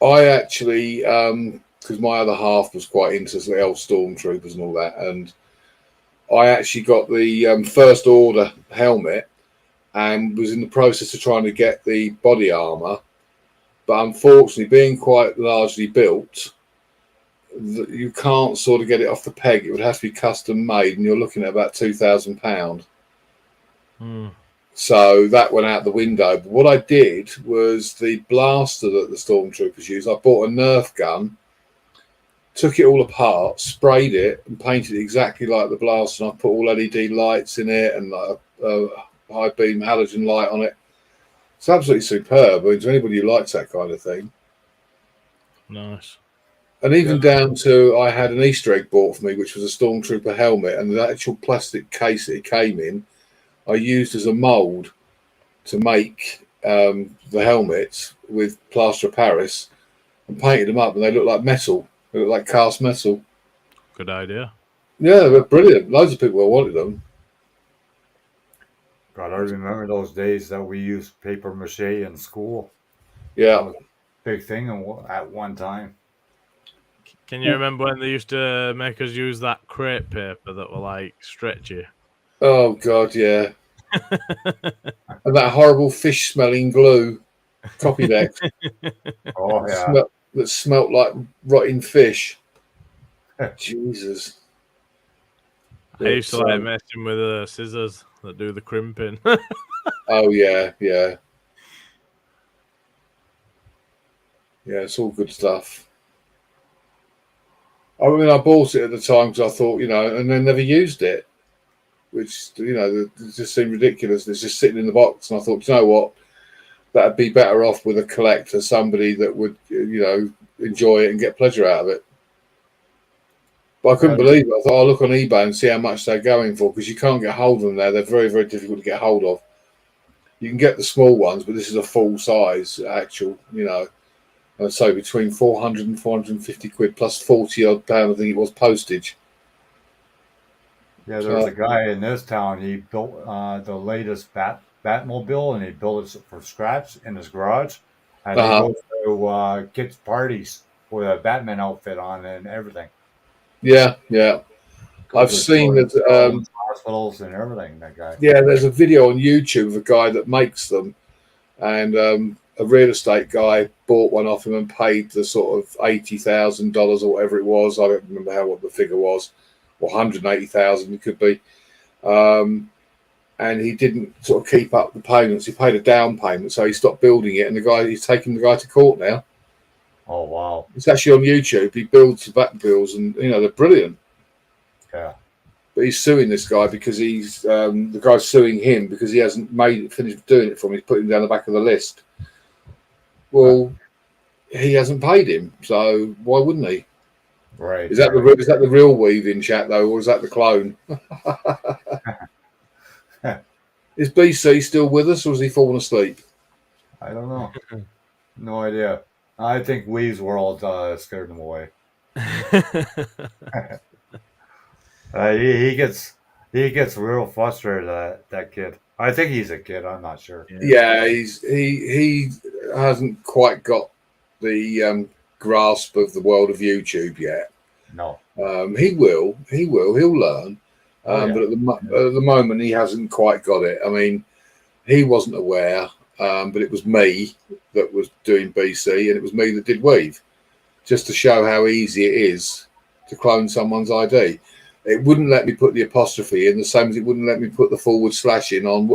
I actually, because my other half was quite into the elf stormtroopers and all that, and I actually got the first order helmet and was in the process of trying to get the body armor, but unfortunately, being quite largely built, you can't sort of get it off the peg. It would have to be custom made, and you're looking at about £2,000. So that went out the window. But what I did was the blaster that the stormtroopers use. I bought a Nerf gun, took it all apart, sprayed it, and painted it exactly like the blaster. And I put all LED lights in it and like a high beam halogen light on it. It's absolutely superb. I mean, to anybody who likes that kind of thing.
Nice.
And even down to, I had an Easter egg bought for me, which was a Stormtrooper helmet, and the actual plastic case that it came in, I used as a mould to make the helmets with plaster of Paris, and painted them up, and they look like metal. They look like cast metal.
Good idea.
Yeah, they were brilliant. Loads of people wanted them.
God, I remember those days that we used paper mache in school.
Yeah.
Big thing at one time.
Can you remember when they used to make us use that crepe paper that were like stretchy?
Oh God, yeah. And that horrible fish-smelling glue, Copydex.
Oh yeah.
That smelt like rotting fish. Jesus.
I used to like messing with scissors that do the crimping.
Oh yeah, yeah. Yeah, it's all good stuff. I mean, I bought it at the time because I thought, and then never used it, which, it just seemed ridiculous. It's just sitting in the box. And I thought, you know what? That'd be better off with a collector, somebody that would, enjoy it and get pleasure out of it. But I couldn't believe it. I thought, I'll look on eBay and see how much they're going for, because you can't get hold of them there. They're very, very difficult to get hold of. You can get the small ones, but this is a full size actual, I'd say between 400 and 450 quid plus 40 odd pound, I think it was, postage.
Yeah, there's a guy in this town. He built the latest Batmobile, and he built it from scratch in his garage. And he goes to kids' parties with a Batman outfit on and everything.
Yeah, yeah. I've seen that.
Hospitals and everything, that guy.
Yeah, there's a video on YouTube of a guy that makes them. And a real estate guy bought one off him and paid the sort of $80,000 or whatever it was. I don't remember what the figure was, or 180,000 it could be. And he didn't sort of keep up the payments. He paid a down payment, so he stopped building it. And he's taking the guy to court now.
Oh wow!
It's actually on YouTube. He builds the Batmobiles, and they're brilliant.
Yeah.
But he's suing this guy because he's the guy's suing him because he hasn't finished doing it for him. He's put him down the back of the list. Well, he hasn't paid him, so why wouldn't he?
Right.
Is that the real weaving chat though, or is that the clone? Is BC still with us, or has he fallen asleep?
I don't know. No idea. I think Wee's World scared him away. He gets real frustrated, that kid. I think he's a kid. I'm not sure.
Yeah, he hasn't quite got the grasp of the world of YouTube yet.
No.
He will. He'll learn. But at the moment, he hasn't quite got it. I mean, he wasn't aware, but it was me that was doing BC, and it was me that did Weave, just to show how easy it is to clone someone's ID. It wouldn't let me put the apostrophe in, the same as it wouldn't let me put the / in on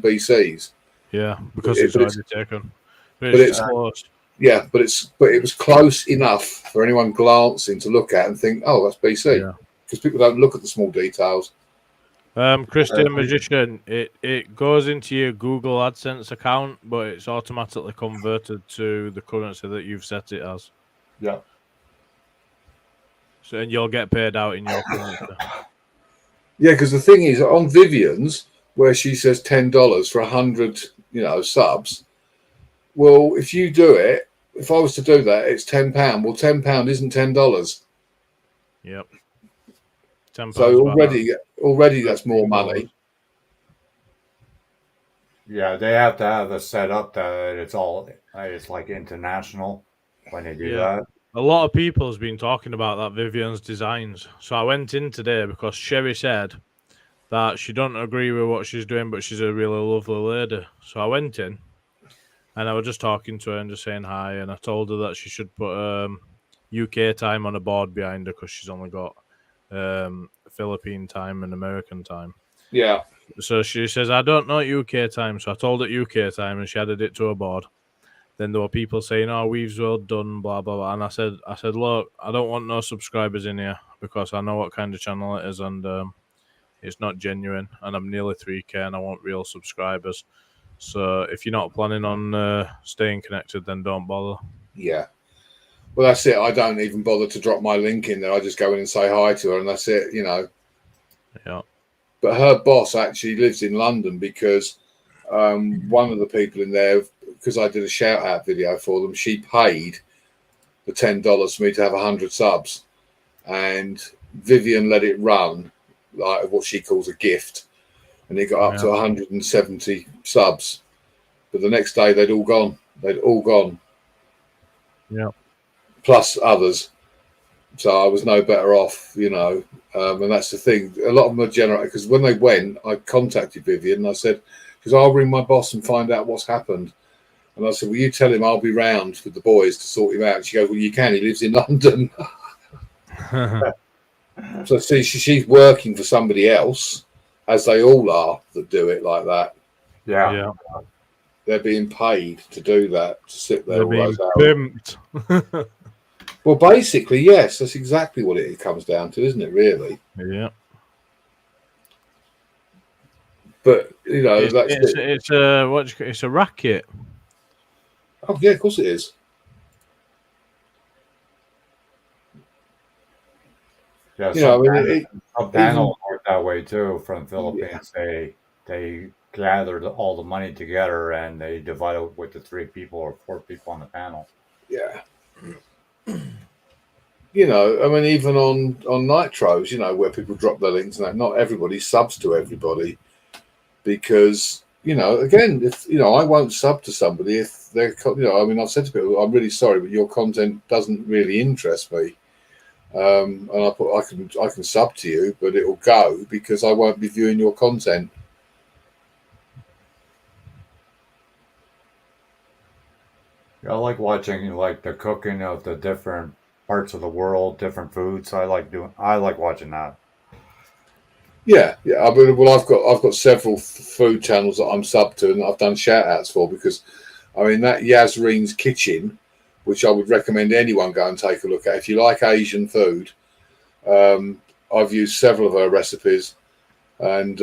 BC's.
Yeah, because it's already taken.
But it's
close.
Yeah, but it was close enough for anyone glancing to look at and think, oh, that's BC, because people don't look at the small details.
Christian Magician, it goes into your Google AdSense account, but it's automatically converted to the currency that you've set it as.
Yeah.
So, and you'll get paid out in your currency.
Yeah, because the thing is, on Vivian's, where she says $10 for 100, subs. Well, if you do it, if I was to do that, it's £10. Well, £10 isn't $10.
Yep. £10.
So already that's more money.
Yeah, they have to have it set up that it's like international when they do that.
A lot of people has been talking about that Vivian's designs. So I went in today because Sherry said that she don't agree with what she's doing, but she's a really lovely lady. So I went in and I was just talking to her and just saying hi, and I told her that she should put UK time on a board behind her because she's only got Philippine time and American time.
Yeah.
So she says, I don't know UK time. So I told her UK time and she added it to her board. Then there were people saying, oh, Weaves World done, blah, blah, blah. And I said, look, I don't want no subscribers in here because I know what kind of channel it is and it's not genuine. And I'm nearly 3K and I want real subscribers. So if you're not planning on staying connected, then don't bother.
Yeah. Well, that's it. I don't even bother to drop my link in there. I just go in and say hi to her and that's it, you know.
Yeah.
But her boss actually lives in London because one of the people in there, because I did a shout out video for them, she paid the $10 for me to have 100 subs. And Vivian let it run like what she calls a gift. And it got up to 170 subs. But the next day they'd all gone.
Yeah.
Plus others. So I was no better off, you know. And that's the thing. A lot of them are generated because when they went, I contacted Vivian and I said, because I'll ring my boss and find out what's happened. And I said, will you tell him I'll be round with the boys to sort him out? And she goes, well, you can. He lives in London. So see, she's working for somebody else, as they all are that do it like that.
Yeah.
They're being paid to do that, to sit there
They're
all
being
those hours.
pimped.
Well, basically, yes, that's exactly what it comes down to, isn't it, really?
Yeah.
But, you know,
it's a racket.
Oh, yeah, of course it is.
Yeah,
You know, I mean,
some panels work that way too from Philippines. They gathered all the money together and they divide it with the 3 people or 4 people on the panel.
yeah. You know, I mean, even on Nitros, you know, where people drop their links and that, not everybody subs to everybody because, you know, again, if, you know, I won't sub to somebody if they're, you know, I mean, I've said to people, I'm really sorry, but your content doesn't really interest me. And I can sub to you, but it'll go because I won't be viewing your content.
Yeah, I like watching like the cooking of the different parts of the world, different foods. I like watching that.
Yeah. I mean, well, I've got several food channels that I'm sub to and I've done shout outs for because, I mean, that Yasreen's Kitchen, which I would recommend anyone go and take a look at. If you like Asian food, I've used several of her recipes and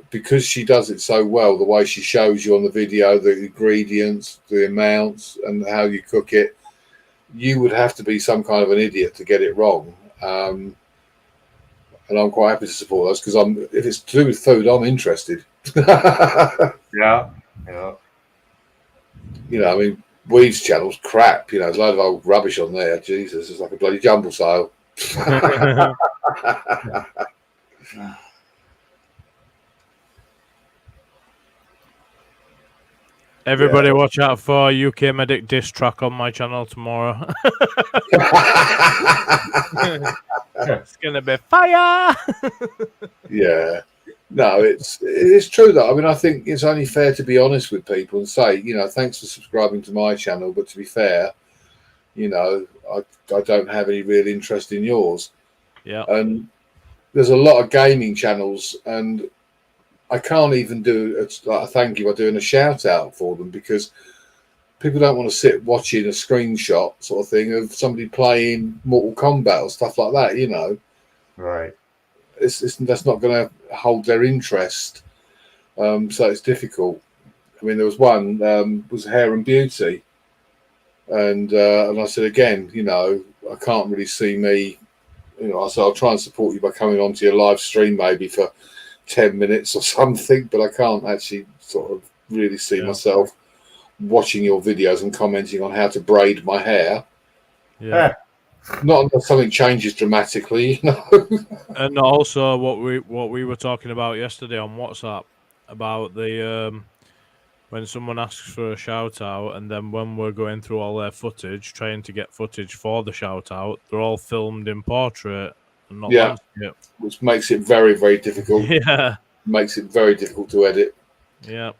because she does it so well, the way she shows you on the video, the ingredients, the amounts and how you cook it, you would have to be some kind of an idiot to get it wrong. And I'm quite happy to support those because if it's to do with food, I'm interested.
Yeah.
You know, I mean, Weave's channel's crap. You know, there's a load of old rubbish on there. Jesus, it's like a bloody jumble sale.
Everybody watch out for UK Medic diss track on my channel tomorrow. It's going to be fire!
Yeah. No, it's true though. I mean, I think it's only fair to be honest with people and say, you know, thanks for subscribing to my channel, but to be fair, you know, I don't have any real interest in yours.
Yeah.
And there's a lot of gaming channels and I can't even do a thank you by doing a shout out for them because people don't want to sit watching a screenshot sort of thing of somebody playing Mortal Kombat or stuff like that, you know.
Right.
That's not going to hold their interest. So it's difficult. I mean, there was one was Hair and Beauty, and I said again, you know, I can't really see me. You know, I said I'll try and support you by coming onto your live stream maybe for 10 minutes or something, but I can't actually sort of really see myself watching your videos and commenting on how to braid my hair.
Yeah.
Not unless something changes dramatically, you know.
And also what we were talking about yesterday on WhatsApp about the when someone asks for a shout out and then when we're going through all their footage, trying to get footage for the shout out, they're all filmed in portrait and not landscape.
Which makes it very, very difficult.
Yeah.
Makes it very difficult to edit.
Yeah.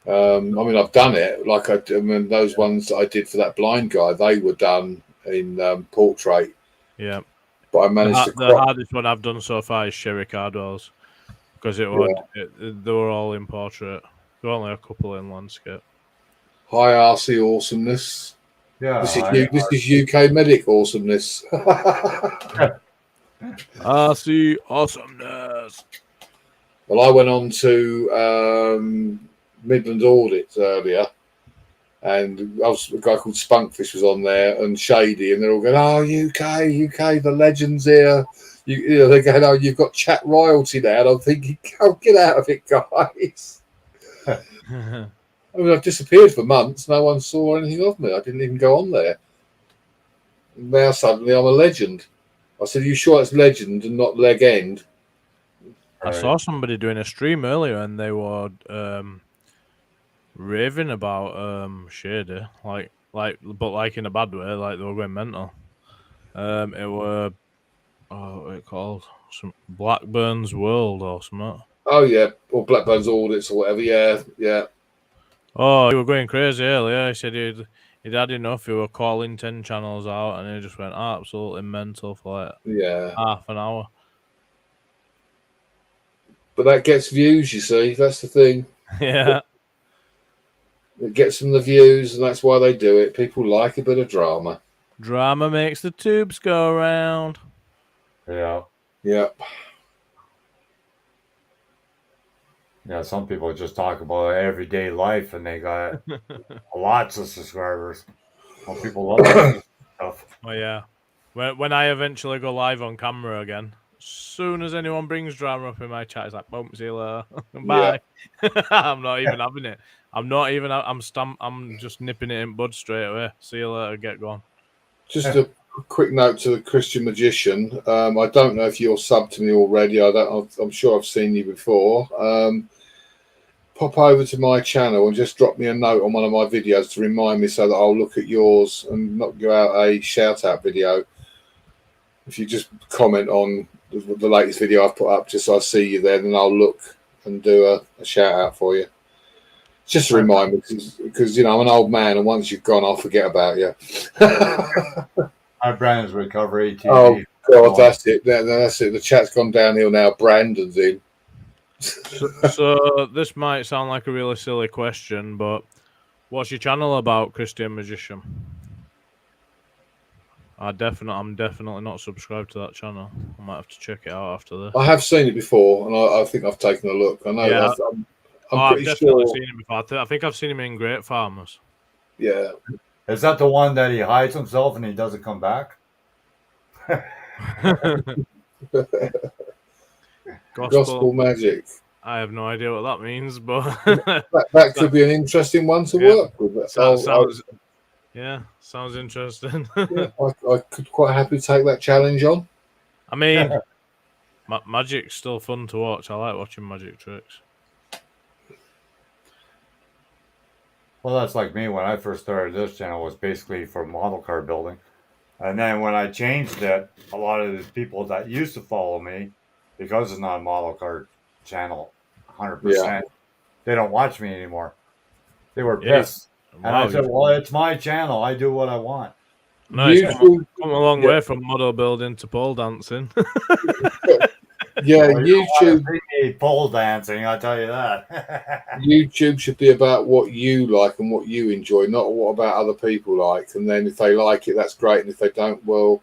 I mean, I've done it. Like I mean, those ones that I did for that blind guy, they were done portrait,
Yeah.
but I managed to
The
crop.
hardest one I've done so far is Sherry Cardwell's, because they were all in portrait. There were only a couple in landscape.
Hi, RC awesomeness.
Yeah.
This is UK medic awesomeness.
RC awesomeness.
Well, I went on to Midland Audits earlier, and a guy called Spunkfish was on there, and Shady, and they're all going, "Oh, UK, the legends here." They're going, "Oh, you've got chat royalty now." And I'm thinking, "Oh, get out of it, guys." I mean, I've disappeared for months. No one saw anything of me. I didn't even go on there. Now suddenly I'm a legend. I said, "Are you sure it's legend and not leg end?"
I saw somebody doing a stream earlier, and they were raving about Shady, but in a bad way, like they were going mental. It were what it called? Some Blackburn's World or something.
Oh yeah, or Blackburn's Audits or whatever. Yeah.
Oh, he were going crazy earlier. He said he'd had enough. He were calling 10 channels out, and he just went absolutely mental for like half an hour.
But that gets views, you see. That's the thing.
Yeah.
It gets them the views, and that's why they do it. People like a bit of drama.
Drama makes the tubes go round.
Yeah.
Yep.
Yeah, some people just talk about everyday life and they got lots of subscribers. Well, people love that stuff.
Oh yeah. When I eventually go live on camera again, as soon as anyone brings drama up in my chat, it's like, boom, see you later. Bye. I'm not even having it. I'm just nipping it in bud straight away. See you later, get gone.
Just a quick note to the Christian Magician. I don't know if you're subbed to me already. I'm sure I've seen you before. Pop over to my channel and just drop me a note on one of my videos to remind me so that I'll look at yours and knock you out a shout out video. If you just comment on the latest video I've put up, just so I see you there, then I'll look and do a shout out for you. Just a reminder, because I'm an old man, and once you've gone, I'll forget about you.
Hi, Brandon's Recovery TV.
Oh God, that's it. That's it. The chat's gone downhill now. Brandon's in.
So this might sound like a really silly question, but what's your channel about, Christian Magician? I'm definitely not subscribed to that channel. I might have to check it out after this.
I have seen it before, and I think I've taken a look. I know.
Yeah.
I'm
I've
pretty
definitely
sure.
seen him before. I think I've seen him in Great Farmers.
Yeah.
Is that the one that he hides himself and he doesn't come back?
Gospel magic.
I have no idea what that means, but
that could be an interesting one to work with.
Sounds interesting.
I could quite happily take that challenge on.
I mean, magic's still fun to watch. I like watching magic tricks.
Well, that's like me when I first started this channel. Was basically for model car building, and then when I changed it, a lot of the people that used to follow me, because it's not a model car channel, 100%, they don't watch me anymore. They were pissed, and I said, "Well, it's my channel. I do what I want."
No, it's come a long way from model building to pole dancing.
Yeah,
well,
YouTube
pole dancing. I'll tell you that.
YouTube should be about what you like and what you enjoy, not what about other people like. And then if they like it, that's great. And if they don't, well,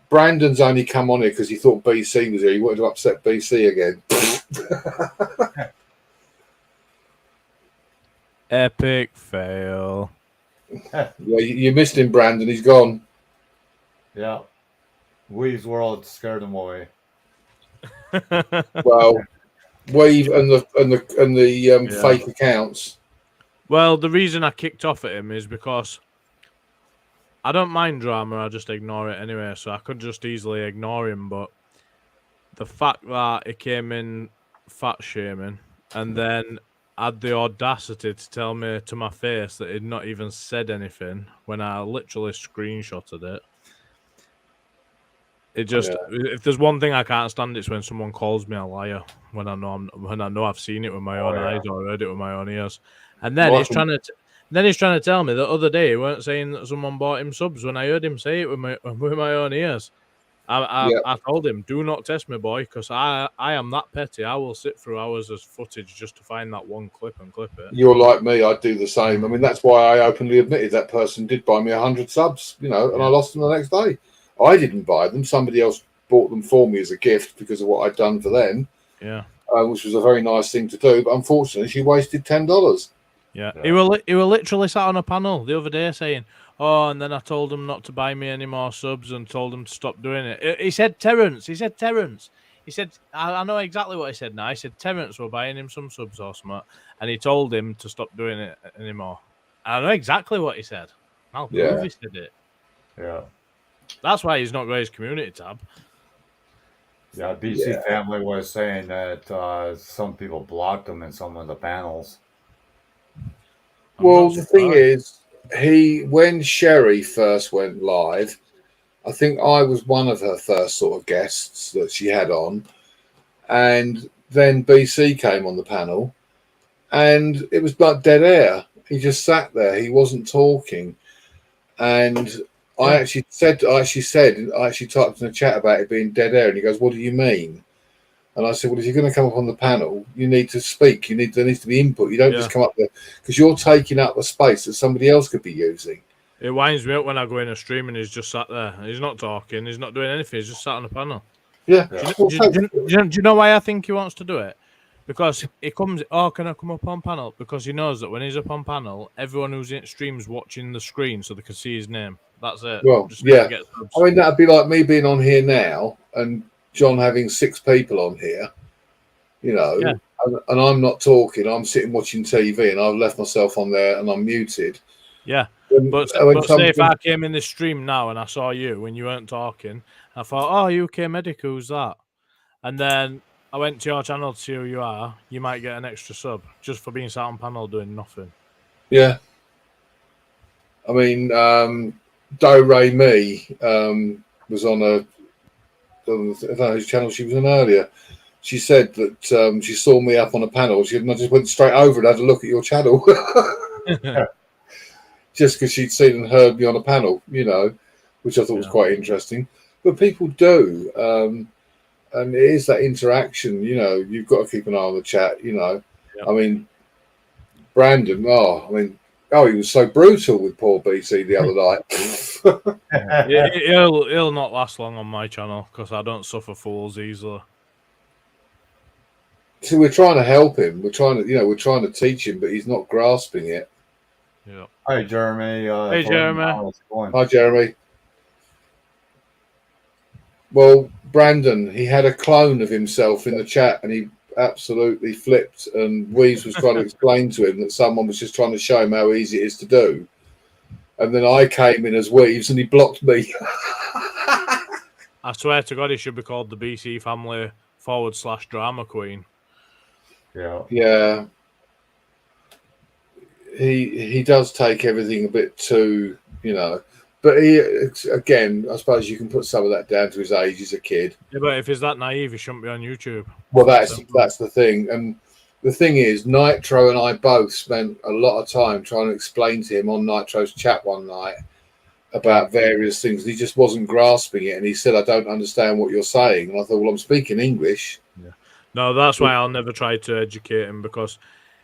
Brandon's only come on here because he thought BC was here. He wanted to upset BC again.
Epic fail.
Yeah, you missed him, Brandon. He's gone.
Yeah, Wee's World scared him away.
Well, Weave and the fake accounts.
Well, the reason I kicked off at him is because I don't mind drama. I just ignore it anyway, so I could just easily ignore him. But the fact that he came in fat shaming and then had the audacity to tell me to my face that he'd not even said anything when I literally screenshotted it. It just, if there's one thing I can't stand, it's when someone calls me a liar when I know I've seen it with my own eyes or heard it with my own ears, and then he's trying Then he's trying to tell me the other day he weren't saying that someone bought him subs when I heard him say it with my own ears. I told him, do not test me, boy, because I am that petty. I will sit through hours of footage just to find that one clip and clip it.
You're like me. I'd do the same. I mean, that's why I openly admitted that person did buy me 100 subs, and I lost them the next day. I didn't buy them. Somebody else bought them for me as a gift because of what I'd done for them.
Yeah.
Which was a very nice thing to do. But unfortunately, she wasted $10.
Yeah. He were literally sat on a panel the other day saying, oh, and then I told him not to buy me any more subs and told him to stop doing it. He said Terrence. He said, I know exactly what he said now. He said Terrence were buying him some subs or something, and he told him to stop doing it anymore. And I know exactly what he said. I'll prove he said it.
Yeah.
That's why he's not got his community tab.
Yeah, BC Family was saying that some people blocked him in some of the panels.
Well, the thing is, when Sherry first went live, I think I was one of her first sort of guests that she had on, and then BC came on the panel, and it was like dead air. He just sat there. He wasn't talking, and I actually typed in the chat about it being dead air, and he goes, "What do you mean?" And I said, well, if you're going to come up on the panel, you need to speak. There needs to be input. You don't just come up there because you're taking up a space that somebody else could be using.
It winds me up when I go in a stream and he's just sat there. He's not talking. He's not doing anything. He's just sat on the panel.
Yeah.
Do you know why I think he wants to do it? Because he comes, oh, can I come up on panel? Because he knows that when he's up on panel, everyone who's in stream's watching the screen so they can see his name. That's it.
Well, yeah. I mean, that'd be like me being on here now and John having 6 people on here, and I'm not talking. I'm sitting watching TV, and I've left myself on there, and I'm muted.
Yeah, but say if I came in this stream now and I saw you when you weren't talking, I thought, oh, UK Medic, who's that? And then I went to your channel to see who you are. You might get an extra sub just for being sat on panel doing nothing.
Yeah. I mean, Do Ray Me was on I don't know whose channel she was on earlier. She said that she saw me up on a panel. I just went straight over and had a look at your channel. Just because she'd seen and heard me on a panel, which I thought was quite interesting. But people do. And it is that interaction, you've got to keep an eye on the chat, I mean, Brandon, he was so brutal with poor BC the other night.
He'll not last long on my channel because I don't suffer fools easily.
So we're trying to help him. We're trying to teach him, but he's not grasping it.
Yeah.
Hi, Jeremy.
Hey, Jeremy.
Hi, Jeremy. Well, Brandon, he had a clone of himself in the chat, and he absolutely flipped. And Weaves was trying to explain to him that someone was just trying to show him how easy it is to do. And then I came in as Weaves, and he blocked me.
I swear to God, he should be called the BC Family / Drama Queen.
Yeah.
Yeah. He does take everything a bit too, But again, I suppose you can put some of that down to his age. He's a kid.
Yeah, but if he's that naive, he shouldn't be on YouTube.
Well, that's the thing. And the thing is, Nitro and I both spent a lot of time trying to explain to him on Nitro's chat one night about various things. He just wasn't grasping it. And he said, I don't understand what you're saying. And I thought, well, I'm speaking English.
Yeah. No, that's why I'll never try to educate him, because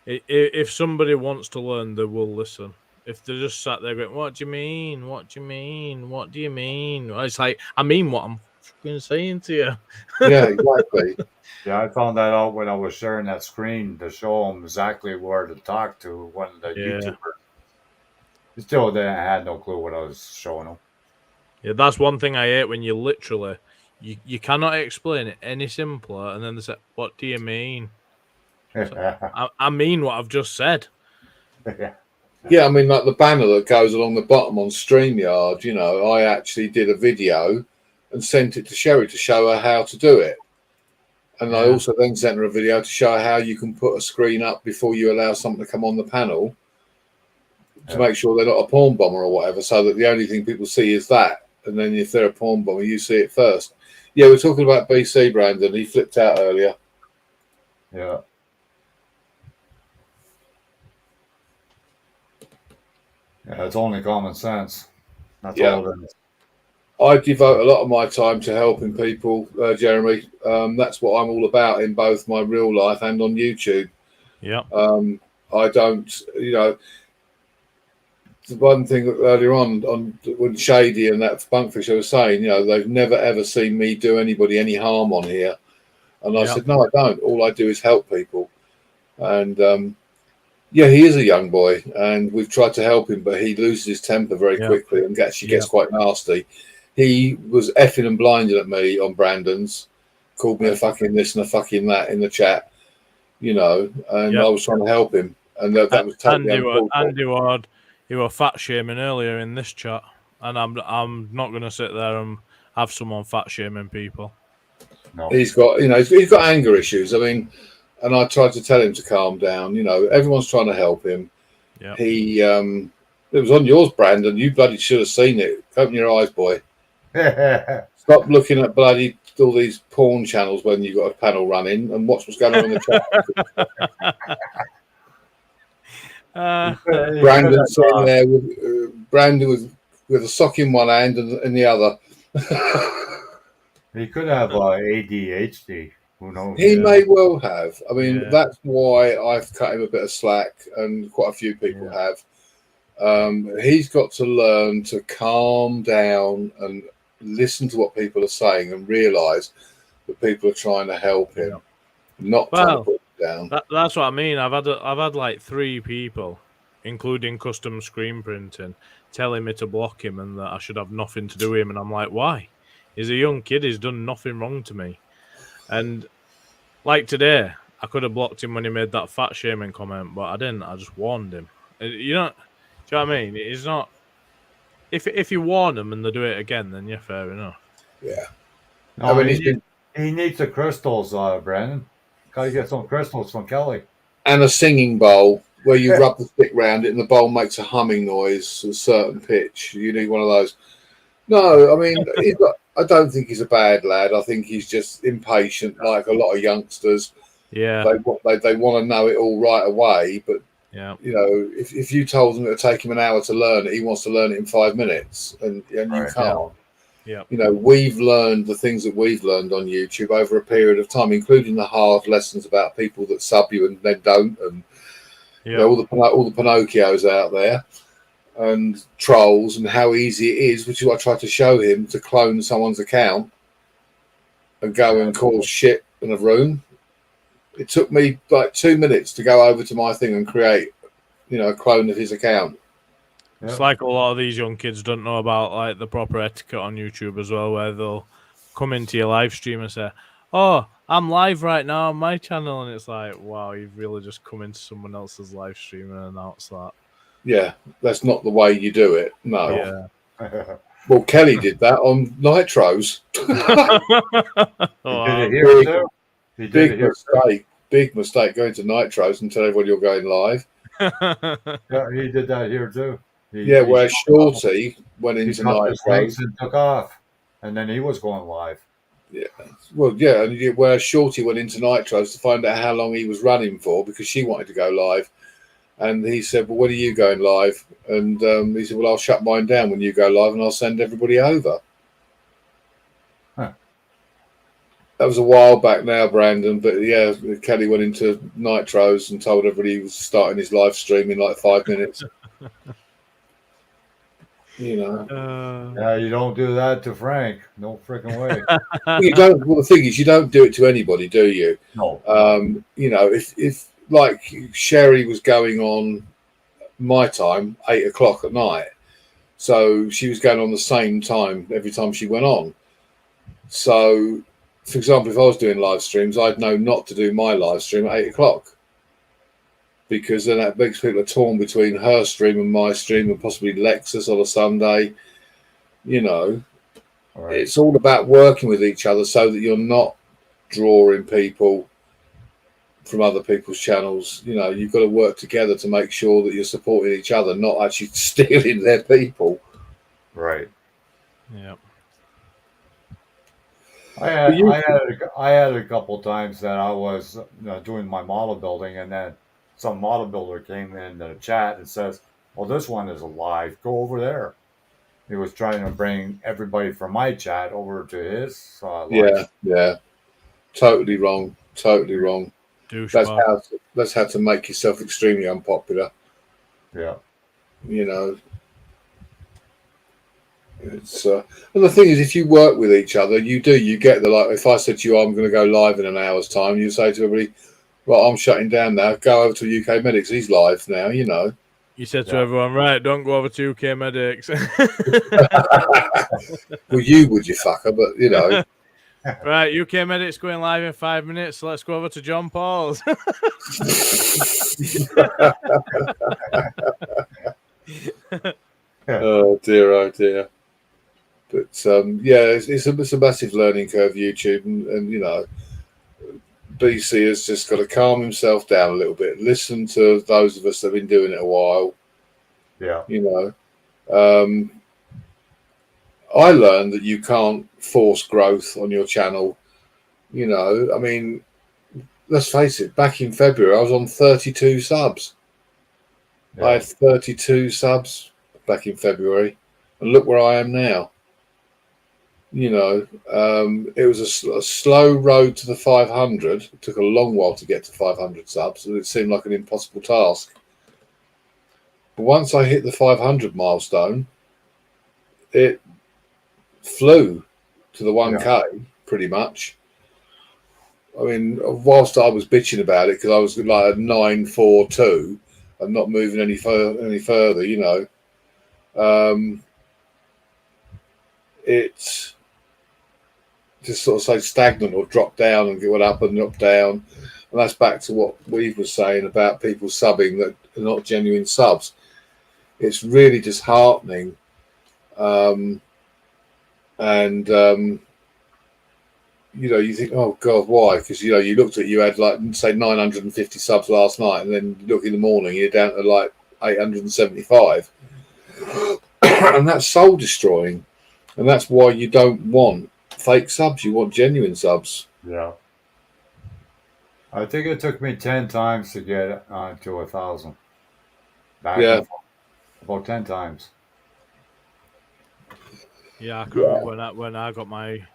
if somebody wants to learn, they will listen. If they're just sat there going, what do you mean? What do you mean? What do you mean? Well, it's like, I mean what I'm fucking saying to you.
Yeah, exactly.
Yeah, I found that out when I was sharing that screen to show him exactly where to talk to one of the YouTubers. He still had no clue what I was showing him.
Yeah, that's one thing I hate, when you literally, you cannot explain it any simpler, and then they say, what do you mean? I mean what I've just said.
Yeah, I mean, like the banner that goes along the bottom on StreamYard, I actually did a video and sent it to Sherry to show her how to do it. And I also then sent her a video to show her how you can put a screen up before you allow something to come on the panel to make sure they're not a porn bomber or whatever, so that the only thing people see is that. And then if they're a porn bomber, you see it first. Yeah, we're talking about BC, Brandon. He flipped out earlier.
Yeah. Yeah, it's only common sense. That's
Yeah.
all it is.
I devote a lot of my time to helping people, Jeremy. That's what I'm all about in both my real life and on YouTube.
Yeah.
I don't, you know, the one thing earlier on when Shady and that Bunkfish I was saying, you know, they've never ever seen me do anybody any harm on here. And I
Yeah.
said, no, I don't. All I do is help people. And yeah, he is a young boy, and we've tried to help him, but he loses his temper very
Yeah.
quickly and actually gets quite nasty. He was effing and blinding at me on Brandon's, called me a fucking this and a fucking that in the chat, you know, and
Yeah.
I was trying to help him, and that was totally uncalled for.
Andy Ward, you were fat shaming earlier in this chat, and I'm not going to sit there and have someone fat shaming people.
No.
He's got, you know, he's got anger issues. I mean, and I tried to tell him to calm down. You know, everyone's trying to help him.
Yeah.
He, it was on yours, Brandon. You bloody should have seen it. Open your eyes, boy. Stop looking at bloody all these porn channels when you've got a panel running and watch what's going on in the chat. Brandon sitting there with Brandon with a sock in one hand and in the other.
He could have ADHD. Who knows?
He may well have. I mean,
Yeah.
that's why I've cut him a bit of slack, and quite a few people have. He's got to learn to calm down and listen to what people are saying and realise that people are trying to help him, not trying to put him down.
That's what I mean. I've had like 3 people, including custom screen printing, telling me to block him and that I should have nothing to do with him. And I'm like, why? He's a young kid. He's done nothing wrong to me. And like today, I could have blocked him when he made that fat shaming comment, but I didn't. I just warned him. You know what I mean? It's not. If you warn them and they do it again, then yeah, fair enough.
Yeah.
No,
I mean,
he needs the crystals, Brandon. Gotta get some crystals from Kelly.
And a singing bowl where you rub the stick round it and the bowl makes a humming noise at a certain pitch. You need one of those. No, I mean, I don't think he's a bad lad. I think he's just impatient, like a lot of youngsters.
Yeah.
They want to know it all right away, but
yeah,
you know, if you told him it would take him an hour to learn it, he wants to learn it in 5 minutes, and you can't.
Yeah.
You know, we've learned the things that we've learned on YouTube over a period of time, including the hard lessons about people that sub you and then don't, and you know, all the Pinocchios out there and trolls, and how easy it is, which is what I tried to show him, to clone someone's account and go and cause shit in a room. It took me like 2 minutes to go over to my thing and create, you know, a clone of his account.
It's like a lot of these young kids don't know about like the proper etiquette on YouTube as well, where they'll come into your live stream and say, "Oh, I'm live right now on my channel," and it's like, wow, you've really just come into someone else's live stream and announced that.
Yeah, that's not the way you do it. No.
Yeah.
Well, Kelly did that on Nitros. Big mistake going to Nitros and tell everyone you're going live.
Yeah, he did that here too.
Where Shorty went into Nitros
and took off, and then he was going live.
Yeah, well, yeah, and where Shorty went into Nitros to find out how long he was running for because she wanted to go live, and he said, "Well, when are you going live?" And he said, "Well, I'll shut mine down when you go live, and I'll send everybody over." That was a while back now, Brandon, but yeah, Kelly went into Nitros and told everybody he was starting his live stream in like 5 minutes. You know.
Yeah, you don't do that to Frank. No freaking way.
You don't. Well, the thing is, you don't do it to anybody, do you?
No.
You know, if like Sherry was going on my time, 8 o'clock at night, so she was going on the same time every time she went on. So, for example, if I was doing live streams, I'd know not to do my live stream at 8 o'clock. Because then that makes people are torn between her stream and my stream, and possibly Lexus on a Sunday. You know, It's all about working with each other so that you're not drawing people from other people's channels. You know, you've got to work together to make sure that you're supporting each other, not actually stealing their people.
Yeah.
I had a couple times that I was doing my model building, and then some model builder came in the chat and says, Well, this one is alive. Go over there. He was trying to bring everybody from my chat over to his live.
Yeah. Totally wrong. Totally wrong.
Douchebag.
That's how to make yourself extremely unpopular.
Yeah.
You know, it's and the thing is, if you work with each other, you get the, like, if I said to you, I'm going to go live in an hour's time, you say to everybody, right, I'm shutting down now, go over to UK Medics, he's live now, you know.
You said to
Yeah.
everyone, right, don't go over to UK Medics.
Well, you would, you fucker, but you know.
Right, UK Medics going live in 5 minutes. So let's go over to John Paul's.
Oh dear. But yeah, it's a massive learning curve, YouTube, and you know, BC has just got to calm himself down a little bit, listen to those of us that have been doing it a while.
Yeah.
You know, I learned that you can't force growth on your channel. You know, I mean, let's face it, back in February, I was on 32 subs.
Yeah.
I had 32 subs back in February, and look where I am now. You know, it was a slow road to the 500. It took a long while to get to 500 subs, and it seemed like an impossible task. But once I hit the 500 milestone, it flew to the 1K pretty much. I mean, whilst I was bitching about it because I was like at 942 and not moving any further, you know, it's just sort of say stagnant or drop down and go up and up down, and that's back to what Weave was saying about people subbing that are not genuine subs. It's really disheartening, and you know, you think, oh God, why? Because you know, you looked at, you had like say 950 subs last night, and then you look in the morning, you're down to like 875, and that's soul destroying, and that's why you don't want fake subs. You want genuine subs.
Yeah. I think it took me 10 times to get to 1,000. Back
Yeah.
and forth. About 10 times.
Yeah, I can remember when I got my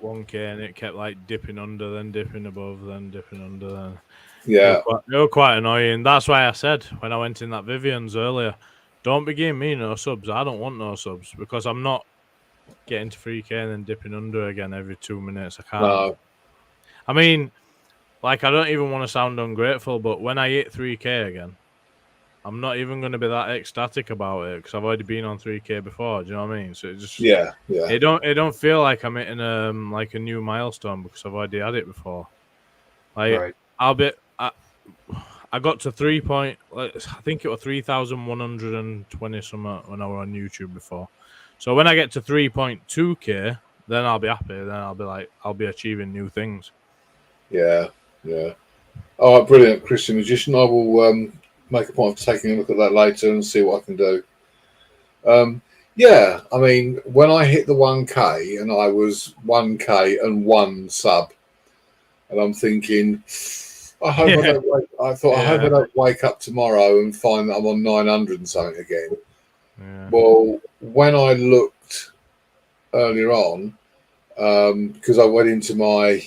1K and it kept like dipping under, then dipping above, then dipping under. Then
Yeah.
They were quite annoying. That's why I said when I went in that Vivian's earlier, don't be giving me no subs. I don't want no subs because I'm not getting to 3K and then dipping under again every 2 minutes. I can't.
No.
I mean, like, I don't even want to sound ungrateful, but when I hit 3K again, I'm not even going to be that ecstatic about it because I've already been on 3K before. Do you know what I mean? So it just it don't feel like I'm hitting like a new milestone because I've already had it before. Like
Right.
I got to 3 point. I think it was 3,120 something when I was on YouTube before. So when I get to 3.2K, then I'll be happy. Then I'll be like, I'll be achieving new things.
Yeah. All right, brilliant, Christian Magician. I will make a point of taking a look at that later and see what I can do. Yeah, I mean, when I hit the 1K and I was 1K and 1 sub, and I'm thinking, I hope I don't wake, I thought I hope I don't wake up tomorrow and find that I'm on 900 and something again.
Yeah.
Well, when I looked earlier on, because I went into my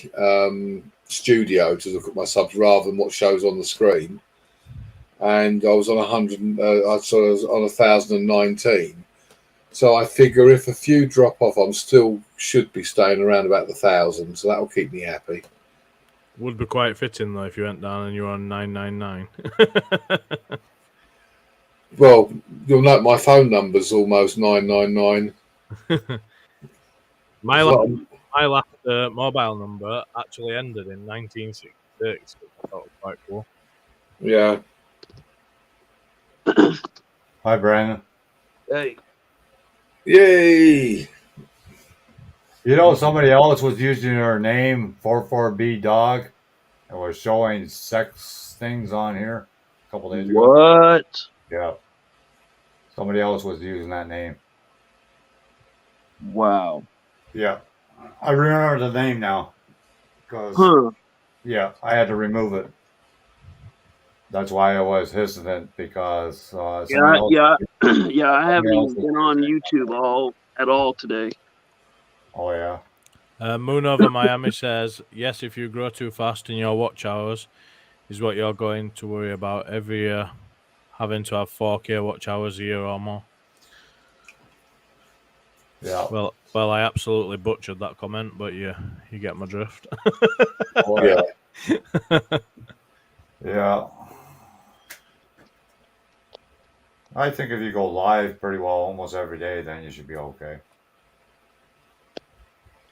studio to look at my subs rather than what shows on the screen, and I was on 100. I was on 1,019. So I figure if a few drop off, I'm still should be staying around about the 1,000. So that will keep me happy.
Would be quite fitting though if you went down and you were on 999.
Well, you'll note my phone number's almost 999.
My last mobile number actually ended in 1966. I thought it was quite cool.
Yeah.
Hi, Brandon.
Hey.
Yay!
You know, somebody else was using her name, 44B Dog, and was showing sex things on here a couple days ago.
What?
Yeah. Somebody else was using that name.
Wow.
Yeah. I remember the name now. Because, yeah, I had to remove it. That's why I was hesitant because
Yeah,
someone else.
yeah, yeah. I haven't
else
even
is
been on
using it.
YouTube at all today.
Oh yeah.
Moon over Miami says, yes, if you grow too fast in your watch hours, is what you're going to worry about every year, having to have 4K watch hours a year or more.
Yeah.
Well, I absolutely butchered that comment, but you get my drift.
Oh
Yeah.
yeah. Yeah. I think if you go live pretty well almost every day, then you should be okay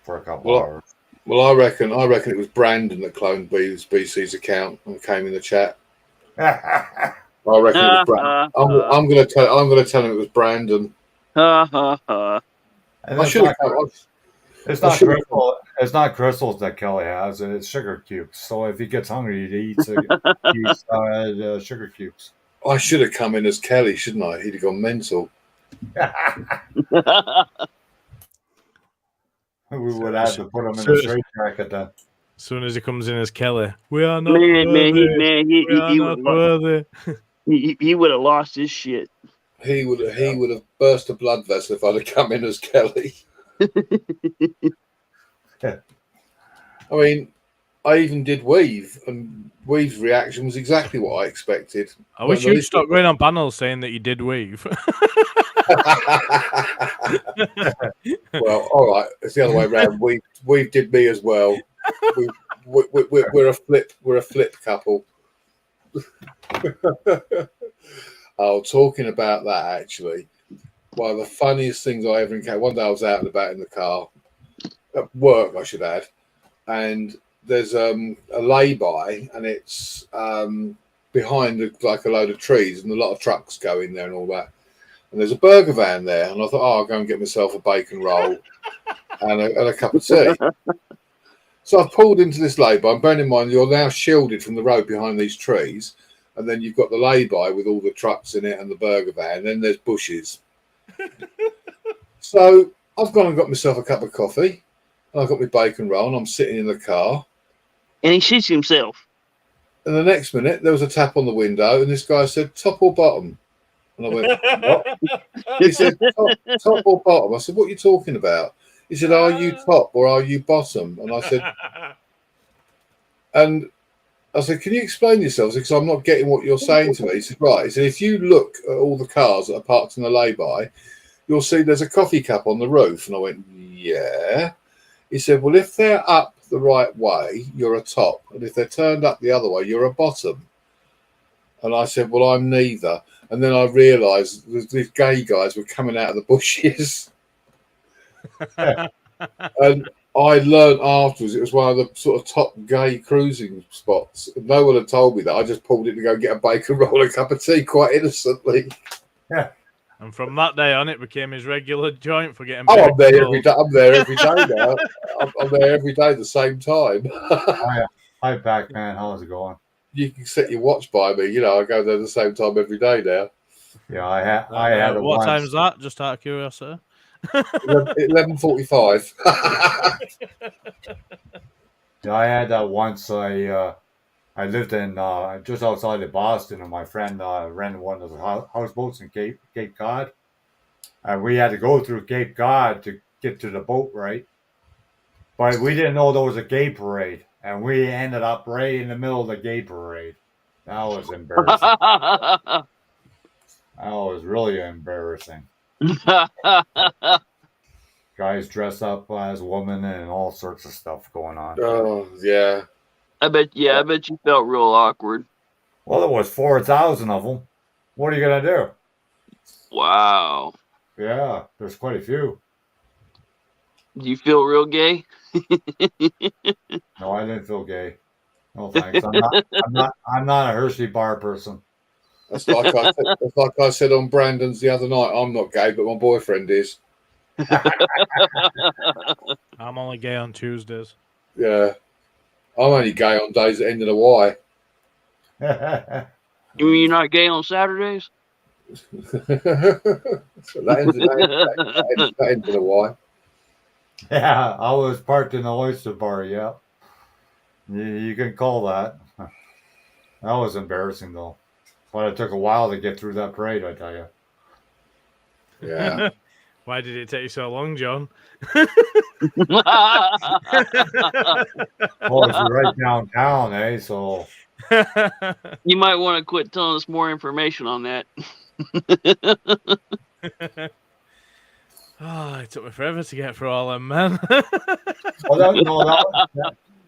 for a couple
Well,
hours.
Well, I reckon it was Brandon that cloned BC's account and came in the chat. I reckon it was Brandon. I'm gonna tell him it was Brandon.
Ha ha ha.
And
I
it's
should
not,
have.
it's
I
not
should've-
crystal. It's not crystals that Kelly has. It's sugar cubes. So if he gets hungry, he eats sugar cubes.
I should have come in as Kelly, shouldn't I? He'd have gone mental.
We would have to put him in
So-
a straight jacket then.
As soon as he comes in as Kelly, we are not
Man,
worthy.
he
We are not worthy.
would have lost his shit.
He would have burst a blood vessel if I'd have come in as Kelly. I mean, I even did Weave, and Weave's reaction was exactly what I expected.
I wish you'd stop going on panels saying that you did weave.
Well, all right, it's the other way around. Weave did me as well. We're a flip couple. Oh, talking about that, actually, one of the funniest things I ever encountered. One day I was out and about in the car at work, I should add, and there's a lay-by, and it's behind like a load of trees, and a lot of trucks go in there and all that. And there's a burger van there, and I thought, I'll go and get myself a bacon roll and a cup of tea. So I've pulled into this lay-by, and bearing in mind you're now shielded from the road behind these trees, and then you've got the lay-by with all the trucks in it and the burger van, and then there's bushes. So I've gone and got myself a cup of coffee, and I've got my bacon roll, and I'm sitting in the car.
And he shits himself.
And the next minute, there was a tap on the window, and this guy said, top or bottom? And I went, what? He said, top or bottom? I said, what are you talking about? He said, are you top or are you bottom? And I said, can you explain yourselves? Because I'm not getting what you're saying to me. He said, right. He said, if you look at all the cars that are parked in the lay-by, you'll see there's a coffee cup on the roof. And I went, yeah. He said, well, if they're up the right way, you're a top. And if they're turned up the other way, you're a bottom. And I said, well, I'm neither. And then I realised these gay guys were coming out of the bushes. And I learned afterwards it was one of the sort of top gay cruising spots. No one had told me that. I just pulled in to go get a bacon roll and a cup of tea quite innocently.
And from that day on, it became his regular joint for getting.
Oh, I'm there every day. I'm there every day now. I'm there every day at the same time.
Hi, Pac-Man. How's it going?
You can set your watch by me. You know, I go there at the same time every day now.
Yeah, I had it
What
once.
time's that? Just out of curiosity.
11:45.
Yeah, I had that once. I lived in just outside of Boston, and my friend rented one of the houseboats in Cape Cod, and we had to go through Cape Cod to get to the boat, right? But we didn't know there was a gay parade, and we ended up right in the middle of the gay parade. That was embarrassing. That was really embarrassing. Guys dress up as women and all sorts of stuff going on.
Oh yeah.
I bet you felt real awkward.
Well, there was 4,000 of them. What are you gonna do?
Wow.
Yeah, there's quite a few.
Do you feel real gay?
No, I didn't feel gay. No thanks. I'm not a Hershey bar person.
That's like I said on Brandon's the other night. I'm not gay, but my boyfriend is.
I'm only gay on Tuesdays.
Yeah. I'm only gay on days that end in a Y.
You mean you're not gay on Saturdays?
So that ends in a Y.
Yeah, I was parked in the oyster bar. Yeah, you can call that. That was embarrassing though. But it took a while to get through that parade, I tell you.
Yeah.
Why did it take you so long, John?
Oh, it's right downtown, eh? So
You might want to quit telling us more information on that.
Oh, it took me forever to get through all them, man.
well,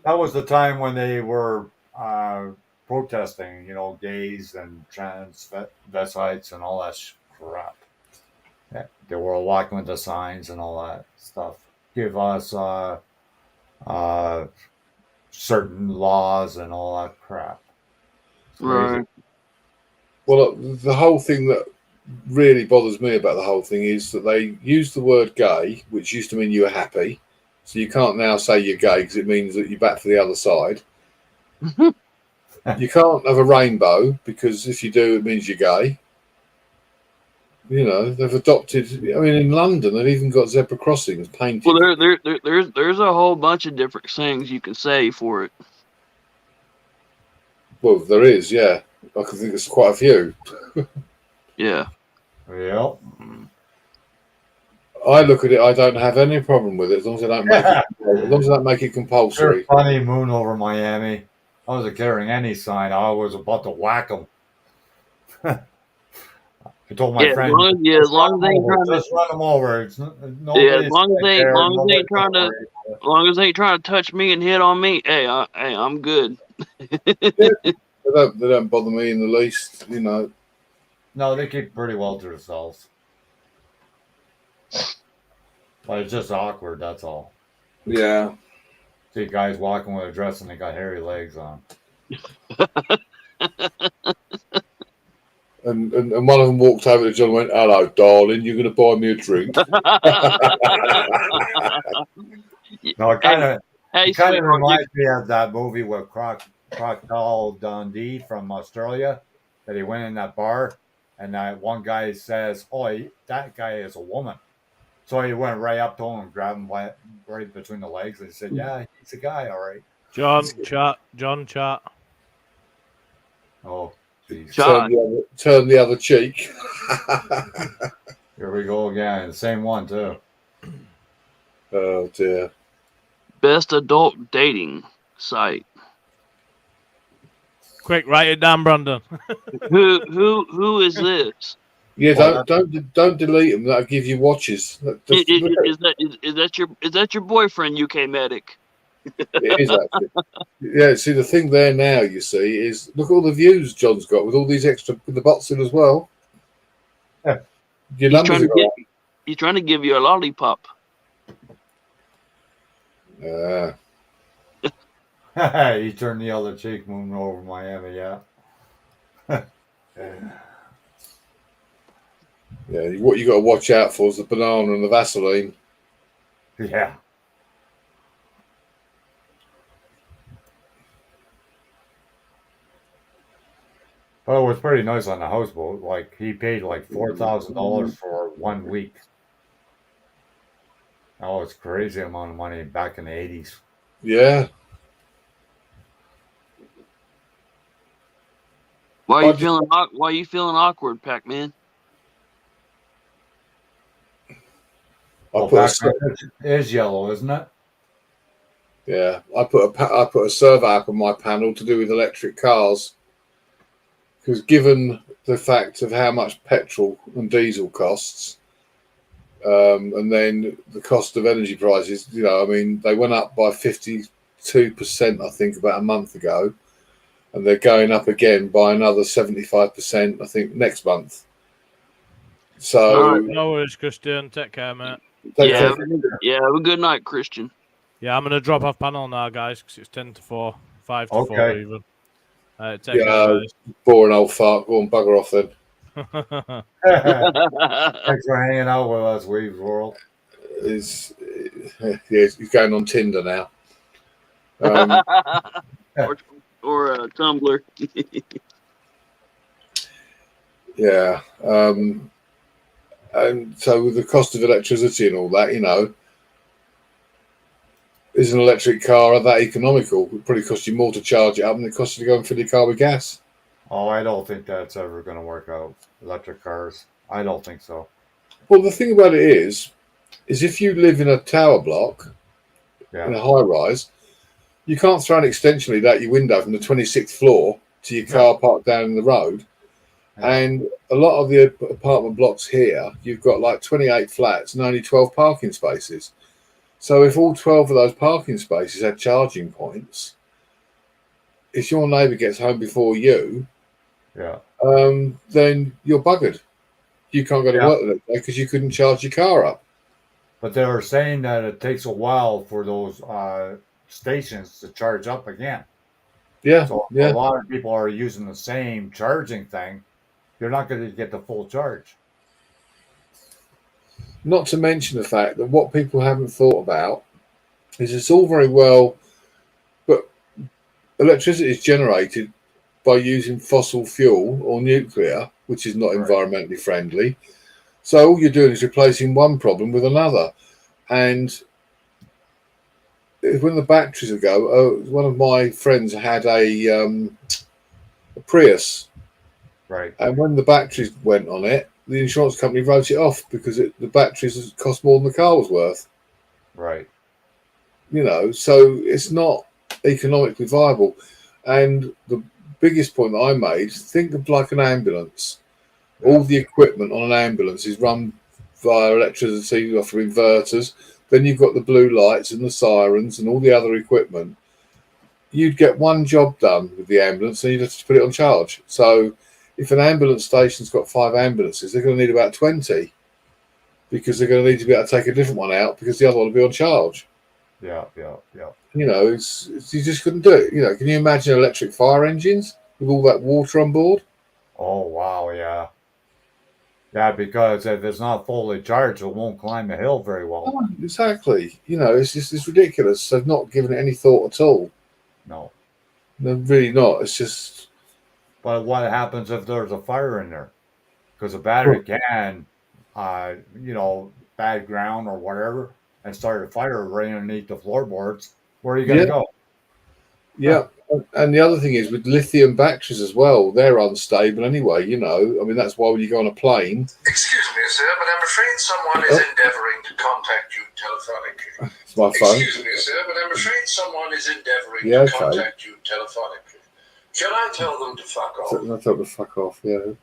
that was the time when they were protesting, gays and transvestites and all that crap. Yeah, they were walking with the signs and all that stuff. Give us certain laws and all that crap. It's crazy.
Right.
Well, the whole thing that really bothers me about the whole thing is that they use the word gay, which used to mean you were happy. So you can't now say you're gay because it means that you're back for the other side. You can't have a rainbow because if you do, it means you're gay. They've adopted. I mean, in London, they've even got zebra crossings painted.
Well, there's a whole bunch of different things you can say for it.
Well, there is, yeah. I can think there's quite a few.
Yeah.
Yep.
I look at it. I don't have any problem with it as long as I don't make it. As long as I don't make it compulsory.
There's funny moon over Miami. I wasn't carrying any sign. I was about to whack them. I told my friend,
as long as they ain't trying to,
just run them over. It's
as long as they ain't trying to touch me and hit on me, hey, I'm good.
They don't bother me in the least.
No, they keep pretty well to themselves. But it's just awkward. That's all.
Yeah.
See guys walking with a dress and they got hairy legs on.
And one of them walked over to John and went, "Hello, darling, you're going to buy me a drink."
No, it kind of
Hey,
reminds me of that movie with Crocodile Dundee from Australia, that he went in that bar, and that one guy says, "Oh, that guy is a woman." So he went right up to him and grabbed him right between the legs and said, "Yeah, he's a guy, all right."
John, chat.
Oh, geez.
John.
Turn the other cheek.
Here we go again. Same one, too.
Oh, dear.
Best adult dating site.
Quick, write it down, Brandon.
Who is this?
Yeah, don't delete them. That'll give you watches.
Is that your boyfriend, UK Medic?
It is actually. Yeah, see, the thing there now, you see, is look at all the views John's got with all these extra with the bots in as well.
Yeah.
Your numbers are going
He's trying to give you a lollipop.
up.
He turned the other cheek, moving over Miami, yeah.
Yeah, what you got to watch out for is the banana and the Vaseline.
Yeah. Well, it was pretty nice on the houseboat. Like, he paid like $4,000 for 1 week. That was a crazy amount of money back in the 80s.
Yeah.
Why are you feeling awkward, Pac-Man?
I put a,
It is yellow, isn't it?
yeah, I put a survey up on my panel to do with electric cars, because given the fact of how much petrol and diesel costs, and then the cost of energy prices, I mean, they went up by 52%, I think, about a month ago, and they're going up again by another 75%, I think, next month. So,
No worries, Christian. Take care, mate.
Yeah, have a good night, Christian.
Yeah, I'm going to drop off panel now, guys, because it's 10 to 4, 5 to 4
Okay.
even. Take
yeah,
care,
boring old fart. Go and bugger off then.
guys.
Thanks for hanging out with us, Weaves World.
He's going on Tinder now.
or Tumblr.
Yeah. And so with the cost of electricity and all that, is an electric car that economical? It would probably cost you more to charge it up than it costs you to go and fill your car with gas.
Oh, I don't think that's ever going to work out. Electric cars. I don't think so.
Well, the thing about it is if you live in a tower block in
Yeah.
a high rise, you can't throw an extension lead out your window from the 26th floor to your car parked down in the road.
Yeah.
And a lot of the apartment blocks here, you've got like 28 flats and only 12 parking spaces. So if all 12 of those parking spaces had charging points, if your neighbour gets home before you,
Yeah.
then you're buggered. You can't go to
Yeah.
work the next day because you couldn't charge your car up.
But they were saying that it takes a while for those stations to charge up again.
Yeah,
So
yeah.
a lot of people are using the same charging thing. You're not going to get the full charge.
Not to mention the fact that what people haven't thought about is it's all very well, but electricity is generated by using fossil fuel or nuclear, which is not
Right.
environmentally friendly. So all you're doing is replacing one problem with another. And when the batteries go, one of my friends had a Prius,
Right.
and when the batteries went on it, the insurance company wrote it off because the batteries cost more than the car was worth.
Right.
You know, so it's not economically viable. And the biggest point that I made, think of like an ambulance. All the equipment on an ambulance is run via electricity off of inverters. Then you've got the blue lights and the sirens and all the other equipment. You'd get one job done with the ambulance and you'd have to put it on charge. So if an ambulance station's got 5 ambulances, they're going to need about 20 because they're going to need to be able to take a different one out because the other one will be on charge.
Yeah. Yeah. Yeah.
You know, it's you just couldn't do it. You know, can you imagine electric fire engines with all that water on board?
Oh, wow. Yeah. Yeah, because if it's not fully charged, it won't climb the hill very well.
Oh, exactly. You know, it's ridiculous. They've not given it any thought at all.
No.
They're really not. It's just
But what happens if there's a fire in there? Because a battery can, bad ground or whatever, and start a fire right underneath the floorboards. Where are you going to
Yeah.
go?
yeah. And the other thing is with lithium batteries as well, they're unstable anyway. You know, I mean that's why when you go on a plane.
Excuse me, sir, but I'm afraid someone is endeavouring to contact you telephonically.
It's my phone.
Excuse me, sir, but I'm afraid someone is endeavouring
Yeah,
to
okay.
contact you telephonically. Shall I tell them to fuck off?
I told them to fuck off. Yeah.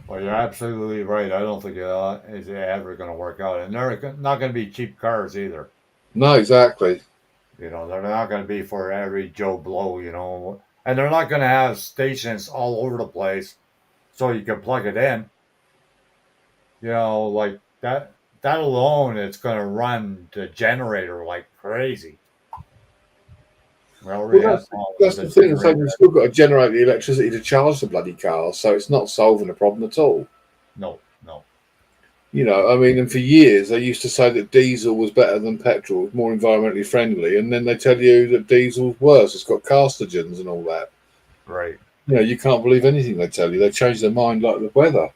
Well, you're absolutely right. I don't think it is ever going to work out. And they're not going to be cheap cars either.
No, exactly.
They're not going to be for every Joe Blow, And they're not going to have stations all over the place so you can plug it in. Like that alone, it's going to run the generator like crazy.
Well, that's the thing. It's like we've still got to generate the electricity to charge the bloody cars, so it's not solving the problem at all.
No.
You know, I mean, and for years they used to say that diesel was better than petrol, more environmentally friendly, and then they tell you that diesel's worse. It's got carcinogens and all that.
Right.
You know, you can't believe anything they tell you. They change their mind like the weather.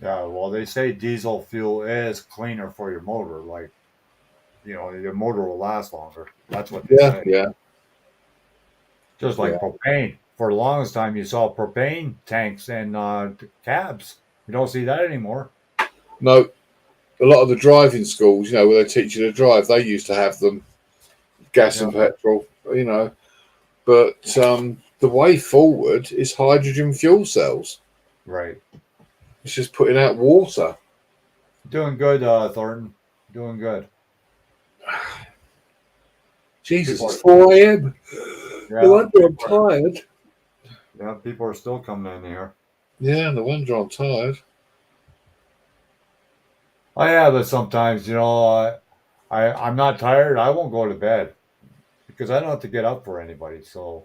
Yeah, well, they say diesel fuel is cleaner for your motor. Like, your motor will last longer. That's what they say.
Yeah.
Just like propane. For the longest time, you saw propane tanks in cabs. You don't see that anymore.
No, a lot of the driving schools, where they teach you to drive, they used to have them, gas and petrol, But the way forward is hydrogen fuel cells.
Right.
It's just putting out water.
Doing good, Thornton. Doing good.
Jesus, it's 4 a.m.
Yeah,
No wonder I'm tired.
Yeah, people are still coming in here.
Yeah, no wonder I'm tired.
Oh, yeah, but sometimes, I'm not tired. I won't go to bed because I don't have to get up for anybody. So.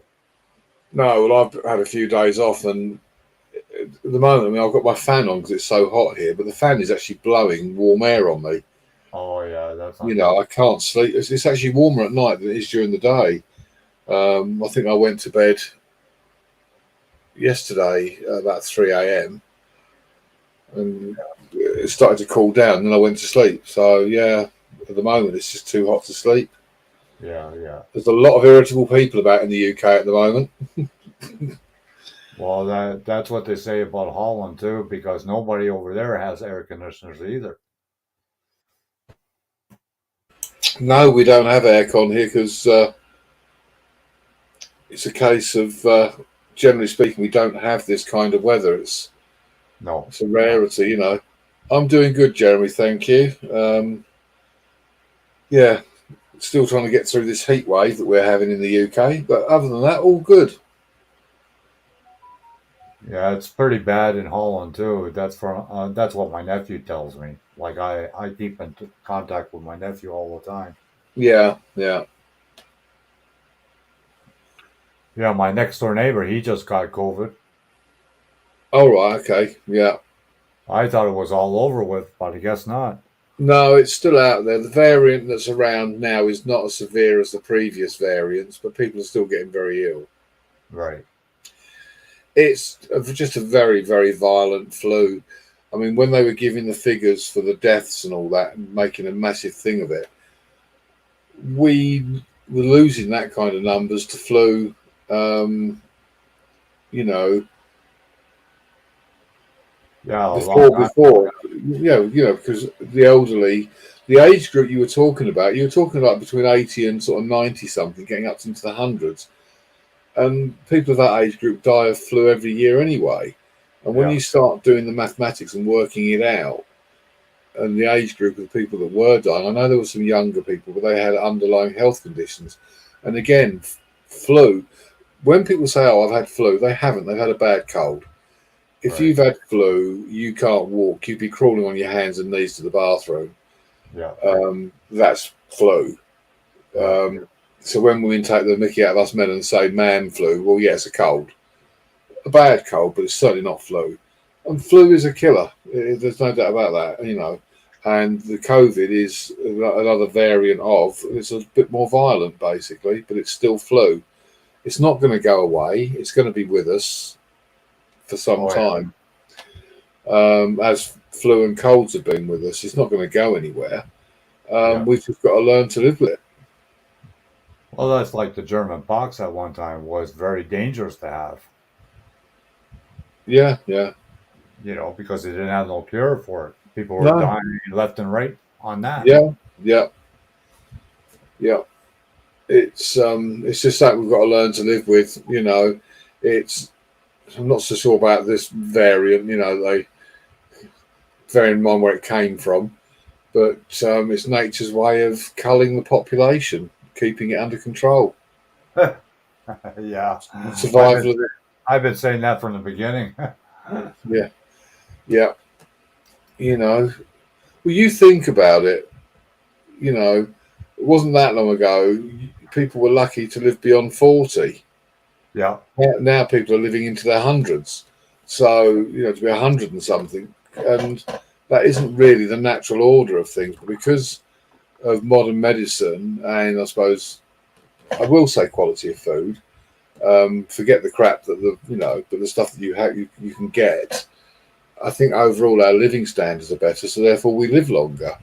No, well, I've had a few days off, and at the moment, I've got my fan on because it's so hot here, but the fan is actually blowing warm air on me.
Oh, yeah, that's.
I can't sleep. It's actually warmer at night than it is during the day. I think I went to bed yesterday at about 3 a.m. and it started to cool down, and then I went to sleep. So, yeah, at the moment it's just too hot to sleep.
Yeah, yeah.
There's a lot of irritable people about in the UK at the moment.
Well, that's what they say about Holland too, because nobody over there has air conditioners either.
No, we don't have aircon here because it's a case of, generally speaking, we don't have this kind of weather. It's
No.
a rarity, you know. I'm doing good, Jeremy. Thank you. Yeah, still trying to get through this heat wave that we're having in the UK, but other than that, all good.
Yeah, it's pretty bad in Holland too. That's what my nephew tells me. Like I keep in contact with my nephew all the time.
Yeah, yeah.
Yeah, my next door neighbor, he just got COVID.
All right, okay, yeah.
I thought it was all over with, but I guess not.
No, it's still out there. The variant that's around now is not as severe as the previous variants, but people are still getting very ill.
Right.
It's just a very, very violent flu. I mean, when they were giving the figures for the deaths and all that and making a massive thing of it, we were losing that kind of numbers to flu, you know,
Yeah, a
before,
long time.
because the elderly, the age group you were talking about between 80 and sort of 90 something, getting up into the hundreds. And people of that age group die of flu every year anyway. And when
Yeah.
you start doing the mathematics and working it out, and the age group of people that were dying, I know there were some younger people, but they had underlying health conditions. And again, flu, when people say, oh, I've had flu, they haven't, they've had a bad cold. If
Right.
you've had flu, you can't walk, you'd be crawling on your hands and knees to the bathroom.
Yeah.
That's flu. So when we take the mickey out of us men and say man flu, well, yeah, it's a cold. A bad cold, but it's certainly not flu. And flu is a killer. There's no doubt about that, you know. And the COVID is another variant of, it's a bit more violent, basically, but it's still flu. It's not going to go away. It's going to be with us for some
Oh, yeah.
time. As flu and colds have been with us, it's not going to go anywhere.
Yeah.
We've just got to learn to live with it.
Well, that's like the German pox at one time was very dangerous to have,
Yeah, yeah.
you know, because they didn't have no cure for it. People were
No.
dying left and right on that.
Yeah, yeah, yeah. It's just that we've got to learn to live with. You know, I'm not so sure about this variant. You know, they bear in mind where it came from, but it's nature's way of culling the population, keeping it under control.
Yeah.
Survival.
I've been saying that from the beginning.
Yeah, yeah. You know, well, you think about it. You know, it wasn't that long ago. People were lucky to live beyond 40.
Yeah.
Now people are living into their hundreds. So, you know, to be 100 and something, and that isn't really the natural order of things. But because of modern medicine, and I suppose I will say quality of food, forget the crap that but the stuff that you can get. I think overall our living standards are better, so therefore we live longer.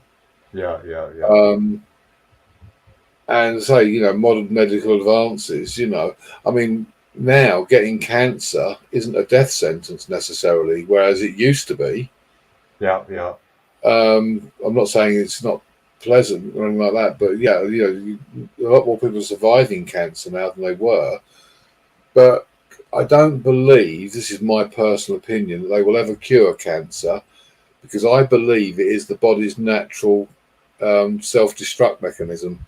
Yeah, yeah, yeah.
And say, you know, modern medical advances, you know, I mean, now getting cancer isn't a death sentence necessarily, whereas it used to be.
Yeah, yeah.
I'm not saying it's not pleasant or anything like that, but yeah, you know, a lot more people are surviving cancer now than they were. But I don't believe, this is my personal opinion, that they will ever cure cancer, because I believe it is the body's natural self-destruct mechanism.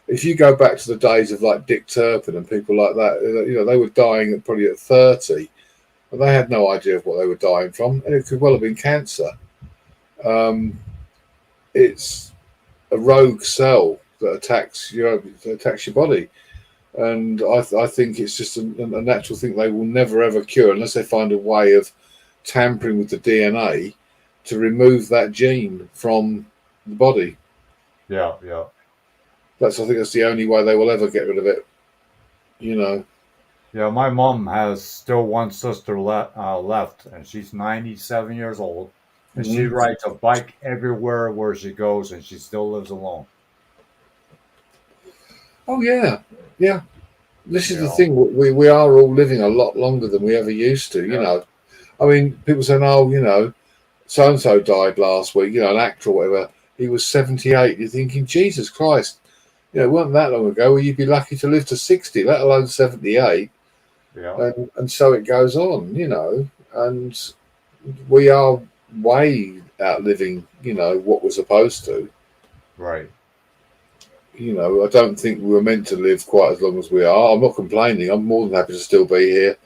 If you go back to the days of like Dick Turpin and people like that, you know, they were dying probably at 30, and they had no idea of what they were dying from, and it could well have been cancer. It's a rogue cell that attacks your body, and I think it's just a natural thing they will never ever cure unless they find a way of tampering with the DNA to remove that gene from the body.
Yeah, yeah.
I think that's the only way they will ever get rid of it. You know.
Yeah, my mom has still one sister left, and she's 97 years old. And she rides a bike everywhere where she goes, and she still lives alone.
Oh yeah, yeah. This is
You
the
know.
thing. We are all living a lot longer than we ever used to. You
Yeah.
know, I mean, people saying, "Oh, you know, so and so died last week." You know, an actor or whatever. He was 78. You're thinking, Jesus Christ. You know, it wasn't that long ago where you'd be lucky to live to 60, let alone 78.
Yeah.
And so it goes on, you know, and we are way outliving, you know, what we're supposed to.
Right.
You know, I don't think we were meant to live quite as long as we are. I'm not complaining. I'm more than happy to still be here.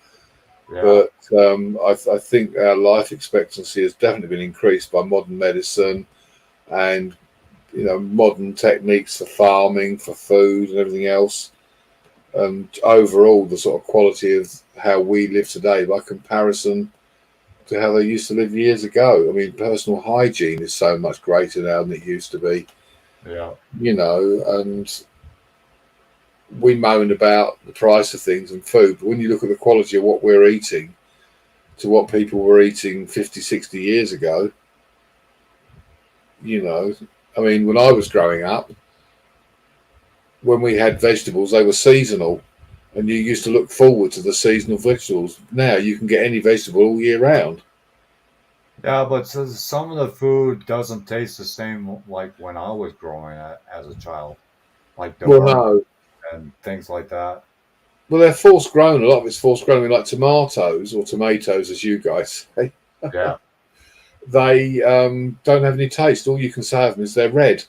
Yeah.
But I think our life expectancy has definitely been increased by modern medicine and, you know, modern techniques for farming, for food and everything else. And overall, the sort of quality of how we live today by comparison to how they used to live years ago. I mean, personal hygiene is so much greater now than it used to be,
Yeah.
you know, and we moan about the price of things and food, but when you look at the quality of what we're eating to what people were eating 50, 60 years ago, you know, I mean, when I was growing up, when we had vegetables, they were seasonal, and you used to look forward to the seasonal vegetables. Now you can get any vegetable all year round.
Yeah, but some of the food doesn't taste the same like when I was growing up as a child, like the
Well,
burnt
no,
and things like that.
well, they're forced grown. A lot of it's forced grown. I mean, like tomatoes or tomatoes, as you guys say,
Yeah.
they don't have any taste. All you can say of them is they're red.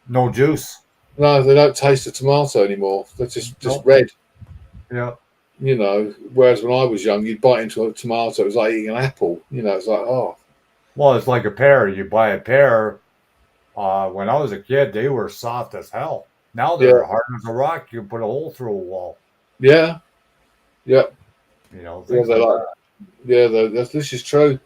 No juice.
No, they don't taste a tomato anymore. They're just
Nope.
red.
Yeah.
You know, whereas when I was young, you'd bite into a tomato, it was like eating an apple. You know, it's like, oh,
Well, it's like a pear. You buy a pear. When I was a kid, they were soft as hell. Now they're
yeah,
hard as a rock. You can put a hole through a wall.
yeah, yeah,
You know,
yeah.
things
They're
like
like, yeah, this is true.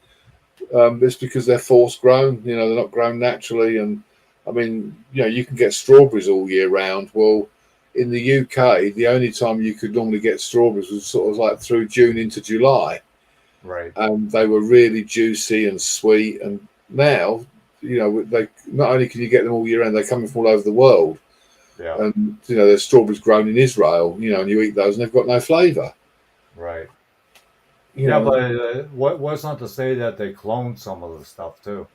It's because they're forced grown. You know, they're not grown naturally. And I mean, you know, you can get strawberries all year round. Well, in the UK, the only time you could normally get strawberries was sort of like through June into July,
that. Right.
and they were really juicy and sweet. And now, you know, they not only can you get them all year round, they're coming from all over the world.
Yeah.
And you know, there's strawberries grown in Israel. You know, and you eat those, and they've got no flavour.
Right.
You
Yeah,
know.
but what's not to say that they cloned some of the stuff too?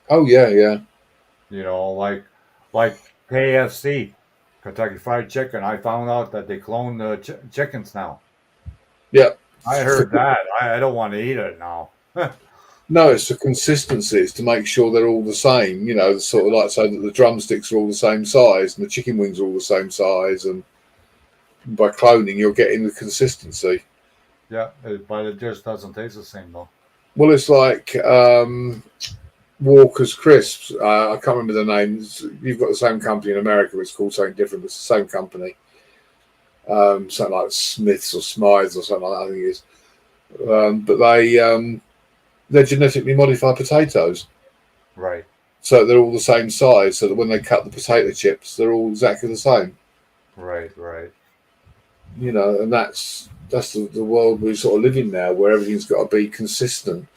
Oh yeah, yeah.
You know, like KFC, Kentucky Fried Chicken. I found out that they clone the chickens now.
Yeah.
I heard that. I don't want to eat it now.
No, it's the consistency. It's to make sure they're all the same. You know, sort of like so that the drumsticks are all the same size and the chicken wings are all the same size. And by cloning, you're getting the consistency.
Yeah, but it just doesn't taste the same though.
Well, it's like Walker's Crisps. I can't remember the name. You've got the same company in America. It's called something different, but it's the same company. Something like Smiths or Smythes or something like that, I think it is. But they're genetically modified potatoes.
Right.
So they're all the same size, so that when they cut the potato chips, they're all exactly the same.
Right. Right.
You know, and that's the world we sort of live in now, where everything's got to be consistent.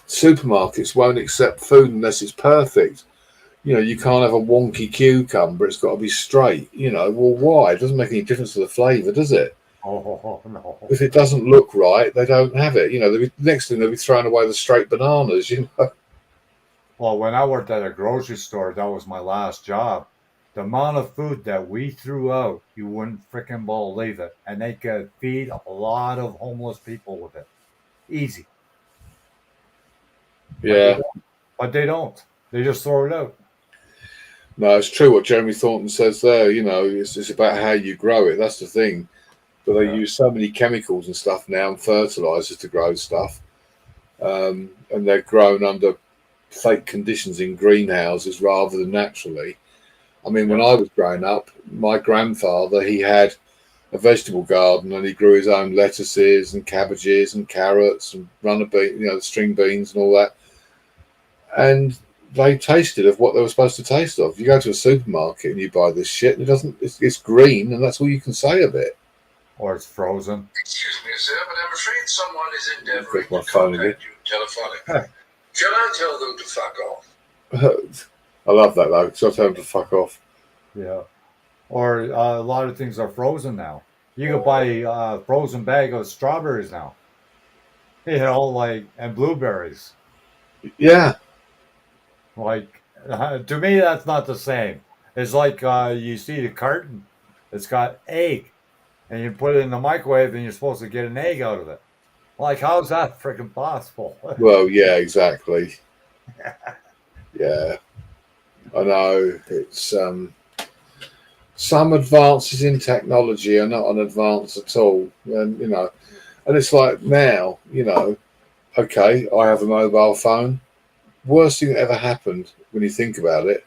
Supermarkets won't accept food unless it's perfect. You know, you can't have a wonky cucumber; it's got to be straight. You know, well, why? It doesn't make any difference to the flavour, does it?
Oh no.
If it doesn't look right, they don't have it. You know, next thing they'll be throwing away the straight bananas. You know.
Well, when I worked at a grocery store, that was my last job. The amount of food that we threw out, you wouldn't freaking believe it. And they could feed a lot of homeless people with it. Easy.
Yeah.
But they don't. They just throw it out.
No, it's true what Jeremy Thornton says there. You know, it's about how you grow it. That's the thing. But they use so many chemicals and stuff now and fertilizers to grow stuff. And they're grown under fake conditions in greenhouses rather than naturally. I mean, when I was growing up, my grandfather, he had a vegetable garden and he grew his own lettuces and cabbages and carrots and runner beans, you know, string beans and all that. And they tasted of what they were supposed to taste of. You go to a supermarket and you buy this shit, and it's green, and that's all you can say of it.
or it's frozen.
Excuse me, sir, but I'm afraid someone is endeavoring
Take my
to
phone
contact you telephonically. Shall I tell them to fuck off?
I love that though, because I tell them to fuck off.
Yeah. Or a lot of things are frozen now. You can buy a frozen bag of strawberries now. You know, like, and blueberries.
Yeah,
Like, to me, that's not the same. It's like you see the carton, it's got egg, and you put it in the microwave, and you're supposed to get an egg out of it. Like, how's that freaking possible?
well, yeah, exactly. Yeah, I know. It's some advances in technology are not an advance at all, and and it's like now, okay, I have a mobile phone. Worst thing that ever happened when you think about it,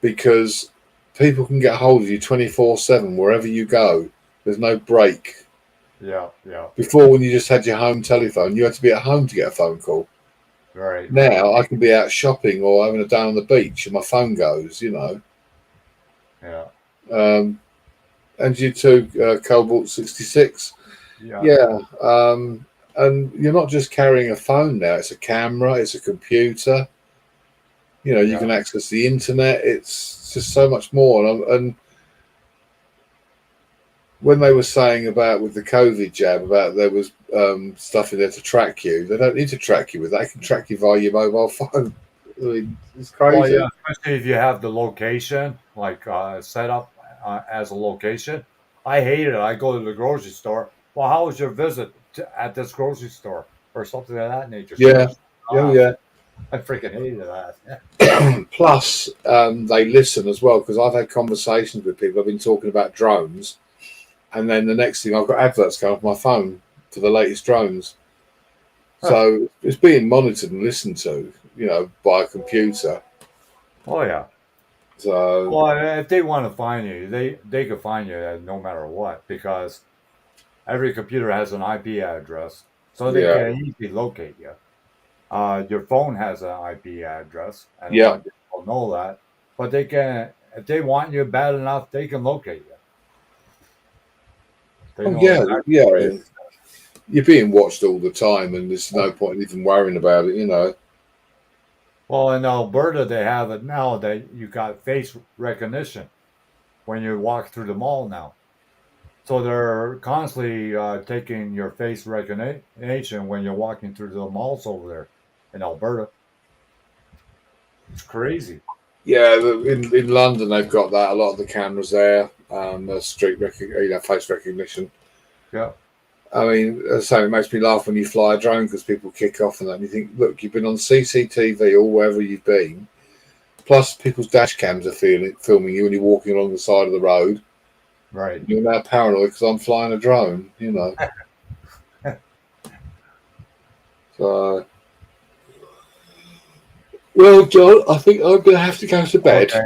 because people can get hold of you 24/7 wherever you go. There's no break.
Yeah.
Before, when you just had your home telephone, you had to be at home to get a phone call.
Right.
Now I can be out shopping or having a day on the beach and my phone goes,
Yeah.
And you too, Cobalt 66.
Yeah.
Yeah. And you're not just carrying a phone now, it's a camera, it's a computer. You
Yeah.
can access the internet. It's just so much more. And when they were saying about with the COVID jab, about there was stuff in there to track you, they don't need to track you with that. They can track you via your mobile phone. I mean, it's crazy.
Well, yeah, especially if you have the location like set up as a location. I hate it. I go to the grocery store. Well, how was your visit at this grocery store or something of that nature?
Yeah.
So,
Yeah.
I freaking hated that.
Plus, they listen as well, because I've had conversations with people. I've been talking about drones, and then the next thing I've got adverts going off my phone for the latest drones. So it's being monitored and listened to, by a computer.
Oh yeah.
So
Well, if they want to find you, they can find you no matter what, because every computer has an IP address, so they
Yeah.
can easily locate you. Your phone has an IP address, and a
Yeah.
lot of people know that. But they can, if they want you bad enough, they can locate you. They know exactly where it is.
You're being watched all the time, and there's no point in even worrying about it.
Well, in Alberta, they have it now that you got face recognition when you walk through the mall now. So they're constantly taking your face recognition when you're walking through the malls over there in Alberta. It's crazy.
Yeah, in London they've got that. A lot of the cameras there, face recognition.
Yeah.
I mean, as I say, it makes me laugh when you fly a drone because people kick off and that. And you think, look, you've been on CCTV or wherever you've been. Plus, people's dash cams are filming you when you're walking along the side of the road.
Right.
You're now paranoid because I'm flying a drone, So, well, John, I think I'm going to have to go to bed.
Okay.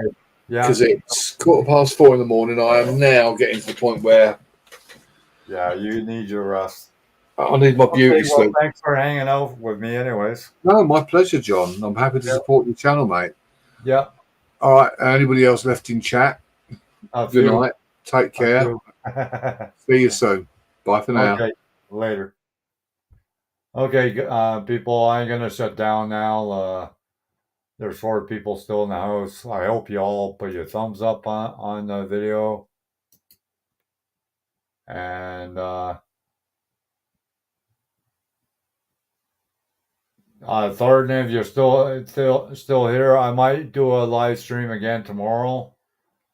Yeah.
Because it's 4:15 in the morning. I am now getting to the point where
Yeah, you need your rest.
I need my beauty
Okay, well,
sleep.
thanks for hanging out with me, anyways.
No, my pleasure, John. I'm happy to support your channel, mate.
Yeah.
All right. Anybody else left in chat? Good night. Take care. See you soon. Bye for now.
Okay. Later. Okay, people, I'm gonna shut down now. There's 4 people still in the house. I hope you all put your thumbs up on the video. And Thornton, if you're still here, I might do a live stream again tomorrow.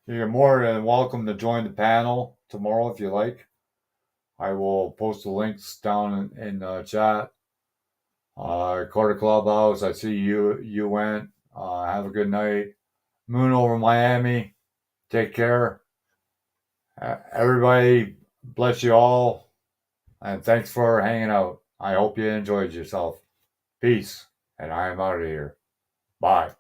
You're more than welcome to join the panel tomorrow if you like. I will post the links down in the chat. Quarter Clubhouse, I see you went. Have a good night. Moon over Miami. Take care. Everybody, bless you all. And thanks for hanging out. I hope you enjoyed yourself. Peace. And I am out of here. Bye.